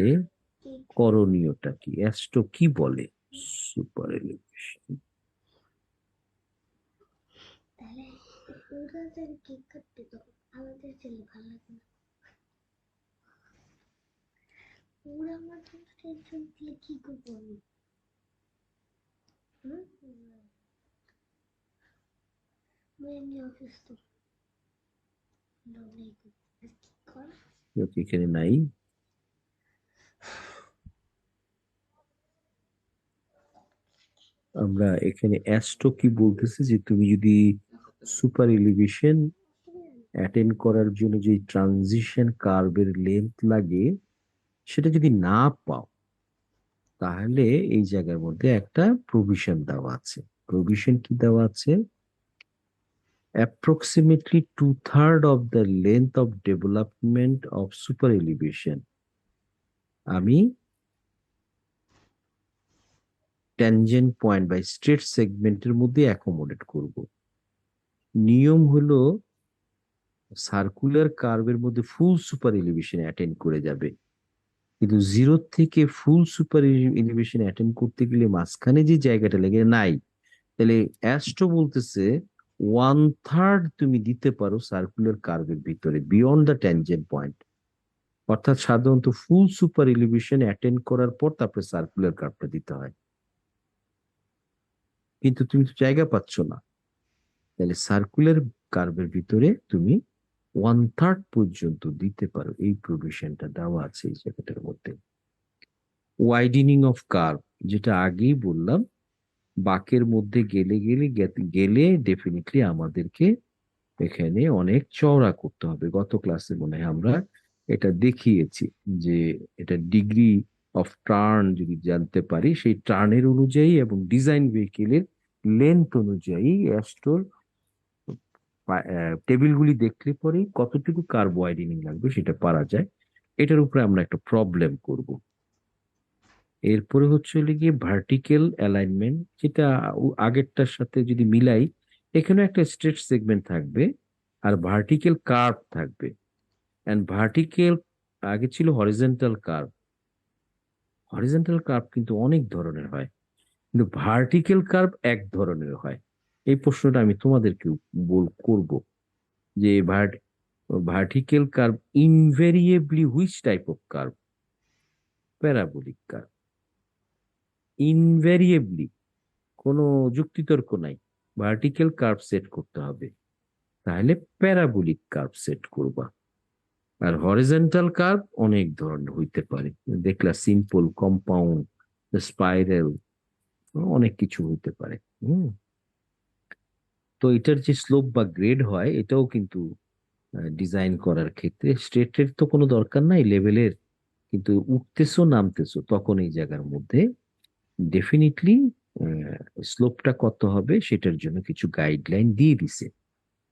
করণীয়টা কি? অ্যাস্ট্রো কি বলে সুপার এলিভেশন? তাহলে ওদের কি করতে তো আমাদের ছেলে ভালো লাগে না, ওরা আমাদের টেনশন দিলে কি করবো আমি? মেয়ে অসুস্থ এখানে নাই। আমরা এখানে অ্যাস্ট্রো কি বলতেছি যে তুমি যদি সুপার এলিভেশন অ্যাটেন্ড করার জন্য যে ট্রানজিশন কার্ভের লেন্থ লাগে সেটা যদি না পাও, তাহলে এই জায়গার মধ্যে একটা প্রভিশন দেওয়া আছে। প্রভিশন কি দেওয়া আছে? approximately 2/3 of the length of development of super elevation আমি ট্যানজেন্ট পয়েন্ট বা স্ট্রেট সেগমেন্টের মধ্যে অ্যাকোমোডেট করব। নিয়ম হলো সার্কুলার কার্ভের মধ্যে ফুল সুপার এলিভেশন অ্যাটেন্ড করে যাবে, কিন্তু জিরো থেকে ফুল সুপার এলিভেশন অ্যাটেন্ড করতে গেলে মাঝখানে যে জায়গাটা লেগে নাই, তাহলে অ্যাস্ট্রো বলতেছে 1/3 তুমি দিতে পারো সার্কুলার কার্ভের ভিতরে বিয়ন্ড দ্য ট্যানজেন্ট পয়েন্ট। অর্থাৎ সাধারণত ফুল সুপার এলিভেশন অ্যাটেন্ড করার পর তারপরে সার্কুলার কার্ভটা দিতে হয়, কিন্তু তুমি তো জায়গা পাচ্ছ না। তাহলে সার্কুলার কার্ভের ভিতরে তুমি 1/3 পর্যন্ত দিতে পারো, এই প্রভিশনটা দেওয়া আছে এই জায়গাটার মধ্যে। ওয়াইডেনিং অফ কার্ভ, যেটা আগেই বললাম, বাঁকের মধ্যে গেলে গেলে গেলে ডেফিনেটলি আমাদেরকে এখানে অনেক চওড়া করতে হবে। গত ক্লাসে মনে হয় আমরা এটা দেখিয়েছি যে এটা ডিগ্রি অফ টার্ন যদি জানতে পারি, সেই টার্নের অনুযায়ী এবং ডিজাইন ভেহিকেলের লেন্থ অনুযায়ী অ্যাস্ট্রোর টেবিলগুলি দেখলে পরেই কতটুকু কার্ভ ওয়াইডেনিং লাগবে সেটা পারা যায়। এটার উপরে আমরা একটা প্রবলেম করব। এরপরে হচ্ছে গিয়ে ভার্টিক্যাল অ্যালাইনমেন্ট, যেটা আগেরটার সাথে যদি মিলাই, এখানে একটা স্ট্রেট সেগমেন্ট থাকবে আর ভার্টিক্যাল কার্ভ থাকবে। এন্ড ভার্টিক্যাল, আগে ছিল হরিজন্টাল কার্ভ। হরিজন্টাল কার্ভ কিন্তু অনেক ধরনের হয়, কিন্তু ভার্টিক্যাল কার্ভ এক ধরনের হয়। এই প্রশ্নটা আমি তোমাদেরকে করব যে vertical curve invariably which type of curve? Parabolic curve. Invariably, কোনো যুক্তিতর্ক নাই, ভার্টিক্যাল কার্ভ সেট করতে হবে, তাহলে প্যারাবোলিক কার্ভ সেট করবা। আর হরিজন্টাল কার্ভ অনেক ধরনের হইতে পারে, দেখলা সিম্পল, কম্পাউন্ড, স্পাইরাল, অনেক কিছু হইতে পারে। তো এটার যে স্লোপ বা গ্রেড হয়, এটাও কিন্তু ডিজাইন করার ক্ষেত্রে স্ট্রেটের তো কোনো দরকার নাই লেভেলের, কিন্তু উঠতেছো নামতেছো তখন এই জায়গার মধ্যে ডেফিনিটলি স্লোপটা কত হবে সেটার জন্য কিছু গাইডলাইন দিয়ে দিছে,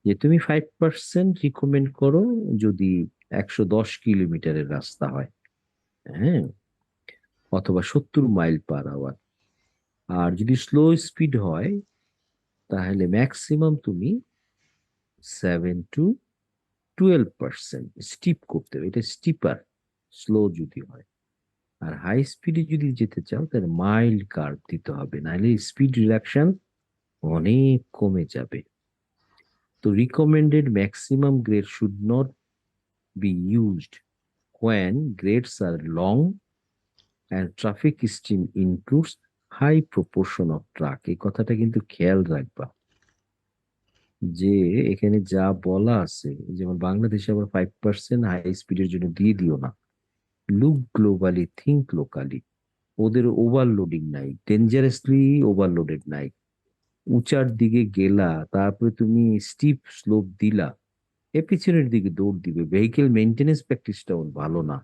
যে তুমি 5% রিকমেন্ড করো যদি 110 কিলোমিটারের রাস্তা হয়, হ্যাঁ, অথবা 70 মাইল পার আওয়ার। আর যদি স্লো স্পিড হয় তাহলে ম্যাক্সিমাম তুমি 7 to 12% স্টিপ করতে হবে, এটা স্টিপার স্লো যদি হয়। আর হাই স্পিডে যদি যেতে চাও তাহলে মাইল্ড কার্ভ দিতে হবে, নাহলে স্পিড রিডাকশন অনেক কমে যাবে। তো recommended maximum grade should not be used when grades are long and traffic stream includes high proportion of truck। এই কথাটা কিন্তু খেয়াল রাখবা, যে এখানে যা বলা আছে, যেমন বাংলাদেশে আবার 5% হাই স্পিডের জন্য দিয়ে দিও না। Look globally, think locally. ওদের ওভারলোডিং নাই, ডেঞ্জারাসলি ওভারলোডেড নাই, উঁচার দিকে গেলা, তারপরে তুমি স্টিপ স্লোপ দিলা, এ পিছনের দিকে দৌড় দিবে। ভেহিকেল মেনটেনেন্স প্র্যাকটিসটা ওর ভালো না।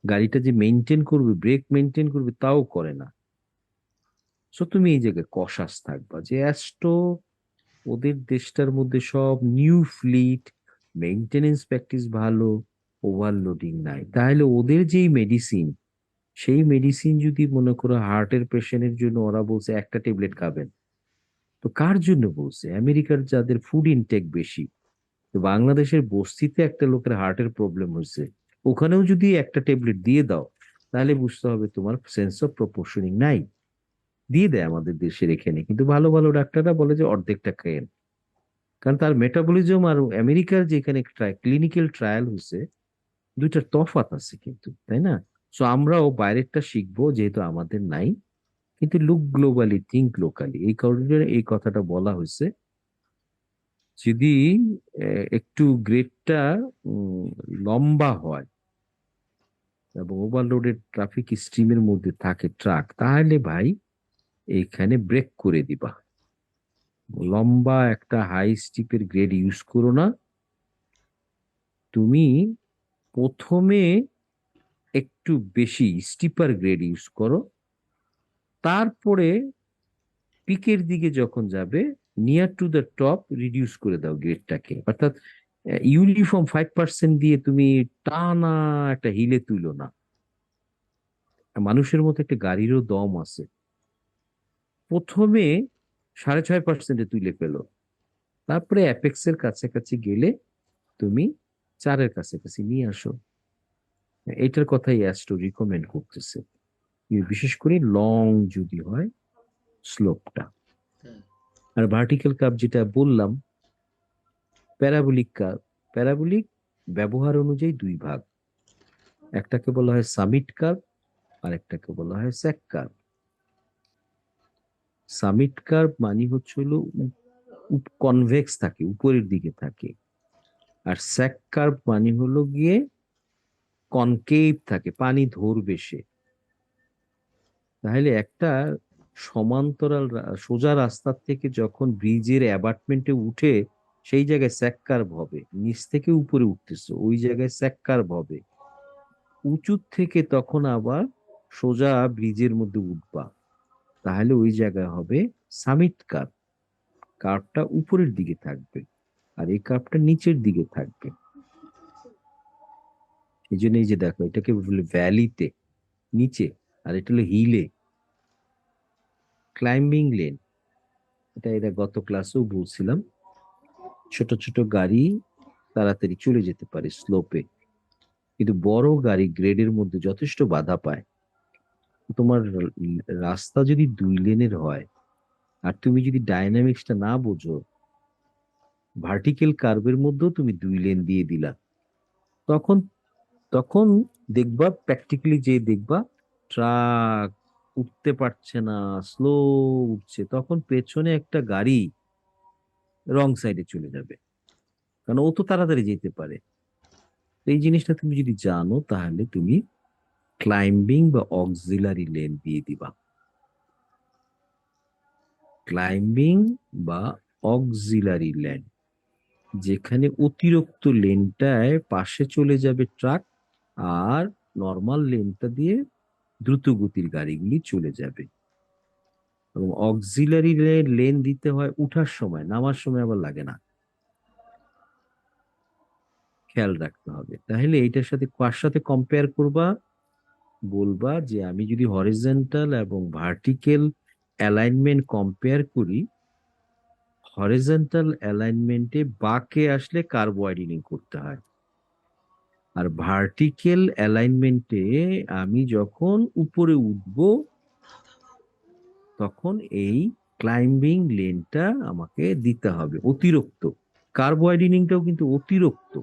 গাড়িটা যে মেনটেন করবে, ব্রেক মেনটেন করবে, তাও করে না। সো তুমি এই জায়গায় কশাস থাকবা যে অ্যাস্ট্রো, ওদের দেশটার মধ্যে সব নিউ ফ্লিট, মেনটেনেন্স প্র্যাকটিস ভালো, ওভারলোডিং নাই। তাহলে ওদের যেই মেডিসিন, সেই মেডিসিন যদি মনে করো হার্টের পেশেন্টের জন্য ওরা বলছে একটা ট্যাবলেট খাবেন, তো কার জন্য বলছে? আমেরিকার যাদের ফুড ইনটেক বেশি। তো বাংলাদেশের বস্তিতে একটা লোকের হার্টের প্রবলেম হয়েছে, ওখানেও যদি একটা ট্যাবলেট দিয়ে দাও, তাহলে বুঝতে হবে তোমার সেন্স অফ প্রপোর্শনিং নাই। দিয়ে দেয় আমাদের দেশের এখানে, কিন্তু ভালো ভালো ডাক্তাররা বলে যে অর্ধেকটা খেয়েন। কারণ তার মেটাবলিজম আর আমেরিকার যেখানে ক্লিনিক্যাল ট্রায়াল হয়েছে, দুইটার তফাৎ আছে কিন্তু, তাই না? সো আমরাও বাইরেরটা শিখবো, যেহেতু আমাদের নাই। কিন্তু লুক গ্লোবালি, থিঙ্ক লোকালি, এই কারণে এই কথাটা বলা হয়েছে। যদি একটু গ্রেডটা লম্বা হয় এবং ওভারলোডেড ট্রাফিক স্ট্রিমের মধ্যে থাকে ট্রাক, তাহলে ভাই এইখানে ব্রেক করে দিবা। লম্বা একটা হাই স্টিপের গ্রেড ইউজ করো না। তুমি প্রথমে একটু বেশি স্টিপার গ্রেড ইউজ করো, তারপরে পিকের দিকে যখন যাবে, near to the top reduce করে দাও গ্রেডটাকে। অর্থাৎ ইউনিফর্ম 5% দিয়ে তুমি টানা একটা হিলে তুলো না। মানুষের মতো একটা গাড়িরও দম আছে। প্রথমে 6.5%-এ তুলে ফেলো, তারপরে অ্যাপেক্সের কাছাকাছি গেলে তুমি 4-এর কাছাকাছি নিয়ে আসো। এটার কথাই অ্যাস্ট্রো রিকমেন্ড করতেছে, বিশেষ করে লং যদি হয় স্লোপটা। আর ভার্টিক্যাল কার্ভ যেটা বললাম, প্যারাবোলিক কার্ভ। প্যারাবোলিক ব্যবহার অনুযায়ী দুই ভাগ, একটাকে বলা হয় সামিট কার্ভ আর একটাকে বলা হয় স্যাক কার্ভ। সামিট কার্ভ মানে হচ্ছে হলো কনভেক্স থাকে, উপরের দিকে থাকে। আর স্যাক কার্ভ মানে হলো গিয়ে কনকেভ থাকে, পানি ধরবে সে। তাহলে একটা সমান্তরাল সোজা রাস্তার থেকে যখন ব্রিজের অ্যাবাটমেন্টে উঠে, সেই জায়গায় স্যাক কার্ভ হবে। নিচ থেকে উপরে উঠতেছে, ওই জায়গায় স্যাক কার্ভ হবে। উঁচু থেকে তখন আবার সোজা ব্রিজের মধ্যে উঠবা, তাহলে ওই জায়গায় হবে সামিট কার্ভ। কার্ভটা উপরের দিকে থাকবে আর এই কার্ভটা নিচের দিকে থাকবে। এই জন্য এই যে দেখো, এটাকে বলে ভ্যালিতে নিচে, আর এটা হলো হিলে। ক্লাইম্বিং লেন, এটা গত ক্লাসেও বলছিলাম। ছোট ছোট গাড়ি তাড়াতাড়ি চলে যেতে পারে স্লোপে, কিন্তু বড় গাড়ি গ্রেডের মধ্যে যথেষ্ট বাধা পায়। তোমার রাস্তা যদি 2 লেনের হয়, আর তুমি যদি ডাইনামিক্সটা না বোঝো, ভার্টিক্যাল কার্ভের মধ্যেও তুমি 2 লেন দিয়ে দিলা, তখন তখন দেখবা, প্র্যাকটিক্যালি যে দেখবা ট্রাক উঠতে পারছে না, স্লো উঠছে, তখন পেছনে একটা গাড়ি রং সাইডে চলে যাবে, কারণ ও তো তাড়াতাড়ি যেতে পারে। তো এই জিনিসটা তুমি যদি জানো, তাহলে তুমি ক্লাইম্বিং বা অক্সিলারি লেন দিয়ে দিবা। ক্লাইম্বিং বা অক্সিলারি লেন, যেখানে অতিরিক্ত লেনটায় পাশে চলে যাবে ট্রাক, আর নর্মাল লেনটা দিয়ে দ্রুত গতির গাড়িগুলি চলে যাবে। এবং অক্সিলারি লেন দিতে হয় উঠার সময়, নামার সময় আবার লাগে না। খেয়াল রাখতে হবে। তাহলে এইটার সাথে কার সাথে কম্পেয়ার করবা? বলবা যে আমি যদি হরিজন্টাল এবং ভার্টিক্যাল অ্যালাইনমেন্ট কম্পেয়ার করি, হরিজন্টাল অ্যালাইনমেন্টে বাঁকে আসলে কার্ভ ওয়াইডেনিং করতে হয়, আর ভার্টিক্যাল অ্যালাইনমেন্টে আমি যখন উপরে উঠবো, তখন এই ক্লাইম্বিং লেনটা আমাকে দিতে হবে অতিরিক্ত। কার্ভ ওয়াইডেনিংটাও কিন্তু অতিরিক্ত।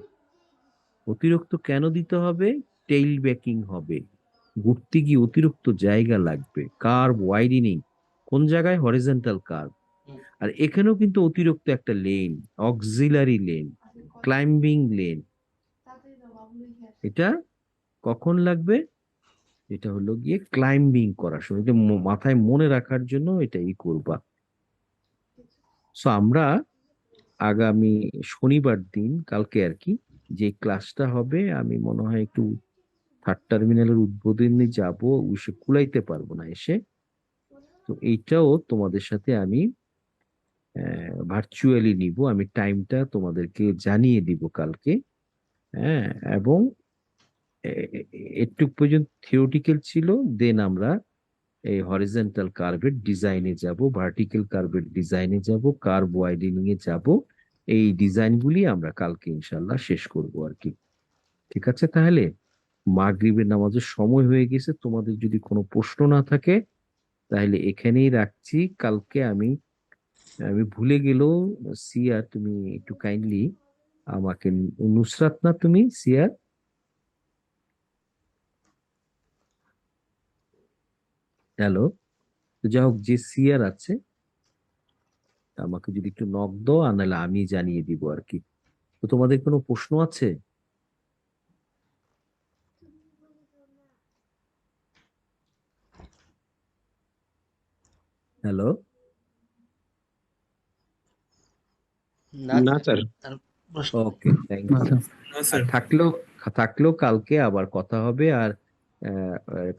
অতিরিক্ত কেন দিতে হবে? টেইল ব্যাকিং হবে, ঘুরতে গিয়ে অতিরিক্ত জায়গা লাগবে। কার্ভ ওয়াইডেনিং কোন জায়গায়? Horizontal curve. আর এখানেও কিন্তু অতিরিক্ত একটা lane, auxiliary lane, climbing lane. এটা কখন লাগবে? এটা হলো গিয়ে ক্লাইম্বিং করার সময়। এটা মাথায় মনে রাখার জন্য এটাই করবা। সো আমরা আগামী শনিবার দিন কালকে আর কি যে ক্লাসটা হবে, আমি মনে হয় একটু থার্ড টার্মিনালের উদ্বোধনে যাব, সে কুলাইতে পারবো না এসে। তো এইটাও তোমাদের সাথে আমি ভার্চুয়ালি নিব, আমি টাইমটা তোমাদেরকে জানিয়ে দিব কালকে। হ্যাঁ, এবং একটু পর্যন্ত থিওরিটিক্যাল ছিল, দেন আমরা এই হরিজন্টাল কার্ভের ডিজাইনে যাব, ভার্টিক্যাল কার্ভের ডিজাইনে যাব, কার্ভ ওয়াইডেনিং এ যাব। এই ডিজাইনগুলি আমরা কালকে ইনশাল্লাহ শেষ করব আর কি। ঠিক আছে, তাহলে মাগরিবের নামাজের সময় হয়ে গেছে, তোমাদের যদি কোনো প্রশ্ন না থাকে তাহলে এখানেই রাখছি। কালকে আমি আমি ভুলে গেলেও, সিয়া তুমি একটু কাইন্ডলি আমাকে, নুসরাত না তুমি, সিয়া, হ্যালো, তো যাই হোক, যে সিয়ার আছে আমাকে যদি একটু নক দাও, আর নাহলে আমি জানিয়ে দিব আর কি। তো তোমাদের কোনো প্রশ্ন আছে? হ্যালো, না স্যার। Okay, thank you. আর থাকলেও কালকে আবার কথা হবে। আর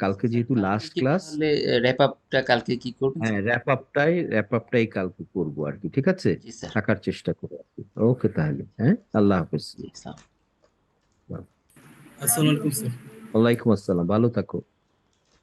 কালকে যেহেতু লাস্ট ক্লাস, তাহলে র্যাপ আপটা কালকে কি করবেন? হ্যাঁ, র্যাপ আপটাই কালকে করবো আর কি। ঠিক আছে, জি স্যার। থাকার চেষ্টা করবো আর কি। ওকে, তাহলে হ্যাঁ, আল্লাহ হাফেজ। জি স্যার। আসসালামু আলাইকুম স্যার। ওয়ালাইকুম আসসালাম, ভালো থাকো।